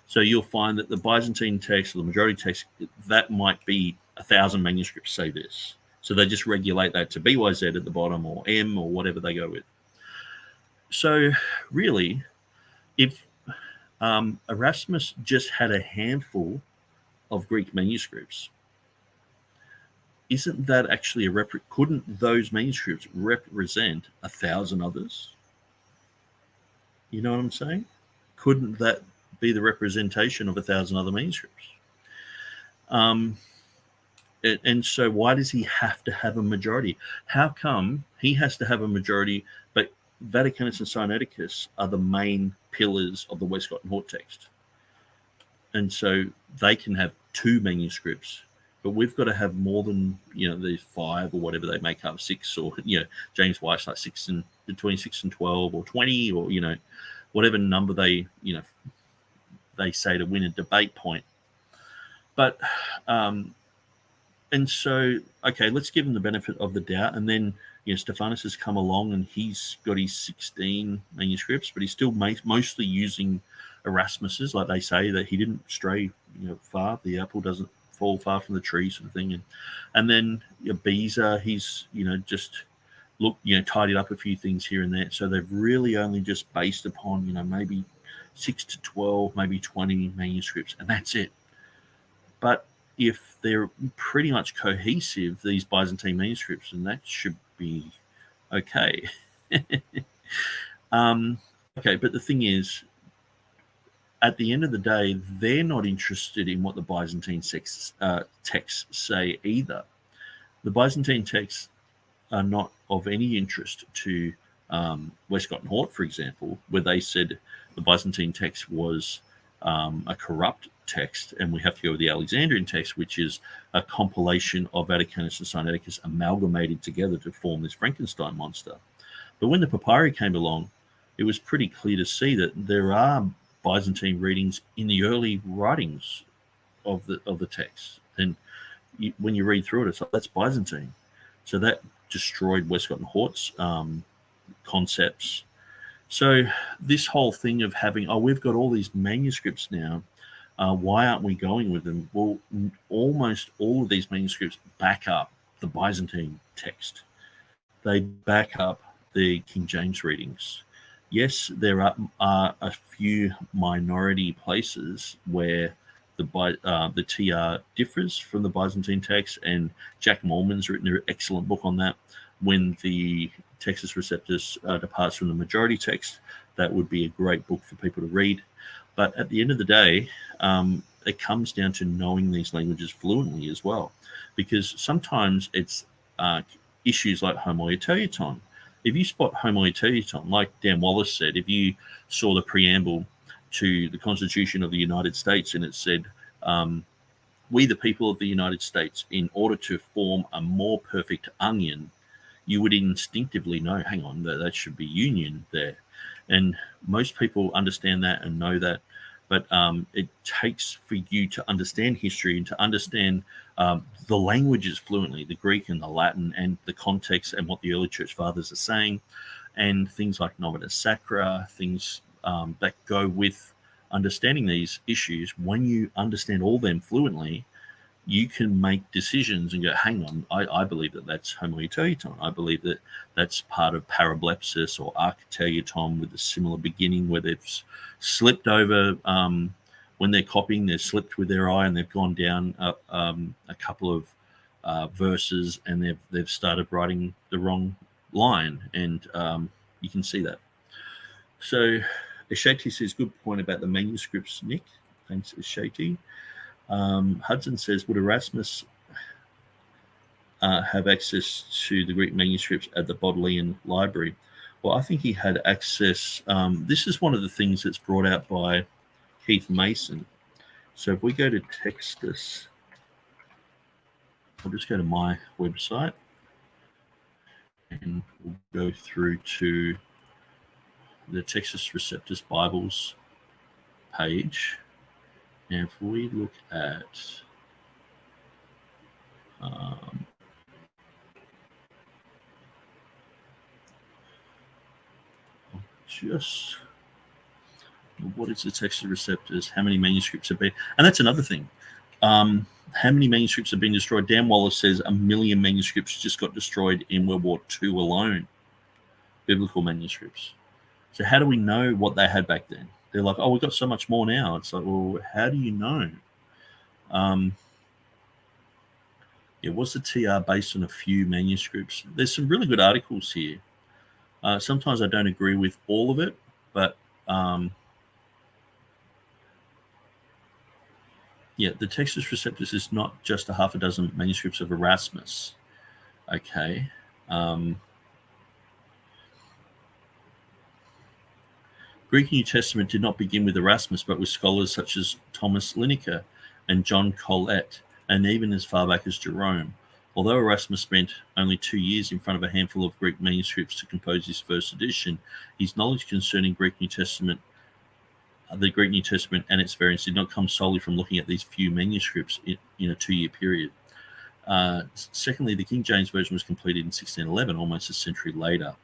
So you'll find that the Byzantine text or the majority text, that might be 1,000 manuscripts say this. So they just regulate that to BYZ at the bottom or M or whatever they go with. So really, if Erasmus just had a handful of Greek manuscripts, isn't that actually couldn't those manuscripts represent 1,000 others? You know what I'm saying? Couldn't that be the representation of 1,000 other manuscripts? And so why does he have to have a majority? How come he has to have a majority, but Vaticanus and Sinaiticus are the main pillars of the Westcott and Hort text. And so they can have 2 manuscripts, but we've got to have more than, these 5 or whatever they make up, 6, or, James White's like 6 and between 6 and 12 or 20, or, whatever number they say to win a debate point. But, and so, okay, let's give him the benefit of the doubt. And then, Stephanus has come along and he's got his 16 manuscripts, but he's still mostly using Erasmus's, like they say, that he didn't stray, far. The apple doesn't fall far from the tree, sort of thing. And then Beza, he's, just tidied up a few things here and there. So they've really only just based upon, maybe 6 to 12, maybe 20 manuscripts, and that's it. But if they're pretty much cohesive, these Byzantine manuscripts, and that should be okay. Okay, but the thing is, at the end of the day, they're not interested in what the Byzantine texts say either. The Byzantine texts are not of any interest to Westcott and Hort, for example, where they said the Byzantine text was a corrupt text, and we have to go with the Alexandrian text, which is a compilation of Vaticanus and Sinaiticus amalgamated together to form this Frankenstein monster. But when the papyri came along, it was pretty clear to see that there are Byzantine readings in the early writings of the text, and when you read through it, it's like, that's Byzantine. So that destroyed Westcott and Hort's concepts. So this whole thing of having, we've got all these manuscripts now, why aren't we going with them? Well, almost all of these manuscripts back up the Byzantine text. They back up the King James readings. Yes, there are a few minority places where the TR differs from the Byzantine text, and Jack Mollman's written an excellent book on that. When the Textus Receptus departs from the majority text, that would be a great book for people to read. But at the end of the day, it comes down to knowing these languages fluently as well, because sometimes it's issues like homoioteliton. If you spot homoioteliton, like Dan Wallace said, if you saw the preamble to the Constitution of the United States and it said, we the people of the United States, in order to form a more perfect onion, you would instinctively know, hang on, that should be union there. And most people understand that and know that, but it takes for you to understand history and to understand the languages fluently, the Greek and the Latin and the context and what the early church fathers are saying, and things like Novita Sacra, things that go with understanding these issues. When you understand all them fluently, you can make decisions and go, hang on, I believe that that's homoioteliton. I believe that that's part of parablepsis or architeliton with a similar beginning where they've slipped over when they're copying, they've slipped with their eye and they've gone down a couple of verses and they've started writing the wrong line, and you can see that. So Esheti says, good point about the manuscripts, Nick. Thanks, Esheti. Hudson says, would Erasmus have access to the Greek manuscripts at the Bodleian Library? Well, I think he had access. This is one of the things that's brought out by Keith Mason. So if we go to Textus, I'll just go to my website and we'll go through to the Textus Receptus Bibles page. And if we look at what is the Textus Receptus? How many manuscripts have been? And that's another thing. How many manuscripts have been destroyed? Dan Wallace says 1 million manuscripts just got destroyed in World War II alone. Biblical manuscripts. So how do we know what they had back then? They're like, oh, we've got so much more now. It's like, well, how do you know? Was the TR based on a few manuscripts? There's some really good articles here. Sometimes I don't agree with all of it, but the Textus Receptus is not just a half a dozen manuscripts of Erasmus. Okay. Greek New Testament did not begin with Erasmus, but with scholars such as Thomas Lineker and John Colet, and even as far back as Jerome. Although Erasmus spent only 2 years in front of a handful of Greek manuscripts to compose his first edition, his knowledge concerning the Greek New Testament and its variants did not come solely from looking at these few manuscripts in a 2-year period. Secondly, the King James Version was completed in 1611, almost a century later.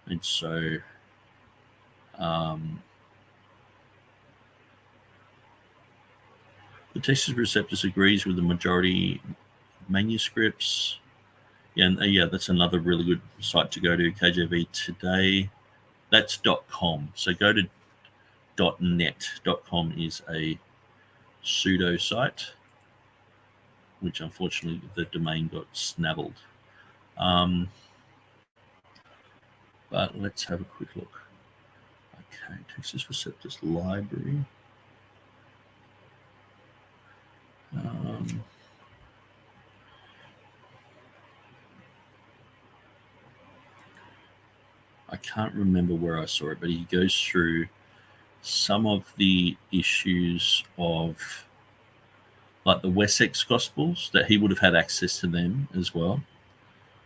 And so the Textus Receptus agrees with the majority manuscripts. Yeah, that's another really good site to go to, KJV Today. That's .com. So go to .net. .com is a pseudo site, which unfortunately the domain got snaffled. But let's have a quick look. Okay, Textus Receptus Library. I can't remember where I saw it, but he goes through some of the issues of like the Wessex Gospels, that he would have had access to them as well,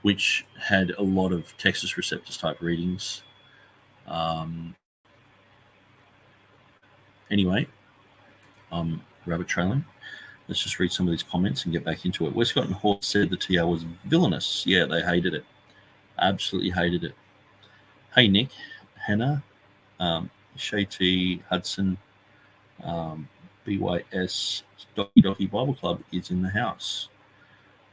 which had a lot of Textus Receptus type readings. Anyway, rabbit trailing. Let's just read some of these comments and get back into it. Westcott and Hall said the TR was villainous. Yeah, they hated it. Absolutely hated it. Hey, Nick, Hannah, Shay T, Hudson, BYS, Docky Bible Club is in the house.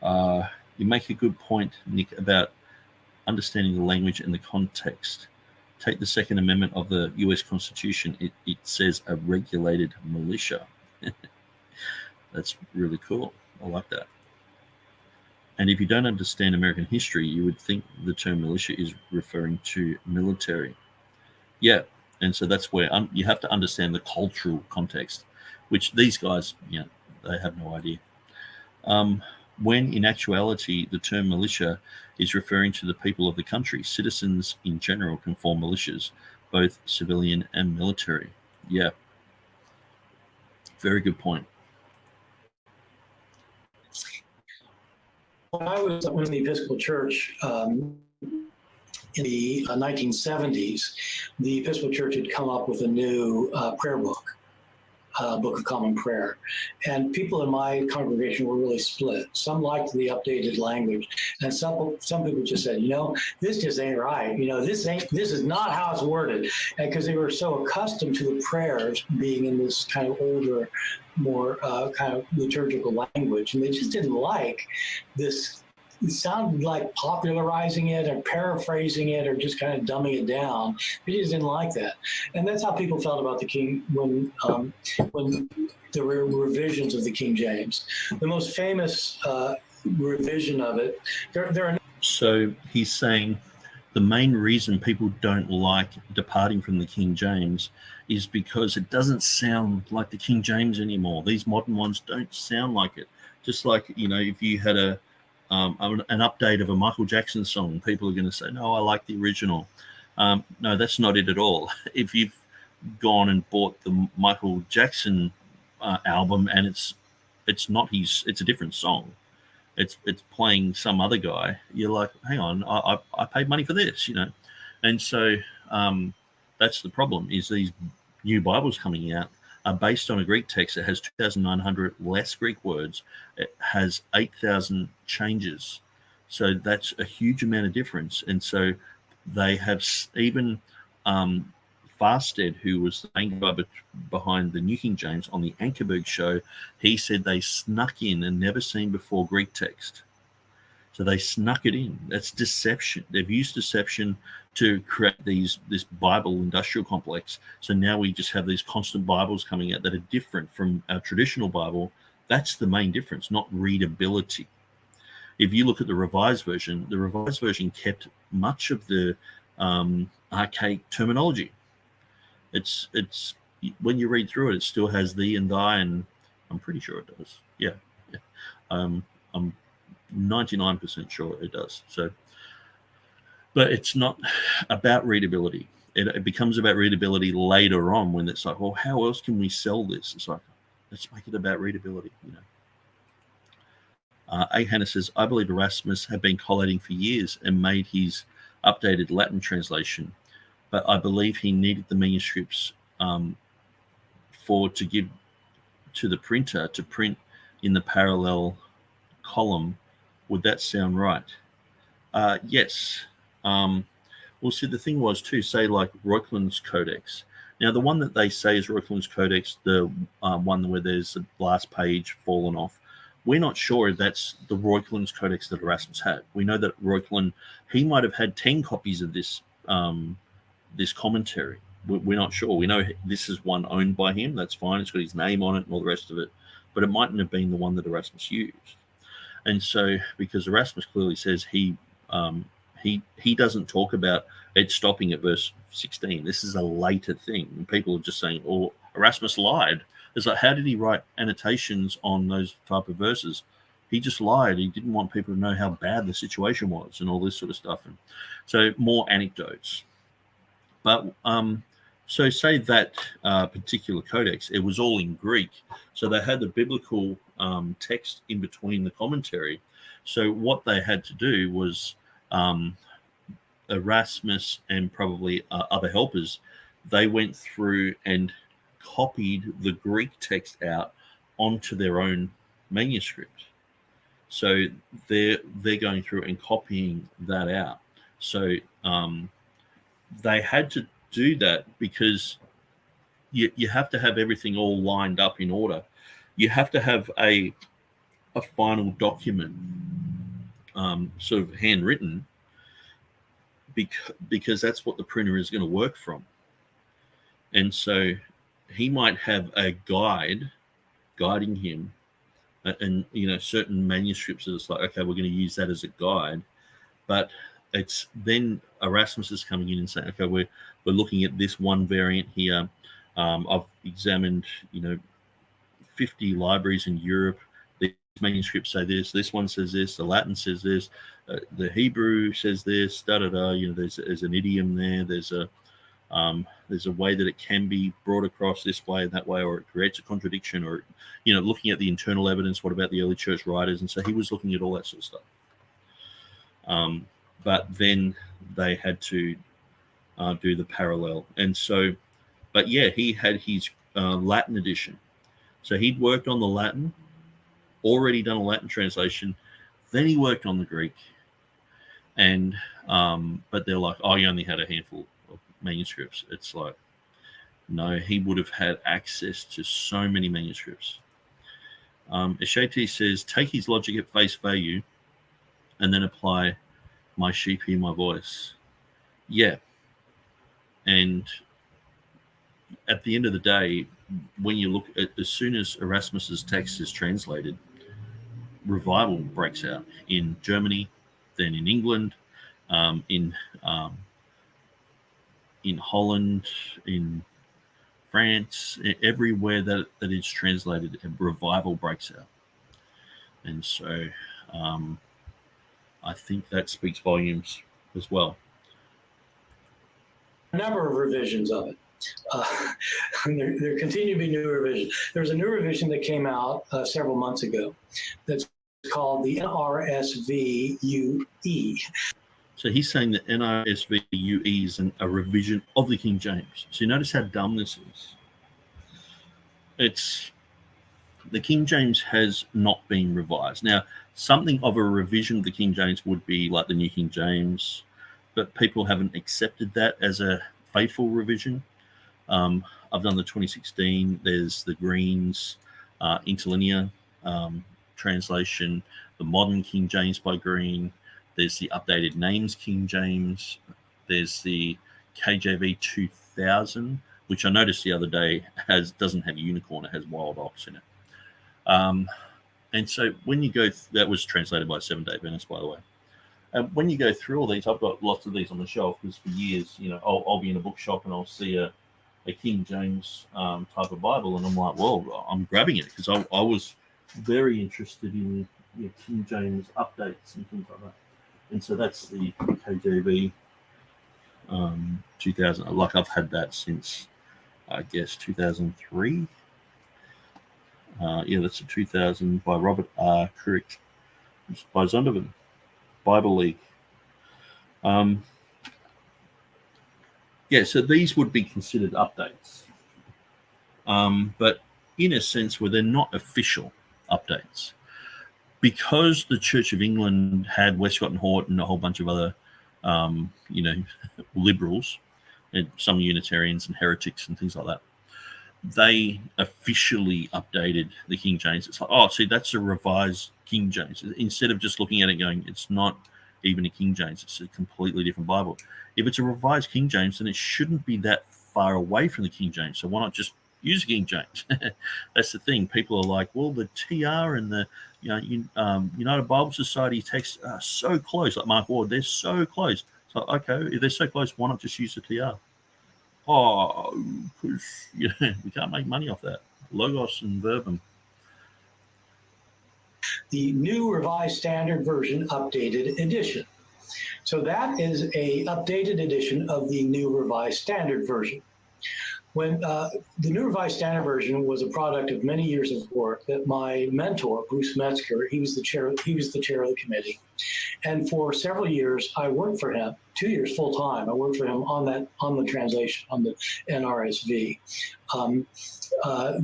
You make a good point, Nick, about understanding the language and the context. Take the Second Amendment of the U.S. Constitution. It says a regulated militia. That's really cool. I like that. And if you don't understand American history, you would think the term militia is referring to military. Yeah, and so that's where you have to understand the cultural context, which these guys, they have no idea. When in actuality, the term militia is referring to the people of the country. Citizens in general can form militias, both civilian and military. Yeah, very good point. When I was in the Episcopal Church in the 1970s, the Episcopal Church had come up with a new prayer book, Book of Common Prayer. And people in my congregation were really split. Some liked the updated language, and some people just said, this just ain't right. This is not how it's worded. And because they were so accustomed to the prayers being in this kind of older, more kind of liturgical language, and they just didn't like this. It sounded like popularizing it or paraphrasing it or just kind of dumbing it down. They just didn't like that. And that's how people felt about the King when there were revisions of the King James. The most famous revision of it, there are. So he's saying the main reason people don't like departing from the King James is because it doesn't sound like the King James anymore. These modern ones don't sound like it. Just like, if you had an update of a Michael Jackson song, people are going to say, no, I like the original. No, that's not it at all. If you've gone and bought the Michael Jackson album and it's not it's a different song. It's playing some other guy. You're like, hang on, I paid money for this, And so that's the problem, is these new Bibles coming out are based on a Greek text that has 2,900 less Greek words. It has 8,000 changes. So that's a huge amount of difference. And so they have even Farstead, who was the main guy behind the New King James on the Ankerberg show, he said they snuck in a never seen before Greek text. So they snuck it in. That's deception. They've used deception to create this Bible industrial complex. So now we just have these constant Bibles coming out that are different from our traditional Bible. That's the main difference, not readability. If you look at the Revised Version kept much of the archaic terminology. It's when you read through it, it still has thee and thy, and I'm pretty sure it does. Yeah. I'm 99% sure it does. So, but it's not about readability. it becomes about readability later on when it's like, well, how else can we sell this? It's like, let's make it about readability, A. Hannah says, I believe Erasmus had been collating for years and made his updated Latin translation, but I believe he needed the manuscripts to give to the printer to print in the parallel column. Would that sound right? Yes. Well, see, the thing was too, say like Reuchlin's Codex. Now, the one that they say is Reuchlin's Codex, the one where there's the last page fallen off, we're not sure if that's the Reuchlin's Codex that Erasmus had. We know that Reuchlin, he might have had 10 copies of this this commentary. We're not sure. We know this is one owned by him. That's fine. It's got his name on it and all the rest of it. But it mightn't have been the one that Erasmus used. And so, because Erasmus clearly says he doesn't talk about it stopping at verse 16. This is a later thing. And people are just saying, oh, Erasmus lied. It's like, how did he write annotations on those type of verses? He just lied. He didn't want people to know how bad the situation was and all this sort of stuff. And so more anecdotes. But so say that particular codex, it was all in Greek. So they had the biblical text in between the commentary. So what they had to do was Erasmus and probably other helpers, they went through and copied the Greek text out onto their own manuscript. So they're going through and copying that out. So they had to do that because you have to have everything all lined up in order. You have to have a final document sort of handwritten because that's what the printer is going to work from. And so he might have a guide guiding him and certain manuscripts that it's like, okay, we're going to use that as a guide. But it's then Erasmus is coming in and saying, okay, we're looking at this one variant here. I've examined 50 libraries in Europe. These manuscripts say this one says this, the Latin says this, the Hebrew says this, there's an idiom there, there's a way that it can be brought across this way and that way, or it creates a contradiction, or looking at the internal evidence, what about the early church writers? And so he was looking at all that sort of stuff. But then they had to do the parallel. And so, but yeah, he had his Latin edition. So he'd worked on the Latin, already done a Latin translation. Then he worked on the Greek. And, but they're like, oh, you only had a handful of manuscripts. It's like, no, he would have had access to so many manuscripts. Eshete says, take his logic at face value and then apply my sheep hear my voice. Yeah. And at the end of the day, when you look at, as soon as Erasmus's text is translated, revival breaks out in Germany, then in England, in Holland, in France, everywhere that is translated, a revival breaks out. And so I think that speaks volumes as well. A number of revisions of it. There continue to be new revisions. There's a new revision that came out several months ago that's called the NRSV UE. So he's saying that NRSV UE is a revision of the King James. So you notice how dumb this is. It's the King James has not been revised. Now, something of a revision of the King James would be like the New King James, but people haven't accepted that as a faithful revision. I've done the 2016. There's the Green's interlinear translation, the modern King James by Green. There's the updated names King James. There's the KJV 2000, which I noticed the other day doesn't have unicorn. It has wild ox in it. And so when you go, that was translated by Seventh-day Adventist, by the way. When you go through all these, I've got lots of these on the shelf because for years, I'll be in a bookshop and I'll see a King James type of Bible, and I'm like, well, I'm grabbing it because I was very interested in King James updates and things like that. And so that's the KJV 2000. Like I've had that since, I guess, 2003. Yeah, that's a 2000 by Robert R. Crick. It's by Zondervan, Bible League. Yeah, so these would be considered updates. But in a sense where they're not official updates. Because the Church of England had Westcott and Hort and a whole bunch of other, liberals, and some Unitarians and heretics and things like that, they officially updated the King James. It's like, oh, see, that's a revised King James. Instead of just looking at it going, it's not even a King James, it's a completely different Bible. If it's a revised King James, then it shouldn't be that far away from the King James. So why not just use King James? That's the thing. People are like, well, the TR and the United Bible Society text are so close. Like Mark Ward, they're so close. So okay, if they're so close, why not just use the TR? Oh, because we can't make money off that. Logos and verbum. The New Revised Standard Version Updated Edition. So that is a updated edition of the New Revised Standard Version. When the New Revised Standard Version was a product of many years of work that my mentor, Bruce Metzger, he was the chair of the committee. And for several years, I worked for him, 2 years full time. I worked for him on the translation, on the NRSV.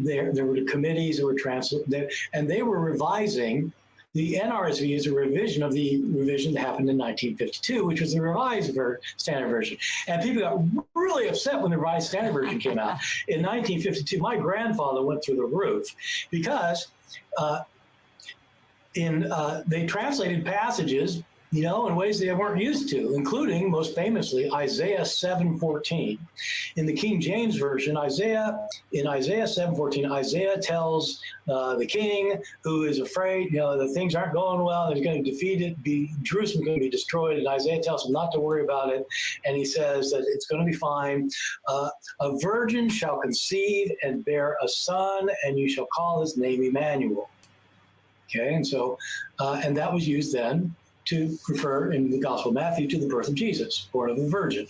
There were the committees that were translated, and they were revising. The NRSV is a revision of the revision that happened in 1952, which was the revised standard version. And people got really upset when the revised standard version came out. In 1952, my grandfather went through the roof because they translated passages, in ways they weren't used to, including, most famously, Isaiah 7:14. In the King James Version, Isaiah 7:14, Isaiah tells the king who is afraid, that things aren't going well, he's going to defeat it, Jerusalem's going to be destroyed, and Isaiah tells him not to worry about it, and he says that it's going to be fine. A virgin shall conceive and bear a son, and you shall call his name Emmanuel. Okay, and so, and that was used then to refer in the Gospel of Matthew to the birth of Jesus, born of a virgin.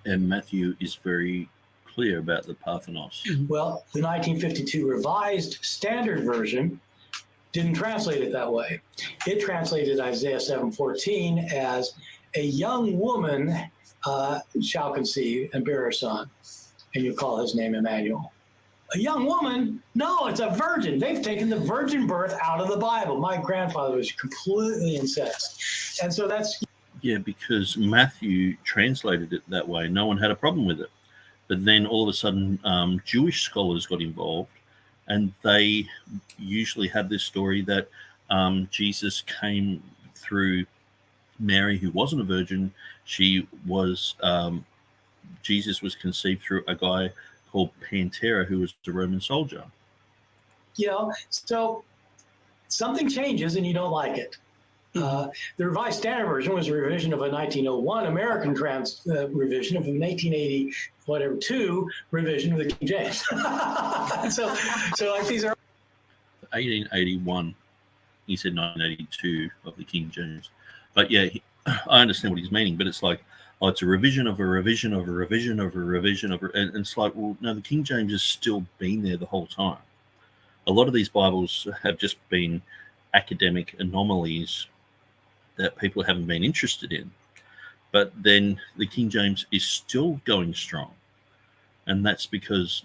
And Matthew is very clear about the Parthenos. Well, the 1952 Revised Standard Version didn't translate it that way. It translated Isaiah 7:14 as a young woman shall conceive and bear a son, and you call his name Emmanuel. A young woman? No, it's a virgin. They've taken the virgin birth out of the Bible. My grandfather was completely incensed. And so that's... Yeah, because Matthew translated it that way. No one had a problem with it. But then all of a sudden, Jewish scholars got involved, and they usually had this story that Jesus came through Mary, who wasn't a virgin. Jesus was conceived through a guy called Pantera, who was a Roman soldier. So something changes and you don't like it. The Revised Standard Version was a revision of a 1901 American revision of a 1980 revision of the King James. so like these are 1881. He said 1982 of the King James. But yeah, I understand what he's meaning. But it's like, oh, it's a revision of a revision of a revision of a revision of and it's like, well, no, the King James has still been there the whole time. A lot of these Bibles have just been academic anomalies that people haven't been interested in. But then the King James is still going strong. And that's because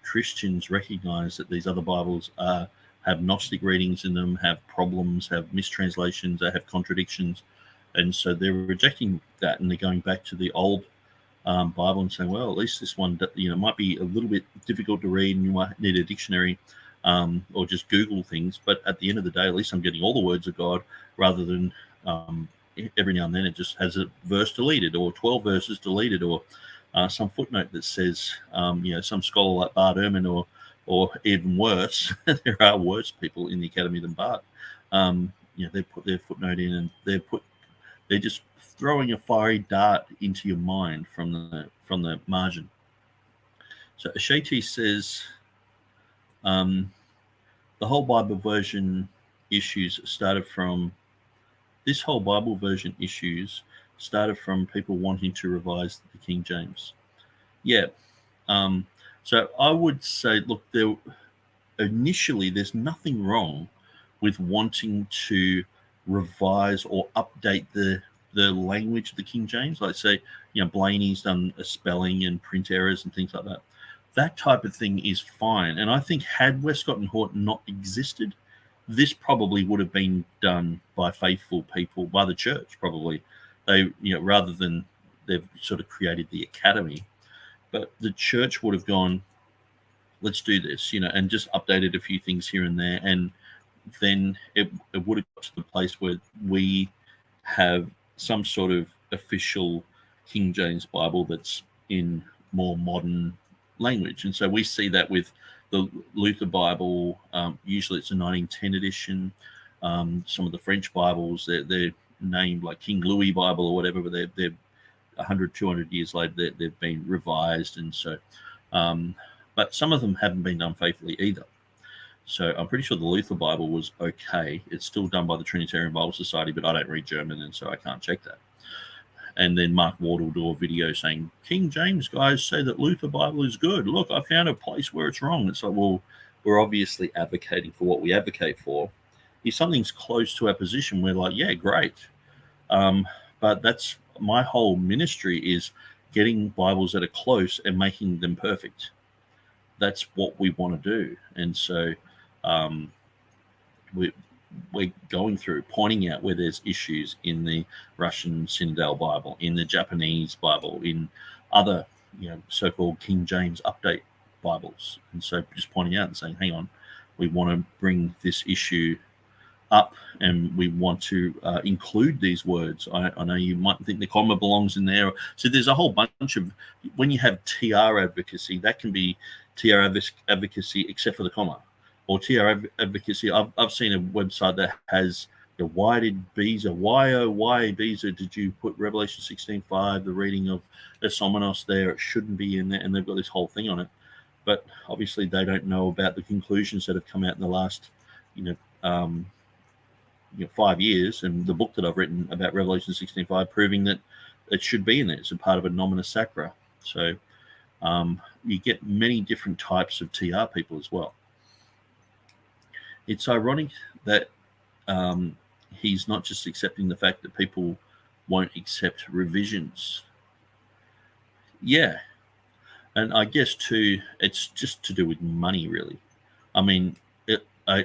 Christians recognize that these other Bibles have Gnostic readings in them, have problems, have mistranslations, they have contradictions. And so they're rejecting that, and they're going back to the old Bible and saying, well, at least this one, might be a little bit difficult to read, and you might need a dictionary or just Google things. But at the end of the day, at least I'm getting all the words of God, rather than every now and then it just has a verse deleted or 12 verses deleted or some footnote that says, some scholar like Bart Ehrman or even worse, there are worse people in the academy than Bart. They put their footnote in, and they're just throwing a fiery dart into your mind from the margin. So Asheti says the whole Bible version issues started from started from people wanting to revise the King James. Yeah. So I would say, look, initially there's nothing wrong with wanting to revise or update the language of the King James. Like, say, Blaney's done a spelling and print errors and things like that. That type of thing is fine. And I think had Westcott and Hort not existed, this probably would have been done by faithful people, by the church probably. They, rather than they've sort of created the academy. But the church would have gone, let's do this, and just updated a few things here and there. And then it would have got to the place where we have some sort of official King James Bible that's in more modern language. And so we see that with the Luther Bible. Usually it's a 1910 edition. Some of the French Bibles, they're named like King Louis Bible or whatever, but they're 100, 200 years later, they've been revised. And so, but some of them haven't been done faithfully either. So I'm pretty sure the Luther Bible was okay. It's still done by the Trinitarian Bible Society, but I don't read German, and so I can't check that. And then Mark Ward will do a video saying, King James guys say that Luther Bible is good. Look, I found a place where it's wrong. It's like, well, we're obviously advocating for what we advocate for. If something's close to our position, we're like, yeah, great. But that's my whole ministry, is getting Bibles that are close and making them perfect. That's what we want to do. And so we're going through, pointing out where there's issues in the Russian Synodal Bible, in the Japanese Bible, in other, so-called King James update Bibles. And so just pointing out and saying, hang on, we want to bring this issue up, and we want to include these words. I know you might think the comma belongs in there. So there's a whole bunch of, when you have TR advocacy, that can be TR advocacy except for the comma, or TR advocacy. I've seen a website that has, why did Beza, why Beza did you put Revelation 16:5, the reading of Esomenos there? It shouldn't be in there, and they've got this whole thing on it. But obviously they don't know about the conclusions that have come out in the last, 5 years, and the book that I've written about Revelation 16:5, proving that it should be in there. It's a part of a nomina sacra. So you get many different types of TR people as well. It's ironic that he's not just accepting the fact that people won't accept revisions. Yeah. And I guess too, it's just to do with money, really. I mean,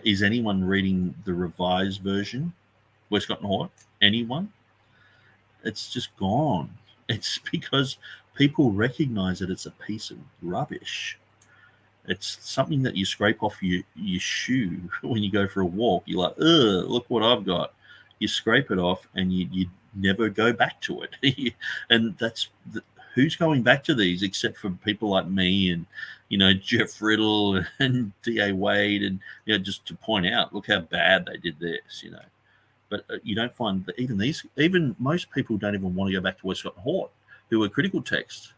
is anyone reading the revised version, Westcott and Hort? Anyone? It's just gone. It's because people recognize that it's a piece of rubbish. It's something that you scrape off your shoe when you go for a walk. You're like, ugh, look what I've got. You scrape it off and you never go back to it. And that's who's going back to these except for people like me and, Jeff Riddle and D.A. Wade, and, just to point out, look how bad they did this, But you don't find that even most people don't even want to go back to Westcott and Hort, who are critical text.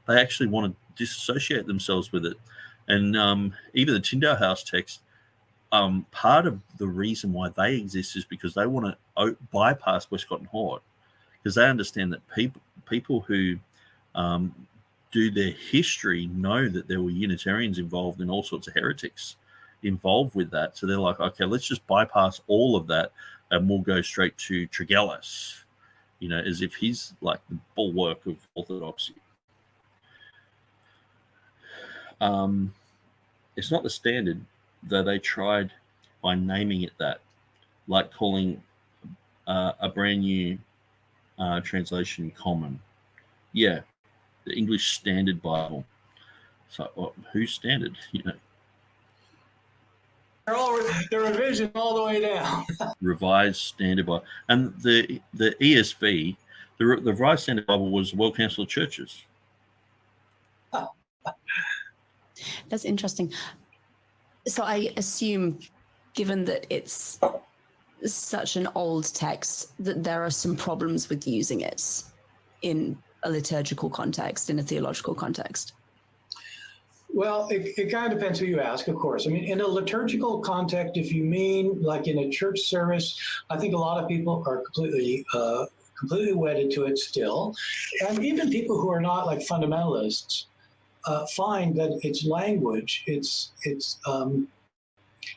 They actually want to disassociate themselves with it. And even the Tyndale House text, part of the reason why they exist is because they want to bypass Westcott and Hort, because they understand that people who do their history know that there were Unitarians involved and all sorts of heretics involved with that. So they're like, okay, let's just bypass all of that and we'll go straight to Tregelles, as if he's like the bulwark of orthodoxy. It's not the standard, though they tried by naming it that, like calling a brand new translation common. Yeah, the English Standard Bible. So, who's standard? They're revision all the way down. Revised Standard Bible, and the ESV, the Revised Standard Bible, was the World Council of Churches. That's interesting. So I assume, given that it's such an old text, that there are some problems with using it in a liturgical context, in a theological context. Well, it kind of depends who you ask, of course. I mean, in a liturgical context, if you mean like in a church service, I think a lot of people are completely completely wedded to it still. And even people who are not like fundamentalists find that its language, its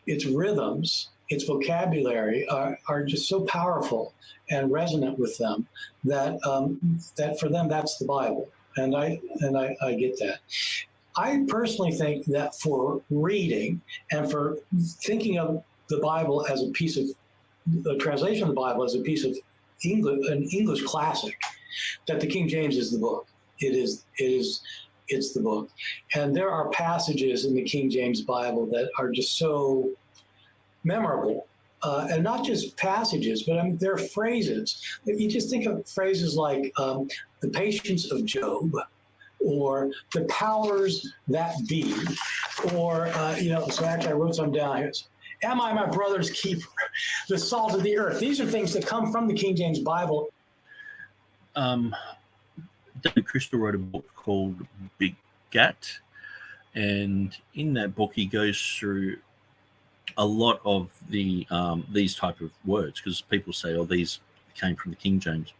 rhythms, its vocabulary are just so powerful and resonant with them that that for them that's the Bible, and I get that. I personally think that for reading and for thinking of the Bible as a piece of the translation of the Bible as a piece of an English classic, that the King James is the book. It's the book, and there are passages in the King James Bible that are just so memorable. And not just passages, but I mean, there are phrases. You just think of phrases like the patience of Job, or the powers that be, or, so actually I wrote some down here. Am I my brother's keeper? The salt of the earth. These are things that come from the King James Bible. David Crystal wrote a book called Big Gat, and in that book he goes through a lot of the these type of words, because people say, oh, these came from the King James.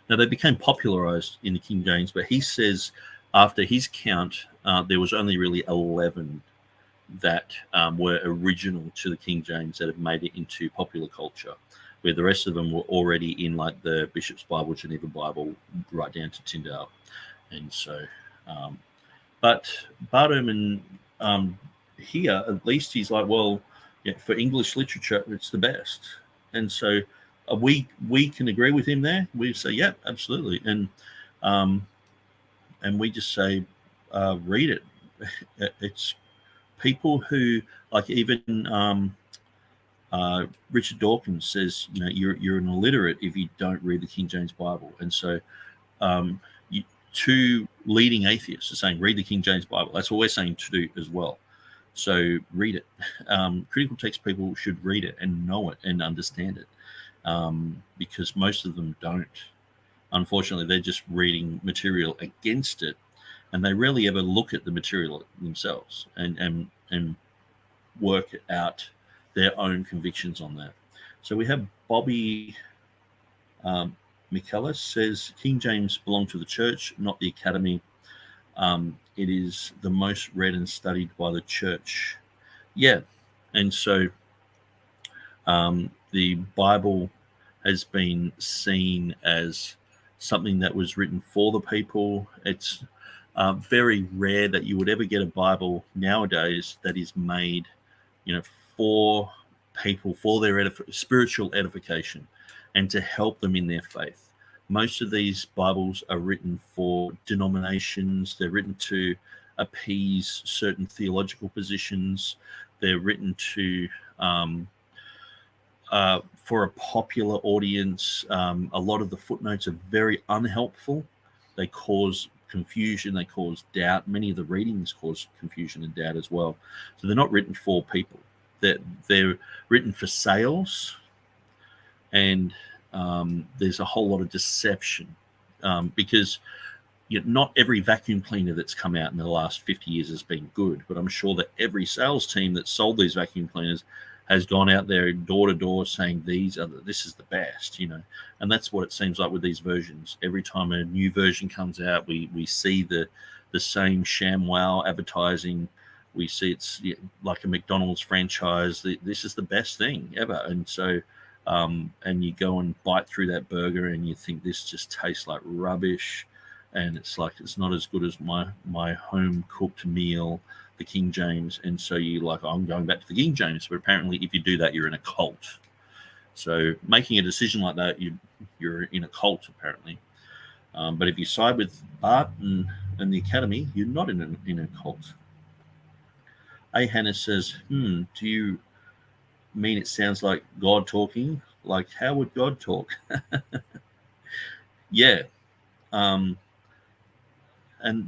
Now, they became popularized in the King James, but he says after his count, there was only really 11 that were original to the King James that have made it into popular culture, where the rest of them were already in like the Bishop's Bible, Geneva Bible, right down to Tyndale. And so, but Bart Ehrman here, at least he's like, well, yeah, for English literature, it's the best. And so we can agree with him there. We say, yeah, absolutely. And we just say, read it. It's people who, like even Richard Dawkins says, you're an illiterate if you don't read the King James Bible. And so two leading atheists are saying, read the King James Bible. That's what we're saying to do as well. So read it. Critical text people should read it and know it and understand it, because most of them don't. Unfortunately, they're just reading material against it, and they rarely ever look at the material themselves and work out their own convictions on that. So we have Bobby McKellis says, King James belonged to the church, not the academy. It is the most read and studied by the church. Yeah. And so the Bible has been seen as something that was written for the people. It's very rare that you would ever get a Bible nowadays that is made, for people, for their spiritual edification and to help them in their faith. Most of these Bibles are written for denominations. They're written to appease certain theological positions. They're written to for a popular audience. A lot of the footnotes are very unhelpful. They cause confusion. They cause doubt. Many of the readings cause confusion and doubt as well. So they're not written for people. They're written for sales, and there's a whole lot of deception because not every vacuum cleaner that's come out in the last 50 years has been good, but I'm sure that every sales team that sold these vacuum cleaners has gone out there door to door saying this is the best, and that's what it seems like with these versions. Every time a new version comes out, we see the same ShamWow advertising. We see it's like a McDonald's franchise. This is the best thing ever, and so. And you go and bite through that burger and you think this just tastes like rubbish, and it's like it's not as good as my home cooked meal, the King James, and so you like, I'm going back to the King James. But apparently if you do that, you're in a cult. So making a decision like that, you're in a cult apparently. But if you side with Bart and the Academy, you're not in a cult. A. Hannah says, do you mean it sounds like God talking? Like, how would God talk? Yeah. And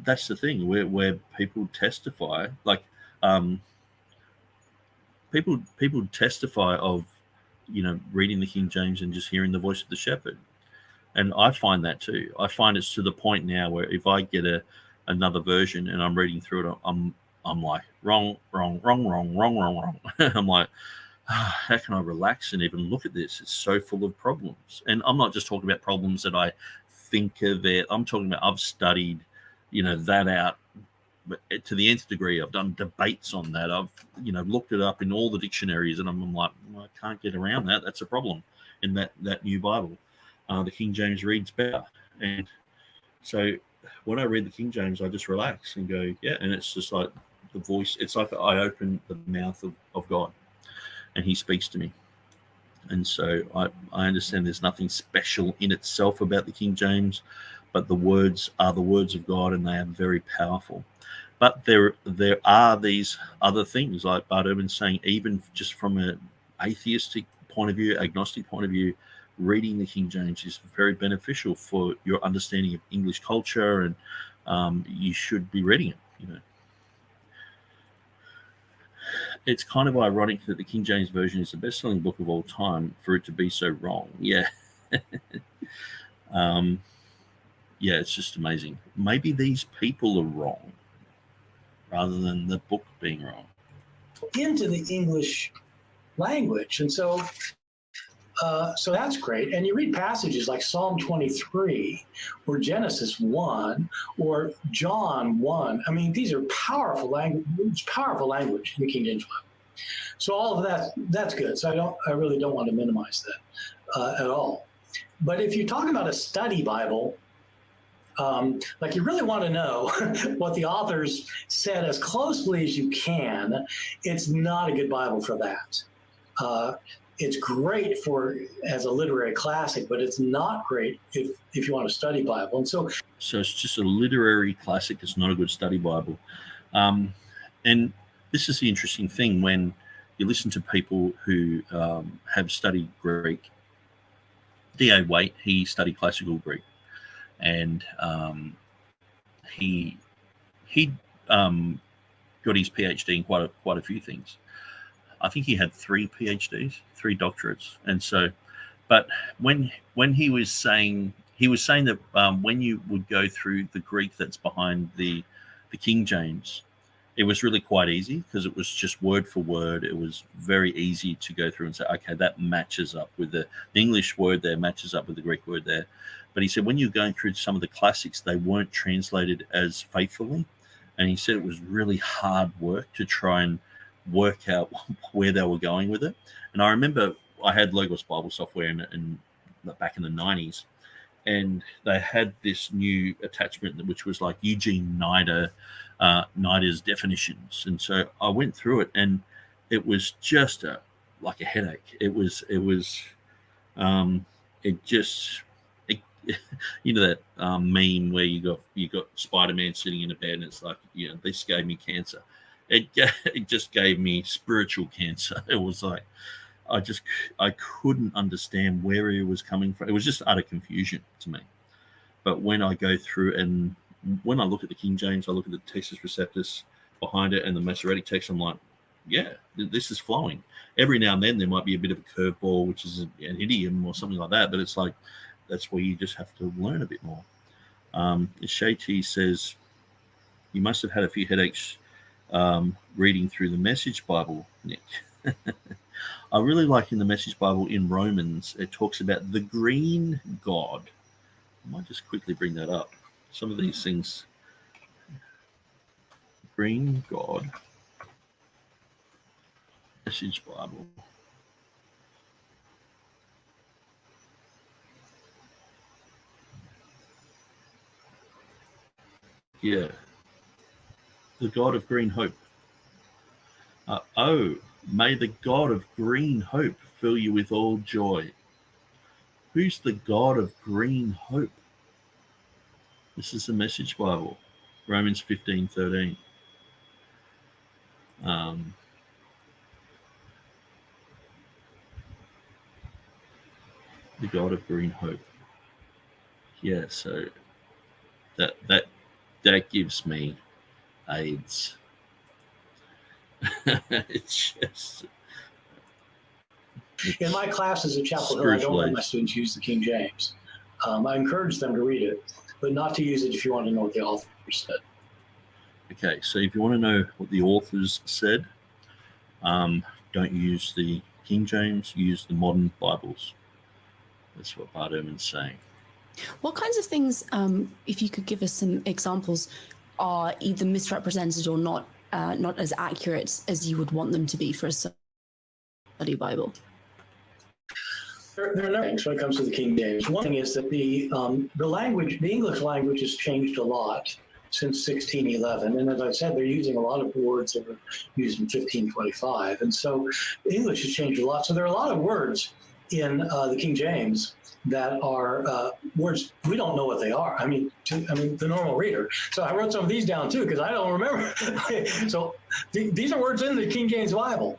that's the thing where people testify, like people testify of reading the King James and just hearing the voice of the shepherd. And I find that too. I find it's to the point now where if I get another version and I'm reading through it, I'm like wrong. I'm like, how can I relax and even look at this? It's so full of problems. And I'm not just talking about problems that I think are there. I'm talking about I've studied, that out to the nth degree. I've done debates on that. I've, looked it up in all the dictionaries, and I'm like, well, I can't get around that. That's a problem in that new Bible. The King James reads better. And so when I read the King James, I just relax and go, yeah. And it's just like the voice. It's like I open the mouth of God, and he speaks to me. And so I understand there's nothing special in itself about the King James, but the words are the words of God, and they are very powerful. But there are these other things, like Bart Ehrman saying, even just from an atheistic point of view, agnostic point of view, reading the King James is very beneficial for your understanding of English culture, and you should be reading it. It's kind of ironic that the King James Version is the best-selling book of all time for it to be so wrong. Yeah. Yeah, it's just amazing. Maybe these people are wrong rather than the book being wrong. Into the English language. And so that's great. And you read passages like Psalm 23 or Genesis 1 or John 1. I mean, these are powerful language in the King James Bible. So all of that's good. So I really don't want to minimize that at all. But if you talk about a study Bible, like you really want to know what the authors said as closely as you can, it's not a good Bible for that. It's great as a literary classic, but it's not great if you want to study Bible. And so it's just a literary classic. It's not a good study Bible. And this is the interesting thing when you listen to people who have studied Greek. D.A. Waite, he studied classical Greek, and he got his PhD in quite a few things. I think he had 3 PhDs, 3 doctorates. And so, but when he was saying that when you would go through the Greek that's behind the King James, it was really quite easy because it was just word for word. It was very easy to go through and say, okay, that matches up with the English word there, matches up with the Greek word there. But he said when you're going through some of the classics, they weren't translated as faithfully. And he said it was really hard work to try and work out where they were going with it. And I remember I had Logos Bible software in back in the 90s, and they had this new attachment which was like Eugene Nider's definitions. And so I went through it, and it was just like a headache. It that meme where you got Spider-Man sitting in a bed and it's like, this gave me cancer. It just gave me spiritual cancer. It was like I couldn't understand where he was coming from. It was just utter confusion to me. But when I go through and when I look at the King James, I look at the Textus Receptus behind it and the Masoretic text, I'm like, yeah, this is flowing. Every now and then there might be a bit of a curveball, which is an idiom or something like that, but it's like that's where you just have to learn a bit more. Shati says, you must have had a few headaches reading through the Message Bible, Nick. I really like in the Message Bible in Romans, it talks about the green God. I might just quickly bring that up. Some of these things. Green God. Message Bible. Yeah. The God of green hope. May the God of green hope fill you with all joy. Who's the God of green hope? This is the Message Bible, Romans 15:13. The God of green hope. Yeah, so that gives me AIDS. It's in my classes at Chapel Hill, I don't let my students use the King James. I encourage them to read it, but not to use it if you want to know what the author said. Okay, so if you want to know what the authors said, don't use the King James used the modern Bibles. That's what Bart Ehrman's saying. What kinds of things, if you could give us some examples, are either misrepresented or not as accurate as you would want them to be for a study Bible? There are no things when it comes to the King James. One thing is that the language, the English language, has changed a lot since 1611, and as I said, they're using a lot of words that were used in 1525, and so English has changed a lot. So there are a lot of words in the King James that are words we don't know what they are. I mean, the normal reader. So I wrote some of these down too because I don't remember. So these are words in the King James Bible.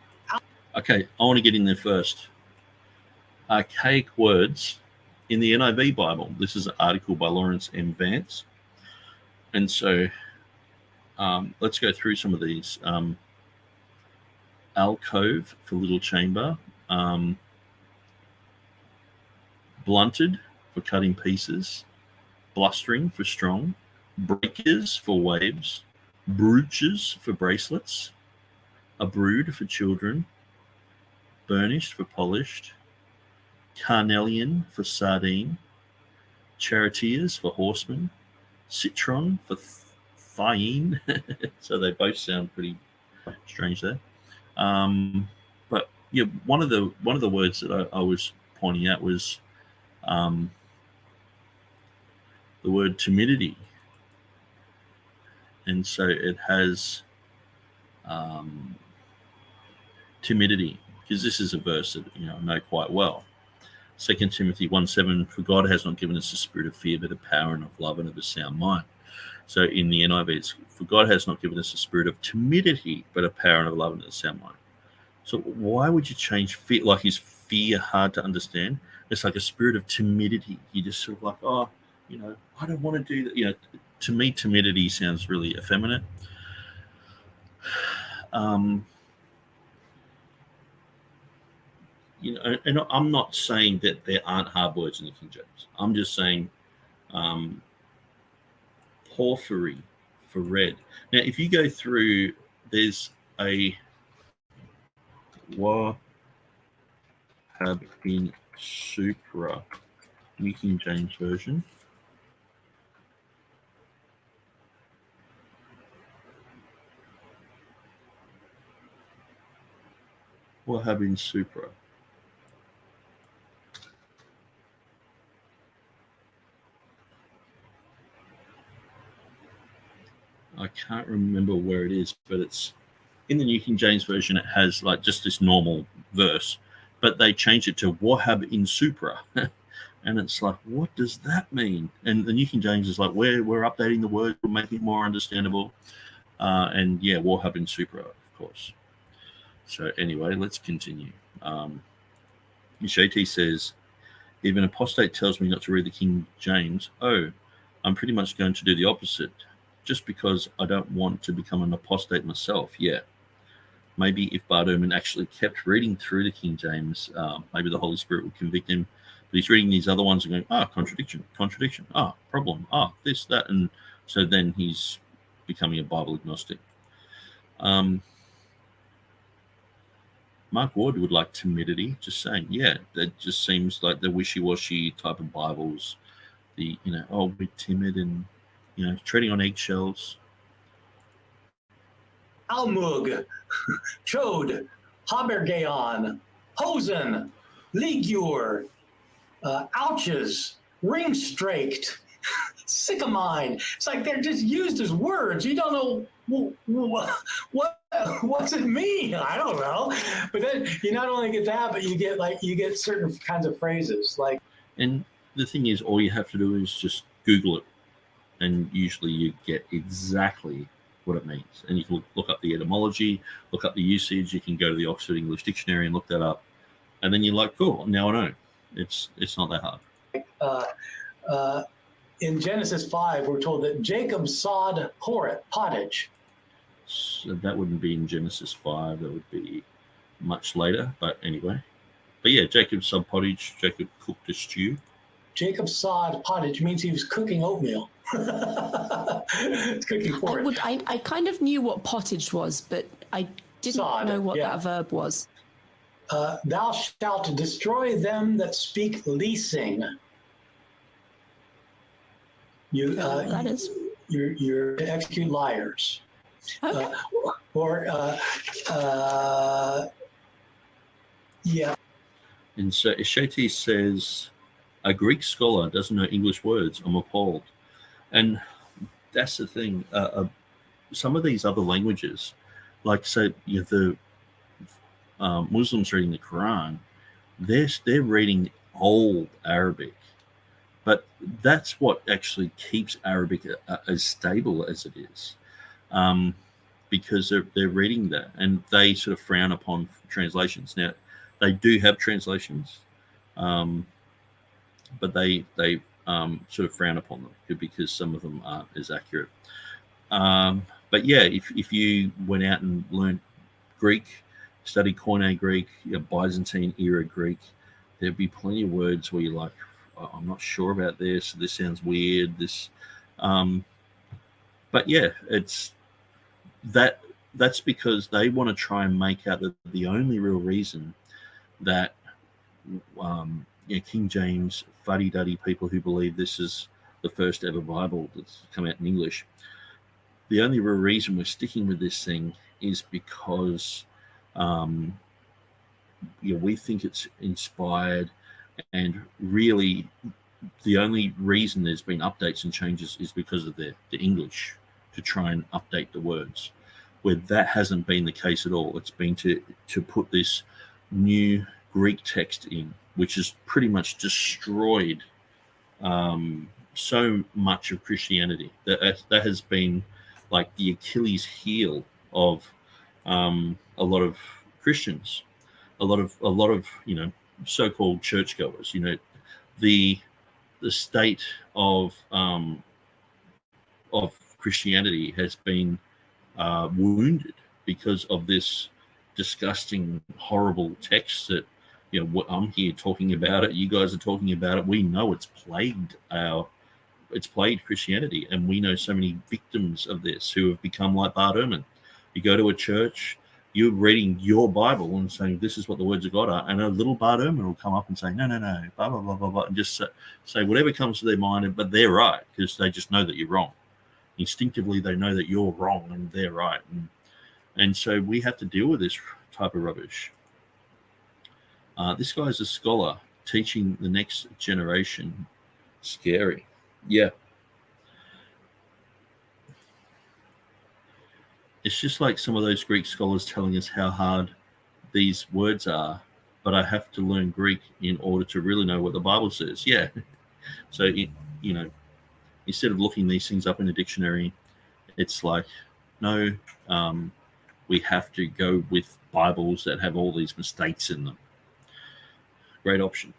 Okay, I want to get in there first. Archaic words in the NIV Bible. This is an article by Lawrence M. Vance. And so let's go through some of these. Alcove for little chamber. Blunted for cutting pieces. Blustering for strong. Breakers for waves. Brooches for bracelets. A brood for children. Burnished for polished. Carnelian for sardine. Charioteers for horsemen. Citron for thiene. So they both sound pretty strange there. But yeah, one of the words that I was pointing out was the word timidity, and so it has timidity, because this is a verse that I know quite well. 2 Timothy 1:7, for God has not given us a spirit of fear, but of power and of love and of a sound mind. So in the NIV, it's, for God has not given us a spirit of timidity, but of power and of love and of a sound mind. So why would you change fear? Like, is fear hard to understand? It's like a spirit of timidity. You just sort of like, I don't want to do that. To me, timidity sounds really effeminate. And I'm not saying that there aren't hard words in the King James. I'm just saying porphyry for red. Now, if you go through, there's a Wahab in Supra, New King James Version. Wahab in Supra. I can't remember where it is, but it's in the New King James Version. It has like just this normal verse, but they changed it to Wahab in Supra. And it's like, what does that mean? And the New King James is like, we're updating the word, we're making it more understandable. And yeah, Wahab in Supra, of course. So anyway, let's continue. JT says, if an apostate tells me not to read the King James, I'm pretty much going to do the opposite, just because I don't want to become an apostate myself. Yeah. Maybe if Bart Ehrman actually kept reading through the King James, maybe the Holy Spirit would convict him. But he's reading these other ones and going, contradiction, problem, this, that. And so then he's becoming a Bible agnostic. Mark Ward would like timidity, just saying, that just seems like the wishy-washy type of Bibles. The, we're timid and, treading on eggshells. Almug, Chode, Habergeon, Hosen, Ligure, Ouches, Ringstraked, Sycamine. It's like they're just used as words. You don't know what's it mean. I don't know. But then you not only get that, but you get certain kinds of phrases like. And the thing is, all you have to do is just Google it, and usually you get exactly what it means. And you can look up the etymology, look up the usage. You can go to the Oxford English Dictionary and look that up, and then you're like, cool, now I know. It's not that hard. In Genesis 5, we're told that Jacob sawed pottage. So that wouldn't be in Genesis 5. That would be much later. But anyway. But yeah, Jacob sawed pottage. Jacob cooked a stew. Jacob sawed pottage means he was cooking oatmeal. It's cooking porridge. I kind of knew what pottage was, but I didn't know what that verb was. thou shalt destroy them that speak leasing. That is. You're to execute liars. Okay. Yeah. And so Sheti says, a Greek scholar doesn't know English words. I'm appalled. And that's the thing. Some of these other languages, like so, the Muslims reading the Quran, they're reading old Arabic, but that's what actually keeps Arabic as stable as it is, because they're reading that, and they sort of frown upon translations. Now, they do have translations, but they sort of frown upon them because some of them aren't as accurate. But yeah, if you went out and learned Greek, studied Koine Greek, Byzantine era Greek, there'd be plenty of words where you're like, I'm not sure about this. This sounds weird. But yeah, that's because they want to try and make out that the only real reason that King James fuddy-duddy people who believe this is the first ever Bible that's come out in English, the only real reason we're sticking with this thing is because we think it's inspired, and really the only reason there's been updates and changes is because of the English, to try and update the words, where that hasn't been the case at all. It's been to put this new Greek text in, which has pretty much destroyed so much of Christianity. That has been like the Achilles heel of a lot of Christians, a lot of so-called churchgoers. The state of Christianity has been wounded because of this disgusting, horrible text that what I'm here talking about it. You guys are talking about it. We know it's plagued Christianity, and we know so many victims of this who have become like Bart Ehrman. You go to a church, you're reading your Bible and saying this is what the words of God are, and a little Bart Ehrman will come up and say no, blah blah blah blah blah, and just say whatever comes to their mind, but they're right because they just know that you're wrong. Instinctively, they know that you're wrong and they're right, and so we have to deal with this type of rubbish. This guy's a scholar teaching the next generation. Scary. Yeah. It's just like some of those Greek scholars telling us how hard these words are, but I have to learn Greek in order to really know what the Bible says. Yeah. So, instead of looking these things up in a dictionary, it's like, no, we have to go with Bibles that have all these mistakes in them. Great option.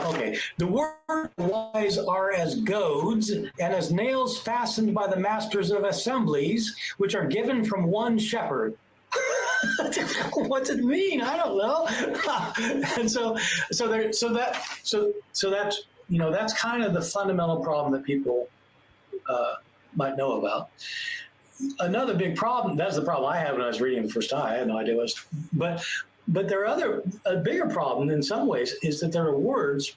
Okay. The word wise are as goads and as nails fastened by the masters of assemblies, which are given from one shepherd. What's it mean? I don't know. And so that's kind of the fundamental problem that people might know about. Another big problem, that's the problem I had when I was reading the first time. I had no idea what it was. But there are a bigger problem in some ways is that there are words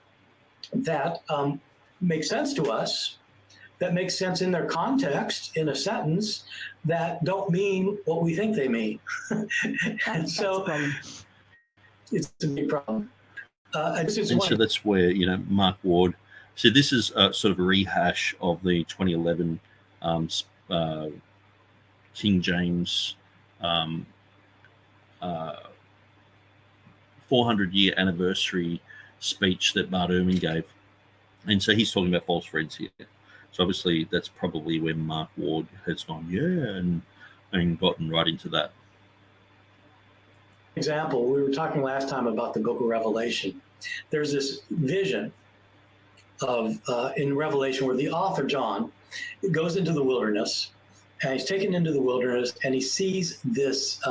that make sense to us, that make sense in their context, in a sentence, that don't mean what we think they mean. And so it's a big problem. So that's where, Mark Ward, so this is sort of a rehash of the 2011 King James 400-year anniversary speech that Bart Ehrman gave. And so he's talking about false friends here. So obviously that's probably where Mark Ward has gone, and gotten right into that. Example, we were talking last time about the book of Revelation. There's this vision of in Revelation where the author, John, goes into the wilderness, and he's taken into the wilderness, and he sees this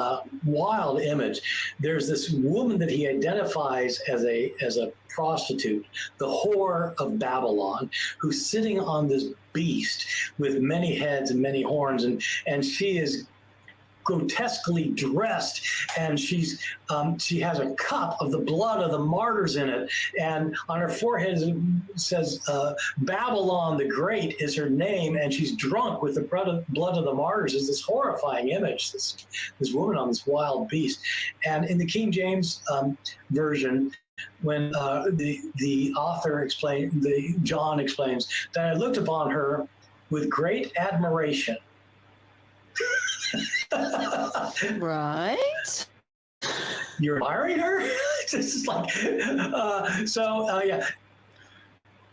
wild image. There's this woman that he identifies as a prostitute, the whore of Babylon, who's sitting on this beast with many heads and many horns, and she is grotesquely dressed, and she has a cup of the blood of the martyrs in it, and on her forehead it says Babylon the Great is her name, and she's drunk with the blood of the martyrs. Is this horrifying image, this woman on this wild beast. And in the King James version, when the author John explains that I looked upon her with great admiration. Right. You're admiring her? This is like, yeah.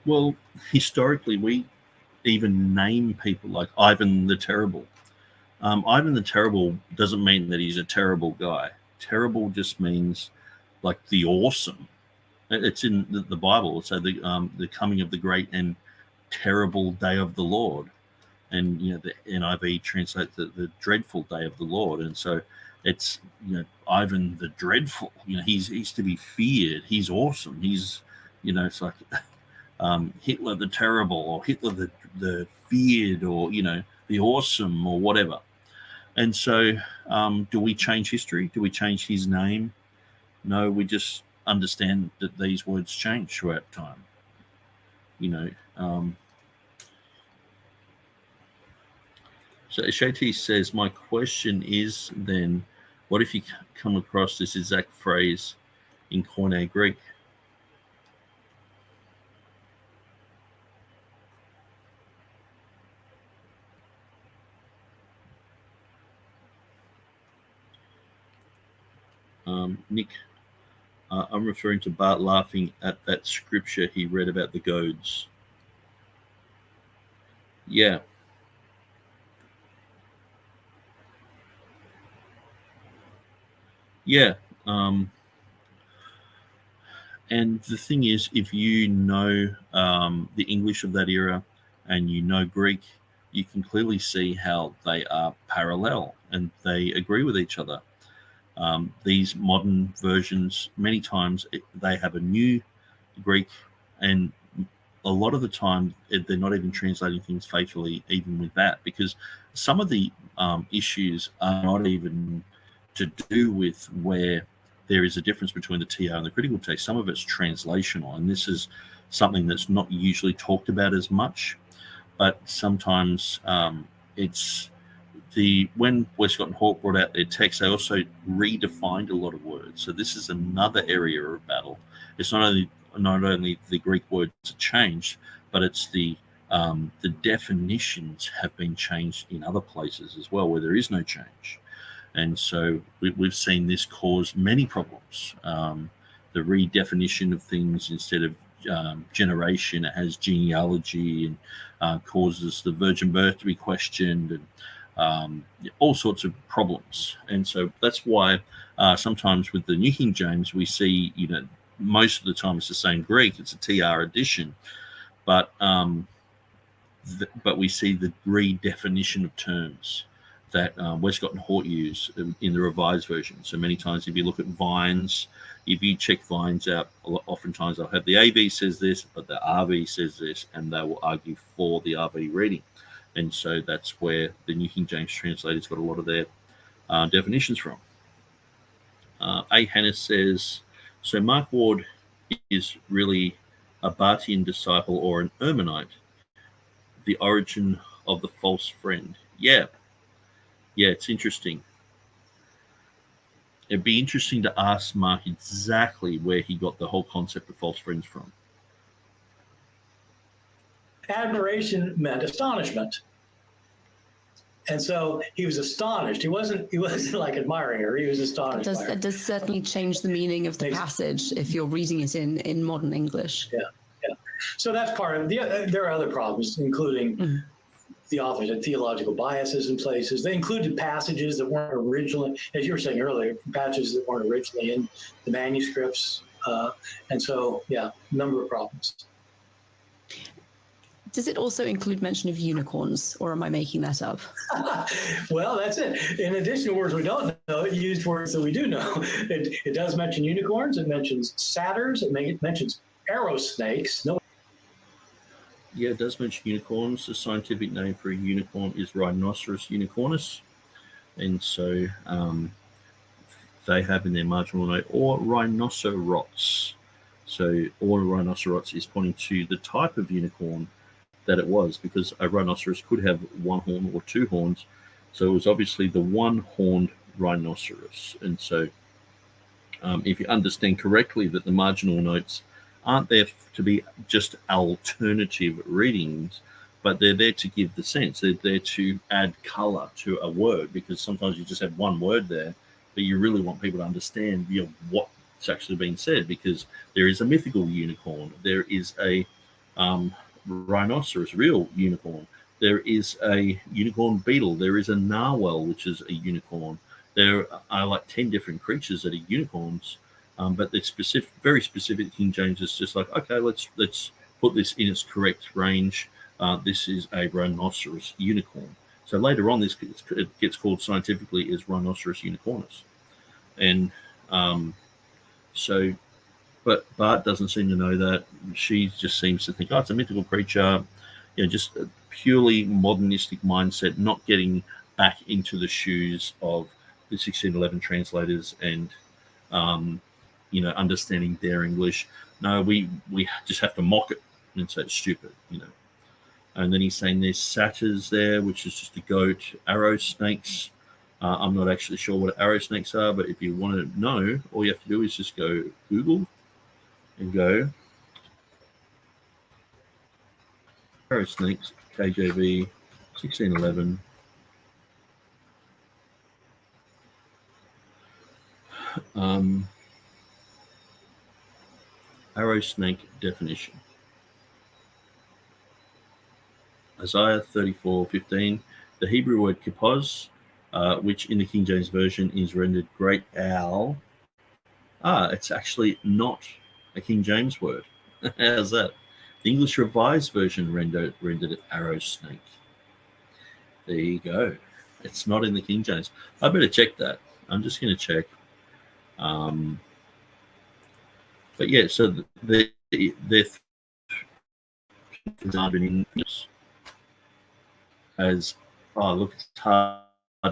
Well, historically, we even name people like Ivan the Terrible. Ivan the Terrible doesn't mean that he's a terrible guy. Terrible just means like the awesome. It's in the Bible. So the coming of the great and terrible day of the Lord. And, you know, the NIV translates the dreadful day of the Lord. And so it's, you know, Ivan the Dreadful. You know, he's to be feared. He's awesome. He's, you know, it's like Hitler the Terrible, or Hitler the feared, or, you know, the awesome, or whatever. And so do we change history? Do we change his name? No, we just understand that these words change throughout time. You know, so Ashati says, my question is then, what if you come across this exact phrase in Koine Greek? Nick, I'm referring to Bart laughing at that scripture he read about the goads. Yeah. Yeah. And the thing is, if you know the English of that era and you know Greek, you can clearly see how they are parallel and they agree with each other. These modern versions, many times they have a new Greek, and a lot of the time they're not even translating things faithfully even with that, because some of the issues are not even to do with where there is a difference between the TR and the critical text. Some of it's translational, and this is something that's not usually talked about as much, but sometimes it's when Westcott and Hawke brought out their text, they also redefined a lot of words. So this is another area of battle. It's not only the Greek words are changed, but it's the definitions have been changed in other places as well, where there is no change. And so we've seen this cause many problems. The redefinition of things, instead of generation, it has genealogy, and causes the virgin birth to be questioned, and all sorts of problems. And so that's why sometimes with the New King James, we see, you know, most of the time it's the same Greek, it's a TR edition, but we see the redefinition of terms that Westcott and Hort use in the Revised Version. So many times, if you look at Vines, if you check Vines out, oftentimes they'll have the AV says this, but the RV says this, and they will argue for the RV reading. And so that's where the New King James translators got a lot of their definitions from. A. Hannes says, so Mark Ward is really a Bartian disciple or an Ermanite, the origin of the false friend. Yeah, it's interesting. It'd be interesting to ask Mark exactly where he got the whole concept of false friends from. Admiration meant astonishment. And so he was astonished. He wasn't like admiring her. He was astonished. That does certainly change the meaning of the passage if you're reading it in modern English. Yeah. So that's part of there are other problems, including the authors had theological biases in places. They included passages that weren't originally, as you were saying earlier, passages that weren't originally in the manuscripts. And so, a number of problems. Does it also include mention of unicorns, or am I making that up? Well, that's it. In addition to words we don't know, it used words that we do know. It does mention unicorns. It mentions satyrs. It mentions arrow snakes. Yeah, it does mention unicorns. The scientific name for a unicorn is Rhinoceros unicornus, And so they have in their marginal note, or rhinoceros. So, or rhinoceros is pointing to the type of unicorn that it was, because a rhinoceros could have one horn or two horns. So it was obviously the one-horned rhinoceros. And so if you understand correctly that the marginal notes aren't there to be just alternative readings, but they're there to give the sense. They're there to add color to a word, because sometimes you just have one word there, but you really want people to understand what's actually being said, because there is a mythical unicorn. There is a rhinoceros, real unicorn. There is a unicorn beetle. There is a narwhal, which is a unicorn. There are like 10 different creatures that are unicorns, but they're specific, very specific. King James is just like, okay, let's put this in its correct range. This is a rhinoceros unicorn. So later on, it gets called scientifically as Rhinoceros unicornus. And but Bart doesn't seem to know that. She just seems to think, oh, it's a mythical creature, just a purely modernistic mindset, not getting back into the shoes of the 1611 translators and, understanding their English. No, we just have to mock it and say it's stupid, And then he's saying there's satyrs there, which is just a goat, arrow snakes. I'm not actually sure what arrow snakes are, but if you want to know, all you have to do is just go Google and go arrow snakes, KJV, 1611. Arrow snake definition. Isaiah 34:15. The Hebrew word kippos, which in the King James Version is rendered great owl. It's actually not a King James word. How's that? The English Revised Version rendered it arrow snake. There you go. It's not in the King James. I better check that. I'm just going to check. But yeah, so they're in English as look, it's hard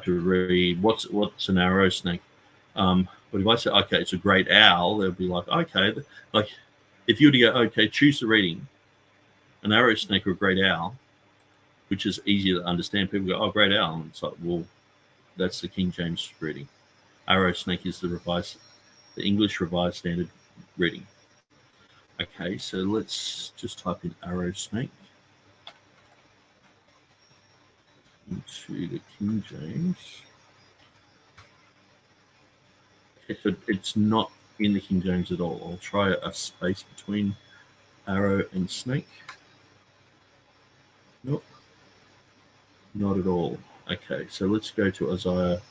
to read. What's an arrow snake? But if I say, okay, it's a great owl, they'll be like, okay, like if you were to go, okay, choose the reading, an arrow snake or a great owl, which is easier to understand. People go, oh, great owl, and it's like, well, that's the King James reading. Arrow snake is the English Revised Standard reading. Okay, so let's just type in arrow snake into the King James. Okay, so it's not in the King James at all. I'll try a space between arrow and snake. Nope, not at all. Okay, so let's go to Isaiah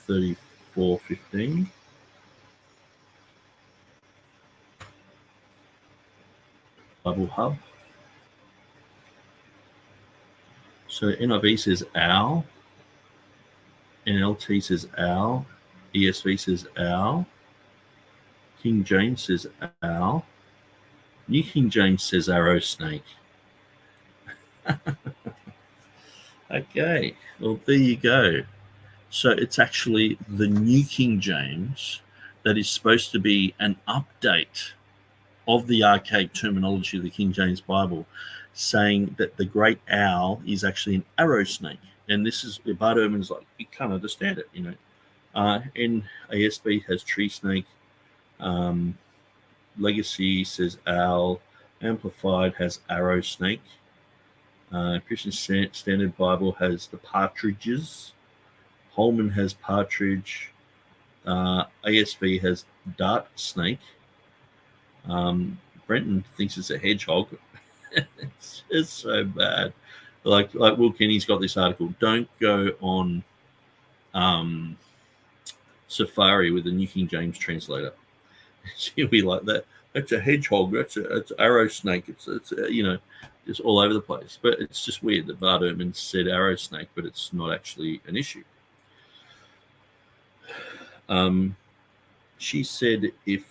34:15. Bible Hub. So NIV says owl, NLT says owl, ESV says owl, King James says owl, New King James says arrow snake. Okay, well, there you go. So it's actually the New King James that is supposed to be an update of the archaic terminology of the King James Bible, saying that the great owl is actually an arrow snake. And this is, Bart Ehrman's like, you can't understand it, NASB has tree snake. Legacy says owl. Amplified has arrow snake. Christian Standard Bible has the partridges. Holman has partridge. ASV has dart snake. Brenton thinks it's a hedgehog. it's so bad. Like Will Kenny's got this article. Don't go on Safari with the New King James translator. She'll be like that. That's a hedgehog. That's arrow snake. It's just all over the place. But it's just weird that Bart Ehrman said arrow snake, but it's not actually an issue. She said if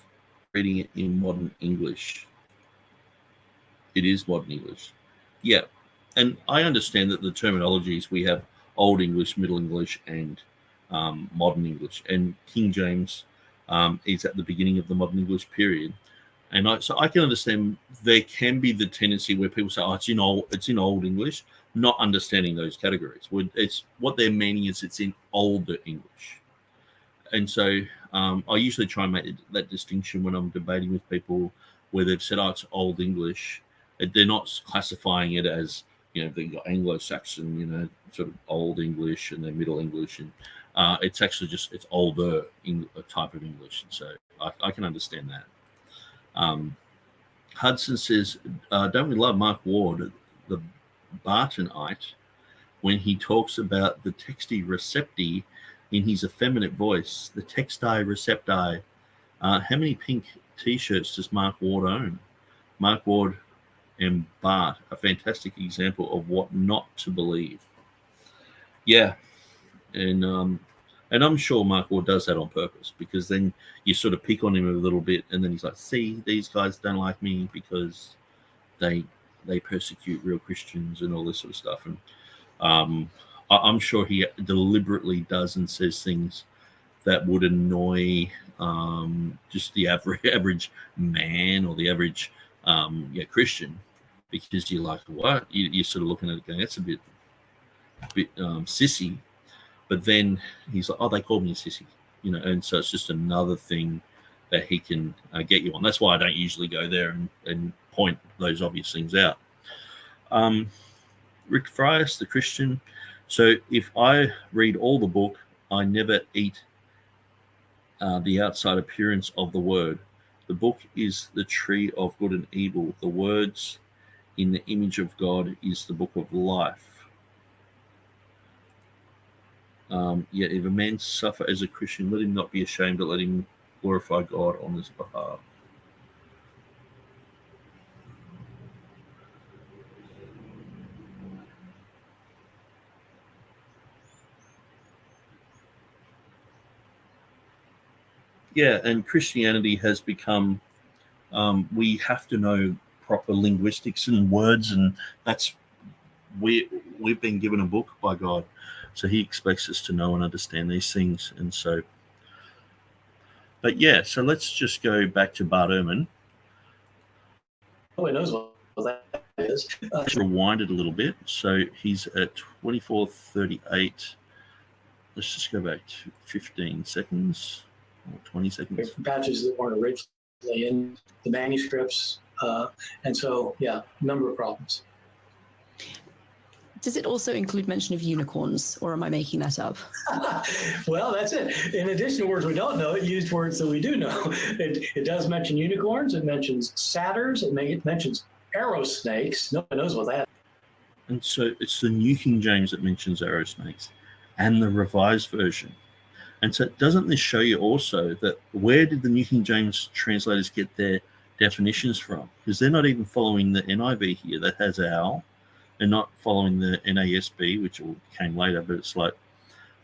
reading it in modern English, it is modern English. Yeah. And I understand that the terminologies we have Old English, Middle English, and Modern English. And King James is at the beginning of the Modern English period. And so I can understand there can be the tendency where people say, "Oh, it's in Old English," not understanding those categories. It's what they're meaning is it's in Older English. And so I usually try and make that distinction when I'm debating with people where they've said, "Oh, it's Old English." They're not classifying it as, they've got Anglo-Saxon, sort of Old English and then Middle English, and it's actually just it's older type of English. And so I can understand that. Hudson says, don't we love Mark Ward, the Bartonite, when he talks about the Texti Recepti in his effeminate voice, the Texti Recepti. How many pink T-shirts does Mark Ward own? Mark Ward and Bart, a fantastic example of what not to believe. Yeah, and I'm sure Mark Ward does that on purpose, because then you sort of pick on him a little bit, and then he's like, "See, these guys don't like me because they persecute real Christians and all this sort of stuff." And I'm sure he deliberately does and says things that would annoy just the average man or the average Christian, because you're like, what? You're sort of looking at it going, that's a bit sissy. But then he's like, "Oh, they called me a sissy," and so it's just another thing that he can get you on. That's why I don't usually go there and point those obvious things out. Rick Frias, the Christian. So if I read all the book, I never eat the outside appearance of the word. The book is the tree of good and evil. The words in the image of God is the book of life. Yet if a man suffer as a Christian, let him not be ashamed, but let him glorify God on his behalf. Yeah, and Christianity has become, we have to know proper linguistics and words, and that's, we've been given a book by God. So he expects us to know and understand these things. And so, but yeah, so let's just go back to Bart Ehrman. Nobody knows what that is. Let's rewind it a little bit. So he's at 24:38. Let's just go back to 15 seconds or 20 seconds. Patches that weren't originally in the manuscripts. And so, yeah, a number of problems. Does it also include mention of unicorns, or am I making that up? Well, that's it. In addition to words we don't know, it used words that we do know. It does mention unicorns. It mentions satyrs. It mentions arrow snakes. Nobody knows what that is. And so it's the New King James that mentions arrow snakes, and the Revised Version. And so doesn't this show you also that where did the New King James translators get their definitions from? Because they're not even following the NIV here that has owl, and not following the NASB, which came later, but it's like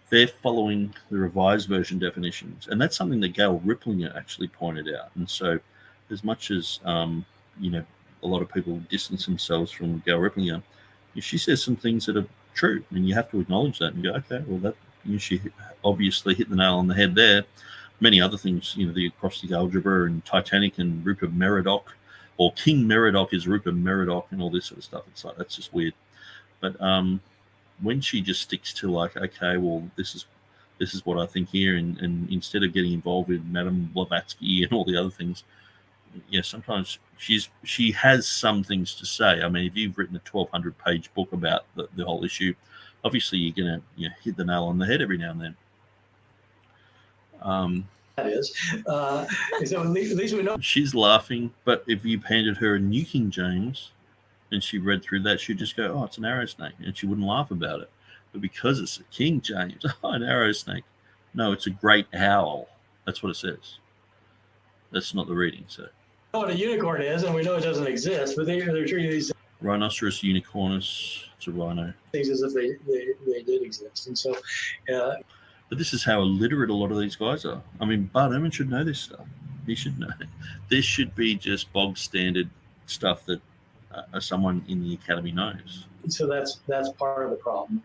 they're following the Revised Version definitions. And that's something that Gail Ripplinger actually pointed out. And so as much as, a lot of people distance themselves from Gail Ripplinger, she says some things that are true, and you have to acknowledge that and go, okay, well, that she obviously hit the nail on the head there. Many other things, the acrostic algebra and Titanic and Rupert Meridoc, or King Meridoc is Rupert Meridoc, and all this sort of stuff. It's like, that's just weird. But when she just sticks to like, okay, well, this is what I think here, and instead of getting involved with Madame Blavatsky and all the other things, yeah, sometimes she has some things to say. I mean, if you've written a 1,200-page book about the whole issue, obviously you're going to hit the nail on the head every now and then. That is. So at least we know. She's laughing, but if you handed her a New King James and she read through that, she'd just go, "Oh, it's an arrow snake," and she wouldn't laugh about it. But because it's a King James, "Oh, an arrow snake." No, it's a great owl. That's what it says. That's not the reading. So. We know what a unicorn is, and we know it doesn't exist, but they're treating these Rhinoceros unicornus. It's a rhino. things as if they did exist, and so. But this is how illiterate a lot of these guys are. I mean, Bart Ehrman should know this stuff. He should know. This should be just bog standard stuff that someone in the academy knows. So that's part of the problem.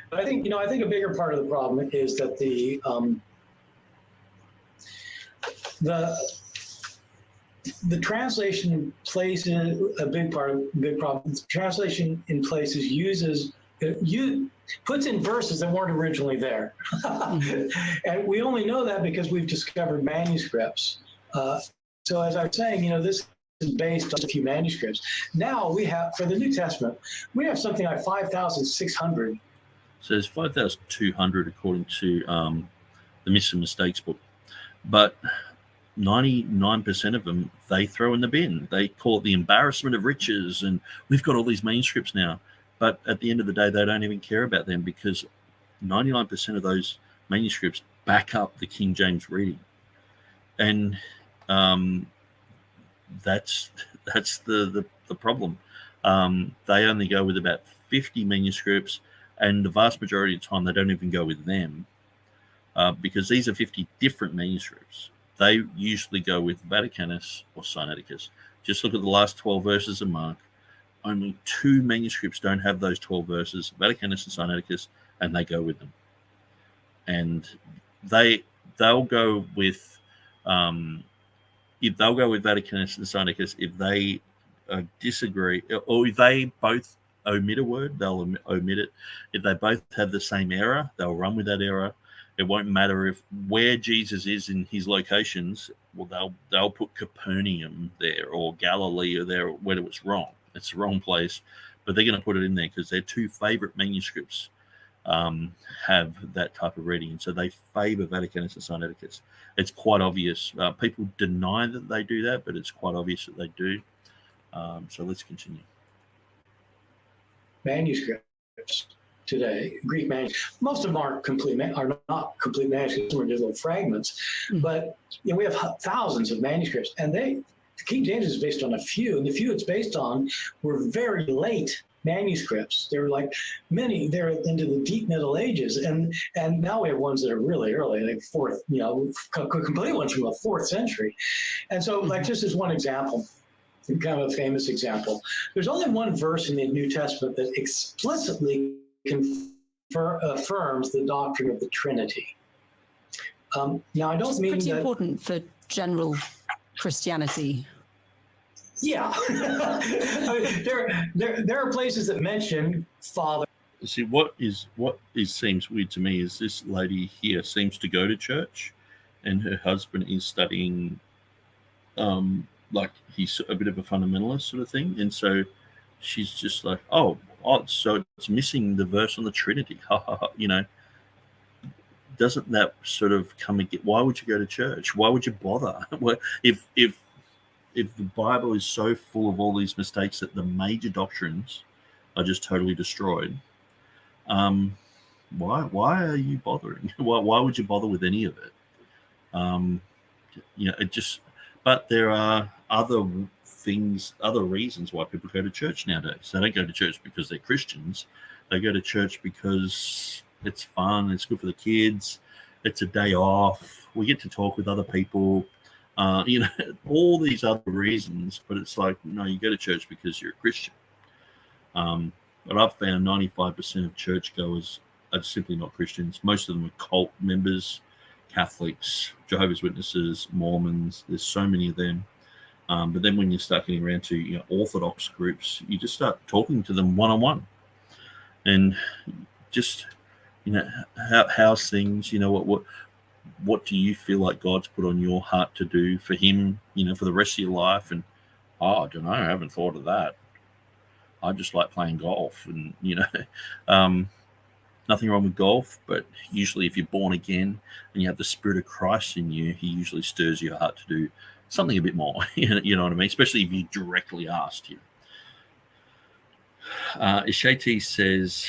But I think a bigger part of the problem is that the translation places a big problem. The translation in places puts in verses that weren't originally there, and we only know that because we've discovered manuscripts. So as I was saying, this is based on a few manuscripts. Now we have, for the New Testament, we have something like 5,600. So there's 5,200 according to the Myths and Mistakes book, but 99% of them they throw in the bin. They call it the embarrassment of riches, and we've got all these manuscripts now. But at the end of the day, they don't even care about them because 99% of those manuscripts back up the King James reading, and that's the problem. They only go with about 50 manuscripts, and the vast majority of the time they don't even go with them because these are 50 different manuscripts. They usually go with Vaticanus or Sinaiticus. Just look at the last 12 verses of Mark. Only 2 manuscripts don't have those 12 verses, Vaticanus and Sinaiticus, and they go with them. And they'll go with they'll go with Vaticanus and Sinaiticus if they disagree, or if they both omit a word, they'll omit it. If they both have the same error, they'll run with that error. It won't matter if where Jesus is in his locations. Well, they'll put Capernaum there or Galilee or there when it was wrong. It's the wrong place, but they're going to put it in there because their 2 favorite manuscripts have that type of reading, and so they favor Vaticanus and Sinaiticus. It's quite obvious. People deny that they do that, but it's quite obvious that they do. So let's continue. Manuscripts today, Greek manuscripts. Most of them are not complete manuscripts. Some are just little fragments, but we have thousands of manuscripts, and the King James is based on a few, and the few it's based on were very late manuscripts. They were like they're into the deep Middle Ages, and now we have ones that are really early, like fourth, complete ones from the 4th century. And so, like, just as one example, kind of a famous example, there's only one verse in the New Testament that explicitly affirms the doctrine of the Trinity. Now, I don't mean pretty that important for general Christianity. Yeah, there are places that mention Father. See, what seems weird to me is this lady here seems to go to church, and her husband is studying, like he's a bit of a fundamentalist sort of thing, and so she's just like, oh, so it's missing the verse on the Trinity, Doesn't that sort of come and get? Why would you go to church? Why would you bother? If the Bible is so full of all these mistakes that the major doctrines are just totally destroyed, why are you bothering? Why would you bother with any of it? It just. But there are other reasons why people go to church nowadays. They don't go to church because they're Christians. They go to church because it's fun. It's good for the kids. It's a day off. We get to talk with other people. All these other reasons, but it's like, no, you go to church because you're a Christian. But I've found 95% of churchgoers are simply not Christians. Most of them are cult members, Catholics, Jehovah's Witnesses, Mormons. There's so many of them. But then when you start getting around to Orthodox groups, you just start talking to them one-on-one. And just, how's things, what do you feel like God's put on your heart to do for him, for the rest of your life? And, I don't know, I haven't thought of that. I just like playing golf and, nothing wrong with golf, but usually if you're born again and you have the Spirit of Christ in you, he usually stirs your heart to do something a bit more, you know what I mean? Especially if you directly asked him. Ishati says,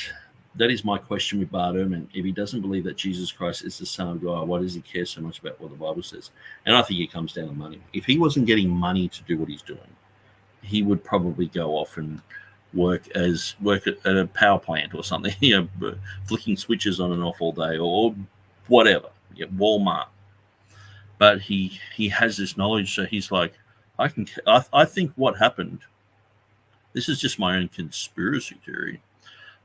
that is my question with Bart Ehrman. If he doesn't believe that Jesus Christ is the Son of God, why does he care so much about what the Bible says? And I think it comes down to money. If he wasn't getting money to do what he's doing, he would probably go off and work at a power plant or something, flicking switches on and off all day or whatever, Walmart. But he has this knowledge, so he's like, I think what happened, this is just my own conspiracy theory.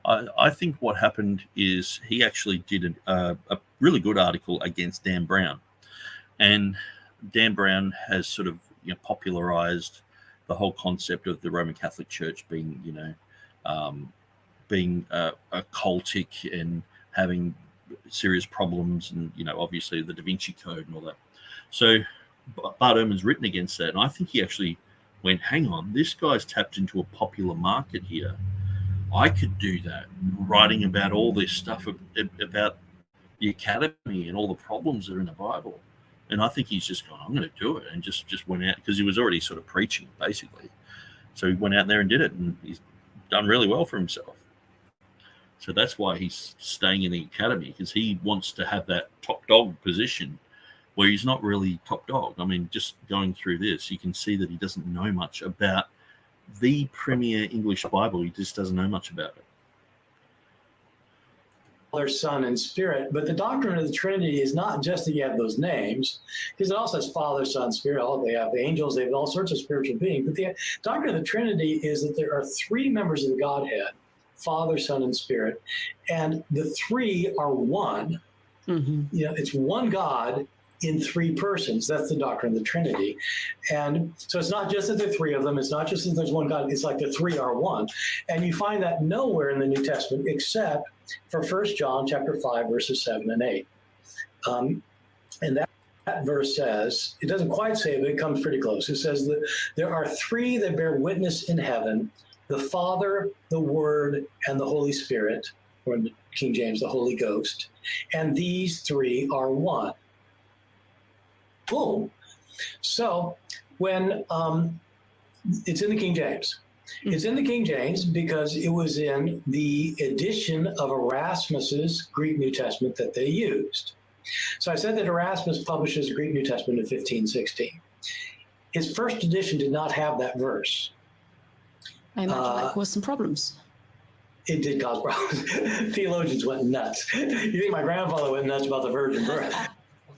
I think what happened is he actually did a really good article against Dan Brown, and Dan Brown has sort of popularized the whole concept of the Roman Catholic Church being being occultic and having serious problems, and obviously the Da Vinci Code and all that. So Bart Ehrman's written against that, and I think he actually went, hang on, this guy's tapped into a popular market here. I could do that, writing about all this stuff about the academy and all the problems that are in the Bible. And I think he's just gone, I'm going to do it, and just went out, because he was already sort of preaching, basically. So he went out there and did it, and he's done really well for himself. So that's why he's staying in the academy, because he wants to have that top dog position where he's not really top dog. I mean, just going through this, you can see that he doesn't know much about the premier English Bible. He just doesn't know much about it. Father, Son, and Spirit. But the doctrine of the Trinity is not just that you have those names, because it also has Father, Son, Spirit. They have angels, they have all sorts of spiritual beings. But the doctrine of the Trinity is that there are three members of the Godhead, Father, Son, and Spirit, and the three are one. Mm-hmm. It's one God in three persons. That's the doctrine of the Trinity. And so it's not just that there are three of them. It's not just that there's one God. It's like the three are one. And you find that nowhere in the New Testament except for 1 John chapter 5, verses 7 and 8. And that verse says, it doesn't quite say it, but it comes pretty close. It says that there are three that bear witness in heaven, the Father, the Word, and the Holy Spirit, or in King James, the Holy Ghost. And these three are one. Boom. So when it's in the King James. It's in the King James because it was in the edition of Erasmus's Greek New Testament that they used. So I said that Erasmus publishes the Greek New Testament in 1516. His first edition did not have that verse. I imagine that caused some problems. It did cause problems. Theologians went nuts. You think my grandfather went nuts about the virgin birth?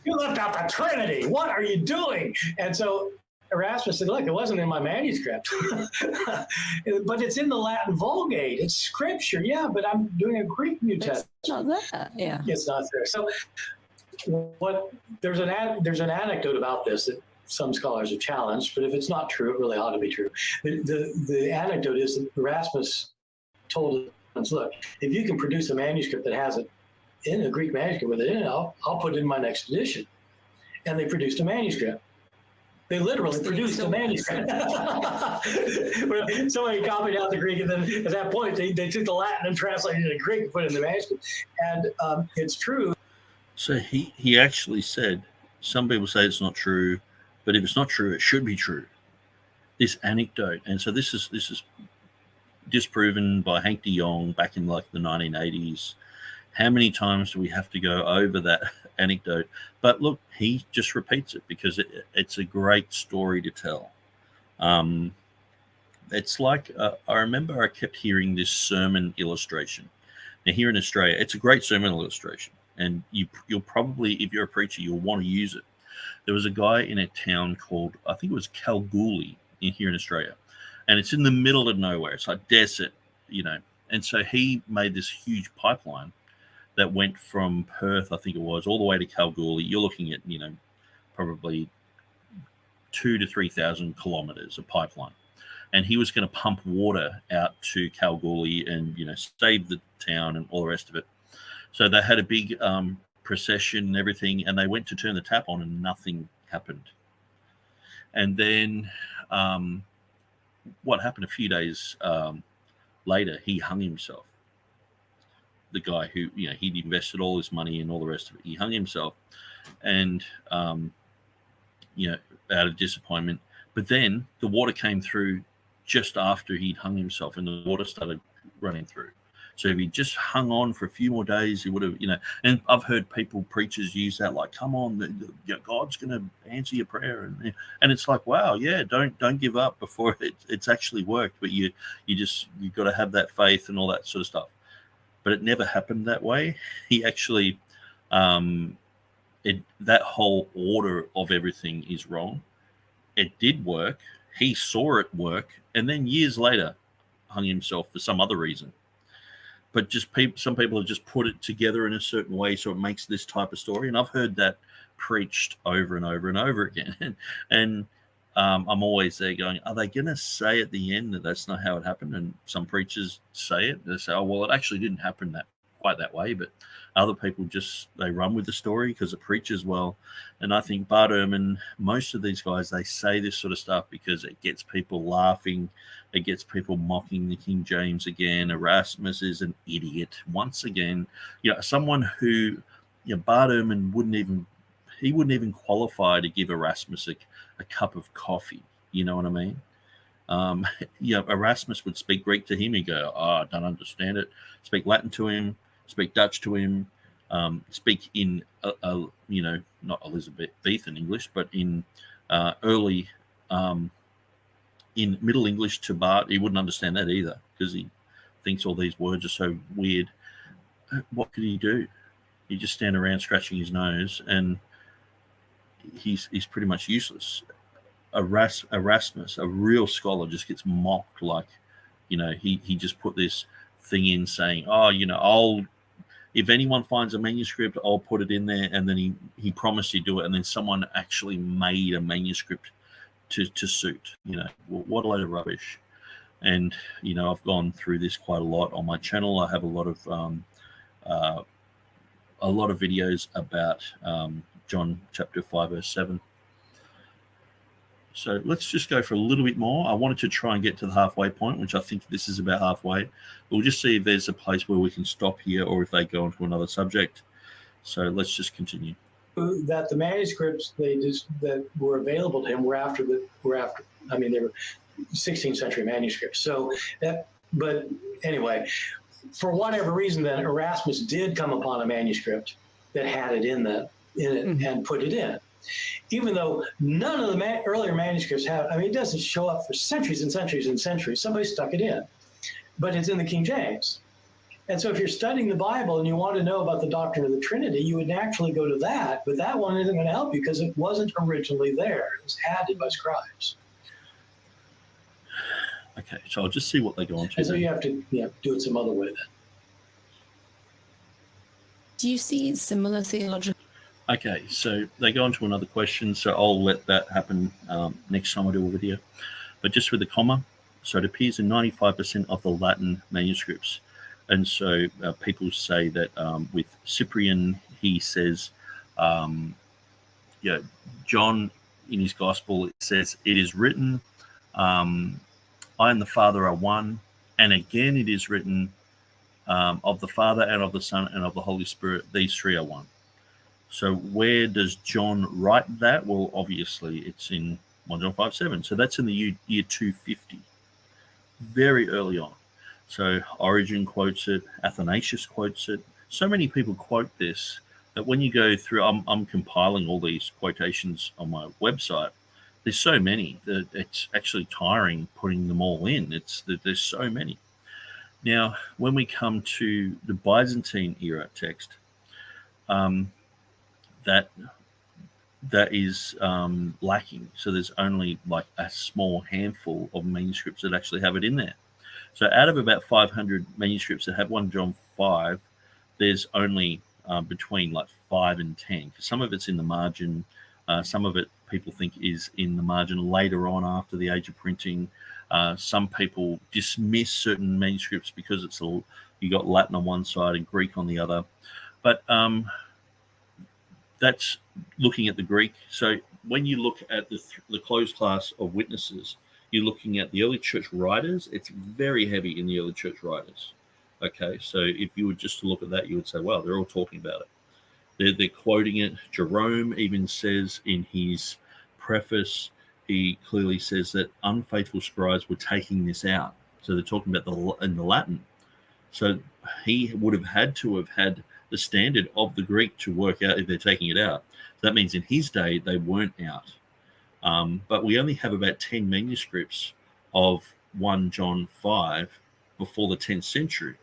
You left out the Trinity. What are you doing? And so Erasmus said, look, it wasn't in my manuscript. But it's in the Latin Vulgate. It's scripture. Yeah, but I'm doing a Greek New Testament. It's not there. Yeah. It's not there. So there's an anecdote about this that some scholars have challenged, but if it's not true, it really ought to be true. The anecdote is that Erasmus told us, look, if you can produce a manuscript that has it in a Greek manuscript with it in it, I'll put it in my next edition. And they produced a manuscript. They literally produced a manuscript. Somebody copied out the Greek, and then at that point, they took the Latin and translated it to Greek and put it in the manuscript. And it's true. So he actually said, some people say it's not true, but if it's not true, it should be true. This anecdote. And so this is disproven by Hank de Jong back in like the 1980s. How many times do we have to go over that anecdote? But look, he just repeats it because it's a great story to tell. It's like, I remember I kept hearing this sermon illustration. Now here in Australia, it's a great sermon illustration. And you'll probably, if you're a preacher, you'll want to use it. There was a guy in a town called, I think it was Kalgoorlie here in Australia. And it's in the middle of nowhere. It's like desert, And so he made this huge pipeline that went from Perth, I think it was, all the way to Kalgoorlie. You're looking at, probably 2,000 to 3,000 kilometers of pipeline. And he was going to pump water out to Kalgoorlie and, save the town and all the rest of it. So they had a big procession and everything, and they went to turn the tap on and nothing happened. And then what happened a few days later, he hung himself. The guy who, he'd invested all his money and all the rest of it. He hung himself and, out of disappointment. But then the water came through just after he'd hung himself and the water started running through. So if he just hung on for a few more days, he would have, and I've heard preachers use that, like, come on, God's going to answer your prayer. And it's like, wow, yeah, don't give up before it's actually worked. But you've got to have that faith and all that sort of stuff. But it never happened that way. He actually, that whole order of everything is wrong. It did work. He saw it work. And then years later, hung himself for some other reason. but just some people have just put it together in a certain way so it makes this type of story. And I've heard that preached over and over and over again. And I'm always there going, are they going to say at the end that that's not how it happened? And some preachers say it. They say, oh, well, it actually didn't happen quite that way. But other people they run with the story because it preaches well. And I think Bart Ehrman, most of these guys, they say this sort of stuff because it gets people laughing. It gets people mocking the King James again. Erasmus is an idiot once again. Someone who, Bart Ehrman wouldn't even qualify to give Erasmus a cup of coffee. You know what I mean? Erasmus would speak Greek to him. He'd go, oh, I don't understand it. Speak Latin to him. Speak Dutch to him. Speak in, not Elizabethan English, but in early, in Middle English to Bart. He wouldn't understand that either because he thinks all these words are so weird. What could he do? He just stand around scratching his nose, and he's pretty much useless. Erasmus, a real scholar, just gets mocked like, he just put this thing in saying, oh, if anyone finds a manuscript, I'll put it in there. And then he promised he'd do it. And then someone actually made a manuscript to suit, what a load of rubbish. And, I've gone through this quite a lot on my channel. I have a lot of videos about John chapter 5, verse 7. So let's just go for a little bit more. I wanted to try and get to the halfway point, which I think this is about halfway. We'll just see if there's a place where we can stop here or if they go on to another subject. So let's just continue. That the manuscripts that were available to him were after they were 16th century manuscripts. So but anyway, for whatever reason, then Erasmus did come upon a manuscript that had it in it and put it in. Even though none of the earlier manuscripts have, it doesn't show up for centuries and centuries and centuries. Somebody stuck it in, but it's in the King James. And so if you're studying the Bible and you want to know about the doctrine of the Trinity, you would naturally go to that, but that one isn't going to help you because it wasn't originally there. It was added by scribes. Okay, so I'll just see what they go on to. And so you have to do it some other way then. Do you see similar theological? Okay, so they go on to another question, so I'll let that happen next time I do a video. But just with the comma, so it appears in 95% of the Latin manuscripts. And so people say that with Cyprian, he says, John in his gospel, it says, it is written, I and the Father are one. And again, it is written, of the Father and of the Son and of the Holy Spirit, these three are one. So where does John write that? Well, obviously it's in 1 John 5:7. So that's in the year 250, very early on. So Origen quotes it, Athanasius quotes it. So many people quote this that when you go through, I'm compiling all these quotations on my website. There's so many that it's actually tiring putting them all in. There's so many. Now, when we come to the Byzantine era text, that is lacking. So there's only like a small handful of manuscripts that actually have it in there. So out of about 500 manuscripts that have 1 John 5, there's only between like 5 and 10. Because some of it's in the margin. Some of it people think is in the margin later on after the age of printing. Some people dismiss certain manuscripts because you got Latin on one side and Greek on the other. But that's looking at the Greek. So when you look at the closed class of witnesses, you're looking at the early church writers. It's very heavy in the early church writers. Okay, so if you were just to look at that, you would say, wow, they're all talking about it. They're quoting it. Jerome even says in his preface, he clearly says that unfaithful scribes were taking this out. So they're talking about in the Latin. So he would have had to have had the standard of the Greek to work out if they're taking it out. So that means in his day, they weren't out. But we only have about 10 manuscripts of 1 John 5 before the 10th century.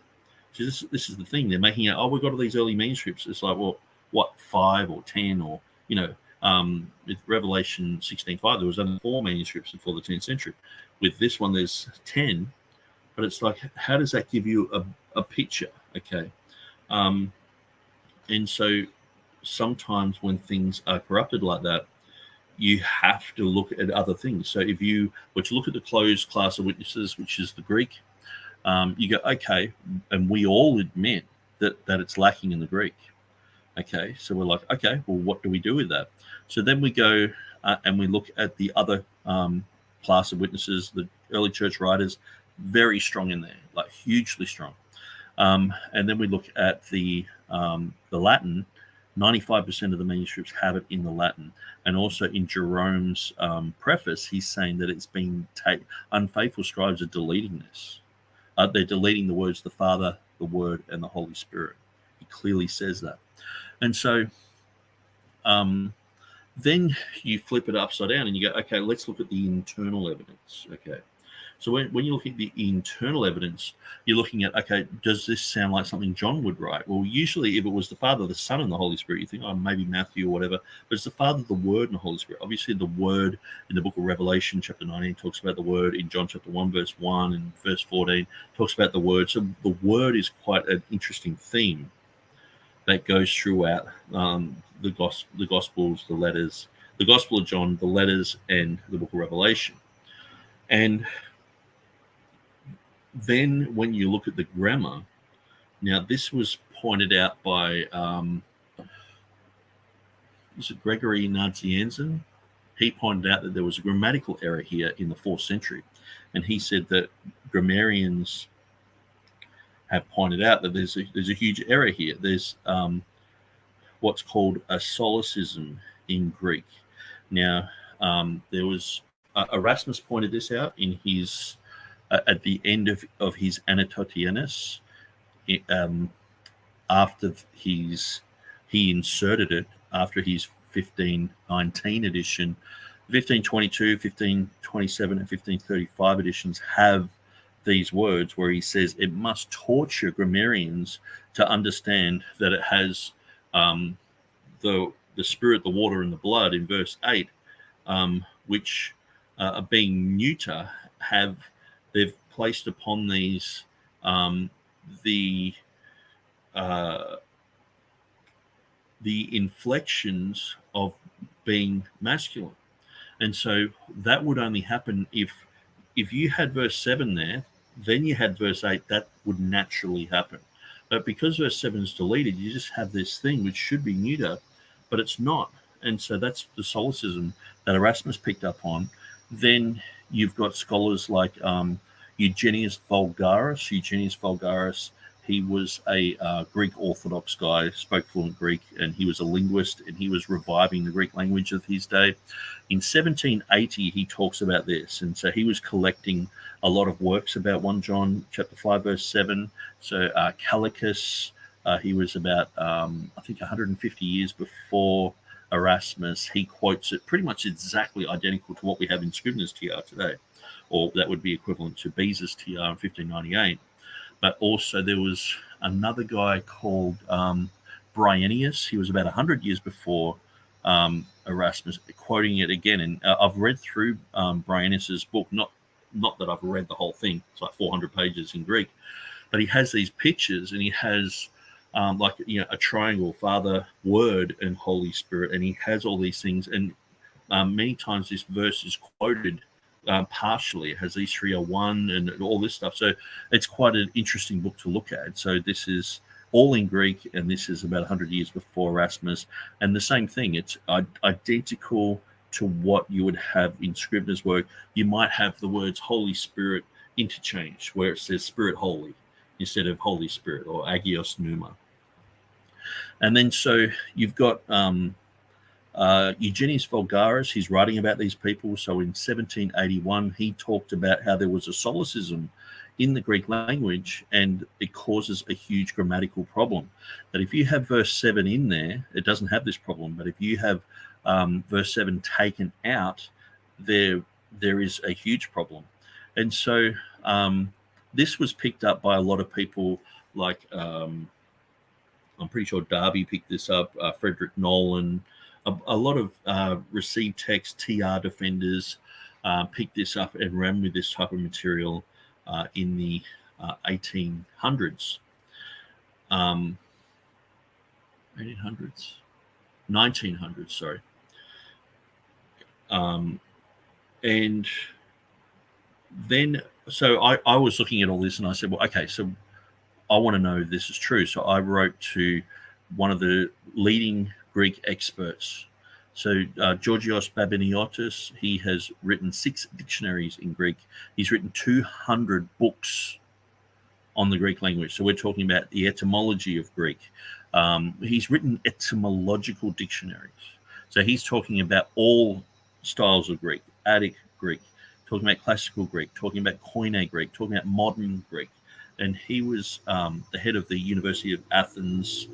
So this is the thing. They're making out, we've got all these early manuscripts. It's like, well, what, 5 or 10 or, with Revelation 16:5, there was only 4 manuscripts before the 10th century. With this one, there's 10. but it's like, how does that give you a picture? Okay. And so sometimes when things are corrupted like that, you have to look at other things. So if you were to look at the closed class of witnesses, which is the Greek, you go, okay, and we all admit that it's lacking in the Greek. Okay, so we're like, okay, well, what do we do with that? So then we go and we look at the other class of witnesses, the early church writers, very strong in there, like hugely strong. And then we look at the Latin. 95% of the manuscripts have it in the Latin. And also in Jerome's preface, he's saying that it's been unfaithful scribes are deleting this. They're deleting the words the Father, the Word, and the Holy Spirit. He clearly says that. And so then you flip it upside down and you go, okay, let's look at the internal evidence. Okay. So when you look at the internal evidence, you're looking at, okay, does this sound like something John would write? Well, usually if it was the Father, the Son, and the Holy Spirit, you think, oh, maybe Matthew or whatever. But it's the Father, the Word, and the Holy Spirit. Obviously, the Word in the book of Revelation, chapter 19, talks about the Word. In John chapter 1, verse 1 and verse 14, talks about the Word. So the Word is quite an interesting theme that goes throughout the Gospels, the letters, the Gospel of John, the letters, and the book of Revelation. And then when you look at the grammar, now this was pointed out by, was it Gregory Nazianzen? He pointed out that there was a grammatical error here in the 4th century. And he said that grammarians have pointed out that there's a huge error here. There's what's called a solecism in Greek. Now, there was Erasmus pointed this out in his at the end of his Anatotianus, after he inserted it after his 1519 edition. 1522, 1527, and 1535 editions have these words where he says it must torture grammarians to understand that it has the spirit, the water, and the blood in verse 8, which being neuter, they've placed upon these the inflections of being masculine. And so that would only happen if you had verse 7 there, then you had verse 8, that would naturally happen. But because verse 7 is deleted, you just have this thing which should be neuter, but it's not. And so that's the solecism that Erasmus picked up on. Then you've got scholars like Eugenius Vulgaris. Eugenius Vulgaris, he was a Greek Orthodox guy, spoke fluent Greek, and he was a linguist, and he was reviving the Greek language of his day. In 1780, he talks about this, and so he was collecting a lot of works about 1 John chapter 5, verse 7. So Calicus, he was about, I think, 150 years before Erasmus. He quotes it pretty much exactly identical to what we have in Scrivener's TR today, or that would be equivalent to Beza's TR in 1598. But also there was another guy called Bryennius. He was about 100 years before Erasmus, quoting it again. And I've read through Bryennius's book, not that I've read the whole thing. It's like 400 pages in Greek. But he has these pictures, and he has a triangle, Father, Word, and Holy Spirit. And he has all these things. And many times this verse is quoted partially. It has these 301 and all this stuff. So it's quite an interesting book to look at. So this is all in Greek, and this is about 100 years before Erasmus. And the same thing, it's identical to what you would have in Scrivener's work. You might have the words Holy Spirit interchanged, where it says Spirit Holy instead of Holy Spirit, or Agios Pneuma. And then so you've got Eugenius Vulgaris, he's writing about these people. So in 1781, he talked about how there was a solecism in the Greek language, and it causes a huge grammatical problem. That if you have verse 7 in there, it doesn't have this problem. But if you have verse 7 taken out, there is a huge problem. And so this was picked up by a lot of people, like I'm pretty sure Darby picked this up, Frederick Nolan. A lot of received text TR defenders picked this up and ran with this type of material. in the 1800s. 1800s, 1900s, sorry. And then, so I was looking at all this and I said, well, okay, so I want to know if this is true. So I wrote to one of the leading Greek experts. So Georgios Babiniotis, he has written 6 dictionaries in Greek. He's written 200 books on the Greek language. So we're talking about the etymology of Greek. He's written etymological dictionaries. So he's talking about all styles of Greek, Attic Greek, talking about classical Greek, talking about Koine Greek, talking about modern Greek. And he was the head of the University of Athens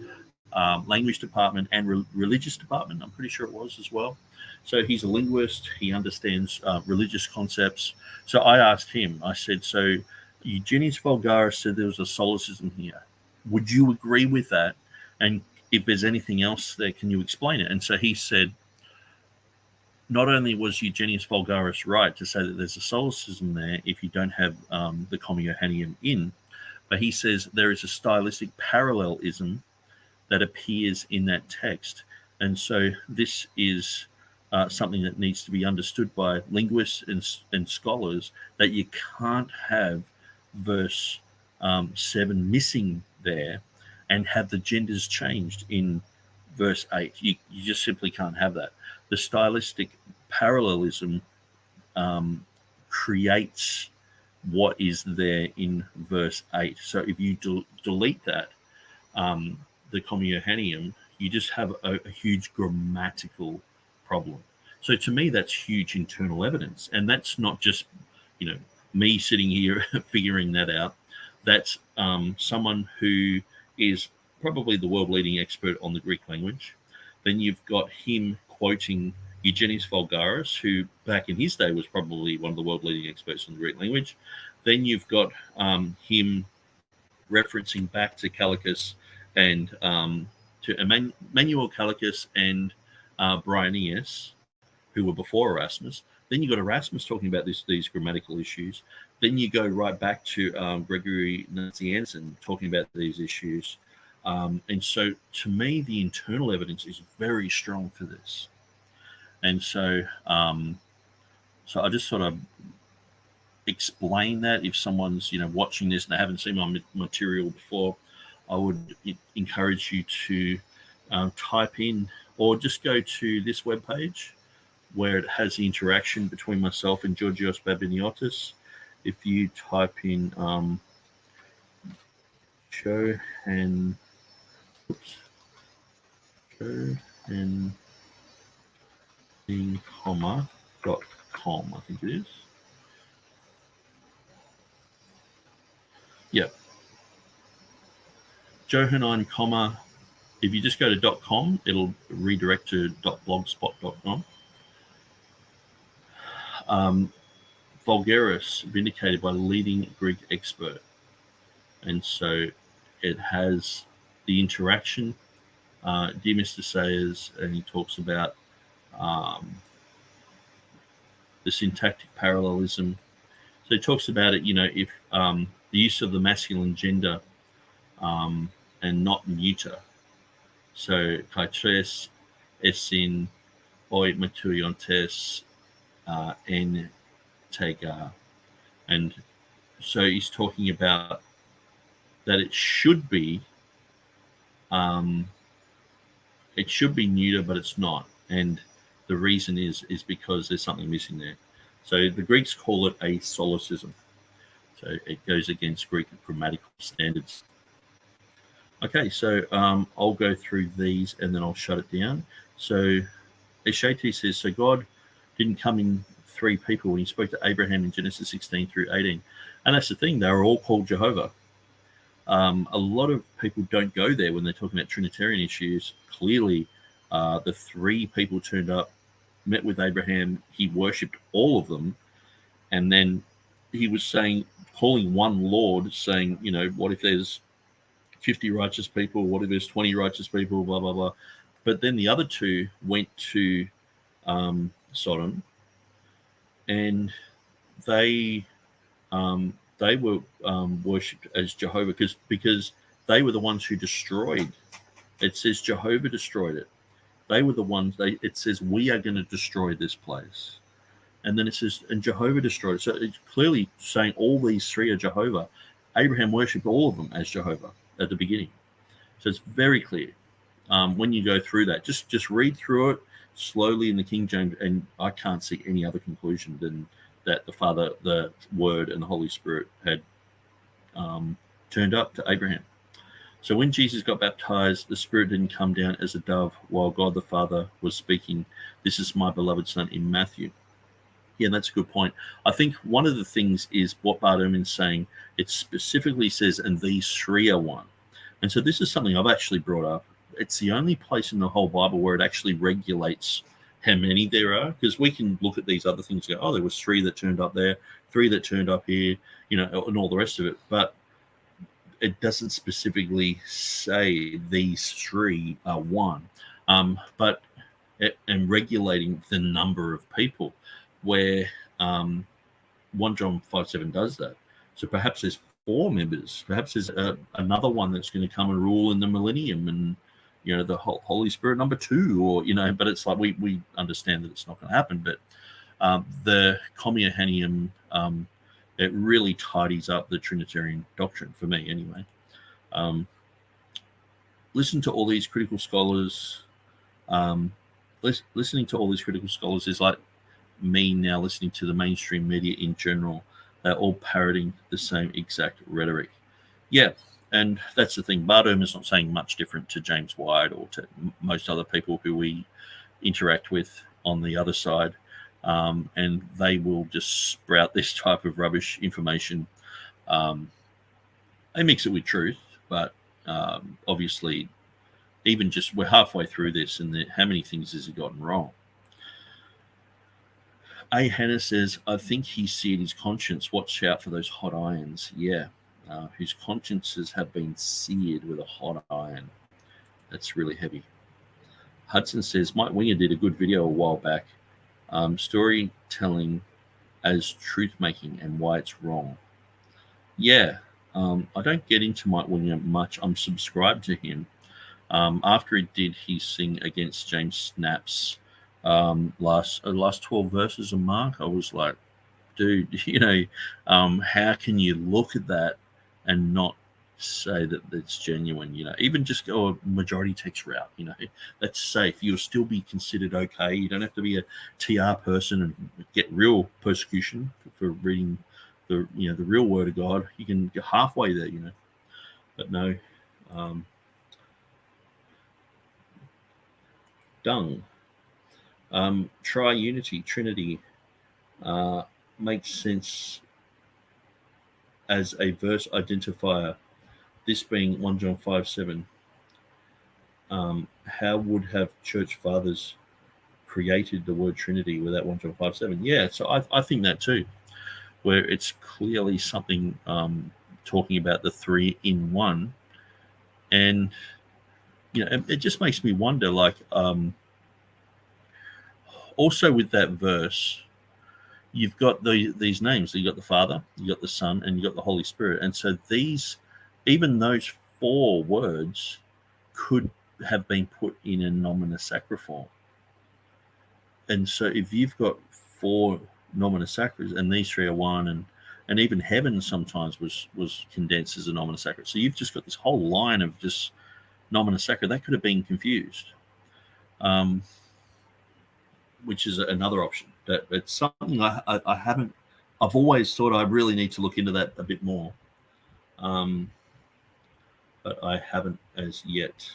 language department and religious department, I'm pretty sure it was as well. So he's a linguist. He understands religious concepts. So I asked him, I said, so Eugenius Vulgaris said there was a solecism here. Would you agree with that? And if there's anything else there, can you explain it? And so he said, not only was Eugenius Vulgaris right to say that there's a solecism there if you don't have the Comiohanium in, but he says there is a stylistic parallelism that appears in that text. And so this is something that needs to be understood by linguists and scholars, that you can't have verse 7 missing there and have the genders changed in verse 8. You just simply can't have that. The stylistic parallelism creates what is there in verse 8. So if you delete that, the Comiohanium, you just have a huge grammatical problem. So to me, that's huge internal evidence. And that's not just, me sitting here figuring that out. That's someone who is probably the world leading expert on the Greek language. Then you've got him quoting Eugenius Vulgaris, who back in his day was probably one of the world leading experts on the Greek language. Then you've got him referencing back to Callicus and to Emmanuel Callicus and Bryennius, who were before Erasmus. Then you've got Erasmus talking about these grammatical issues. Then you go right back to Gregory Nazianzen talking about these issues. And so to me, the internal evidence is very strong for this. And so I just sort of explain that if someone's, watching this and they haven't seen my material before, I would encourage you to type in or just go to this webpage where it has the interaction between myself and Georgios Babiniotis. If you type in show and comma.com, I think it is. Yep. Johannine, comma. If you just go to .com, it'll redirect to .blogspot.com. Vulgaris, vindicated by leading Greek expert. And so it has the interaction. Dear Mr. Sayers, and he talks about the syntactic parallelism. So he talks about it, if the use of the masculine gender and not neuter. So kaitres, esin, oi metuiontes, en tega. And so he's talking about that it should be neuter, but it's not. And the reason is because there's something missing there. So the Greeks call it a solecism. So it goes against Greek grammatical standards. Okay, so I'll go through these and then I'll shut it down. So Eshete says, so God didn't come in 3 people when he spoke to Abraham in Genesis 16 through 18. And that's the thing, they were all called Jehovah. A lot of people don't go there when they're talking about Trinitarian issues. Clearly, the 3 people turned up, met with Abraham, he worshipped all of them, and then he was saying, calling one Lord, saying, what if there's 50 righteous people, what if there's 20 righteous people, blah, blah, blah. But then the other 2 went to Sodom, and they they were worshipped as Jehovah because they were the ones who destroyed. It says Jehovah destroyed it. They were the ones. It says we are going to destroy this place, and then it says and Jehovah destroyed it. So it's clearly saying all these three are Jehovah. Abraham worshipped all of them as Jehovah at the beginning. So it's very clear when you go through that. Just read through it slowly in the King James, and I can't see any other conclusion than that the Father, the Word, and the Holy Spirit had turned up to Abraham. So when Jesus got baptized, the Spirit didn't come down as a dove while God the Father was speaking, "This is my beloved Son," in Matthew. Yeah, that's a good point. I think one of the things is what Bart Ehrman's saying. It specifically says, "And these three are one." And so this is something I've actually brought up. It's the only place in the whole Bible where it actually regulates how many there are, because we can look at these other things and go, oh, there was three that turned up there, three that turned up here, and all the rest of it. But it doesn't specifically say these three are one. And regulating the number of people, where 1 John 5:7 does that. So perhaps there's 4 members. Perhaps there's another one that's going to come and rule in the millennium, and the Holy Spirit number 2, or but it's like we understand that it's not going to happen. But the Commuhanium, it really tidies up the Trinitarian doctrine for me, anyway. Listen to all these critical scholars. Listening to all these critical scholars is like me now listening to the mainstream media in general. They're all parroting the same exact rhetoric. Yeah, and that's the thing. Bart Ehrman is not saying much different to James White or to most other people who we interact with on the other side, and they will just sprout this type of rubbish information. They mix it with truth, but obviously, even just we're halfway through this, and how many things has he gotten wrong? A. Hannah says, I think he seared his conscience. Watch out for those hot irons. Yeah, whose consciences have been seared with a hot iron. That's really heavy. Hudson says, Mike Winger did a good video a while back. Storytelling as truth-making and why it's wrong. Yeah, I don't get into Mike Winger much. I'm subscribed to him. After he did his thing against James Snaps, last 12 verses of Mark, I was like, dude, how can you look at that and not say that it's genuine? Even just go a majority text route. That's safe. You'll still be considered okay. You don't have to be a TR person and get real persecution for reading the real word of God. You can get halfway there, but no. Dung. Triunity, Trinity, makes sense as a verse identifier, this being 1 John 5:7. How would have church fathers created the word Trinity without 1 John 5:7? Yeah, so I think that too, where it's clearly something talking about the 3 in 1. And, it just makes me wonder, like, also with that verse, you've got these names. You've got the Father, you've got the Son, and you've got the Holy Spirit. And so even those 4 words could have been put in a nomina sacra form. And so if you've got 4 nomina sacras, and these 3 are 1, and even heaven sometimes was condensed as a nomina sacra. So you've just got this whole line of just nomina sacra. That could have been confused. Which is another option. That it's something I haven't. I've always thought I really need to look into that a bit more, but I haven't as yet.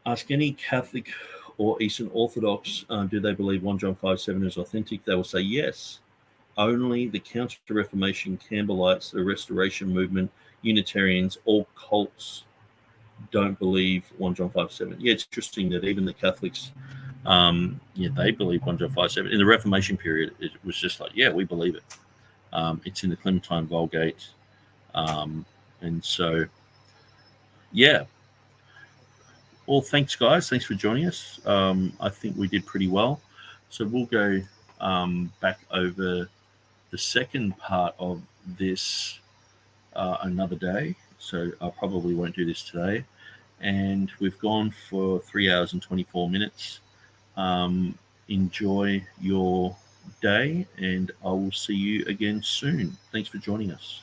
Ask any Catholic or Eastern Orthodox, do they believe 1 John 5:7 is authentic? They will say yes. Only the Counter-Reformation, Campbellites, the Restoration Movement, Unitarians, all cults don't believe 1 John 5:7. Yeah, it's interesting that even the Catholics. They believe 1 John 5:7. In the Reformation period, it was just like, yeah, we believe it. It's in the Clementine Vulgate. And so, yeah. Well, thanks, guys. Thanks for joining us. I think we did pretty well. So we'll go back over the second part of this another day, so I probably won't do this today. And we've gone for 3 hours and 24 minutes. Enjoy your day, and I will see you again soon. Thanks for joining us.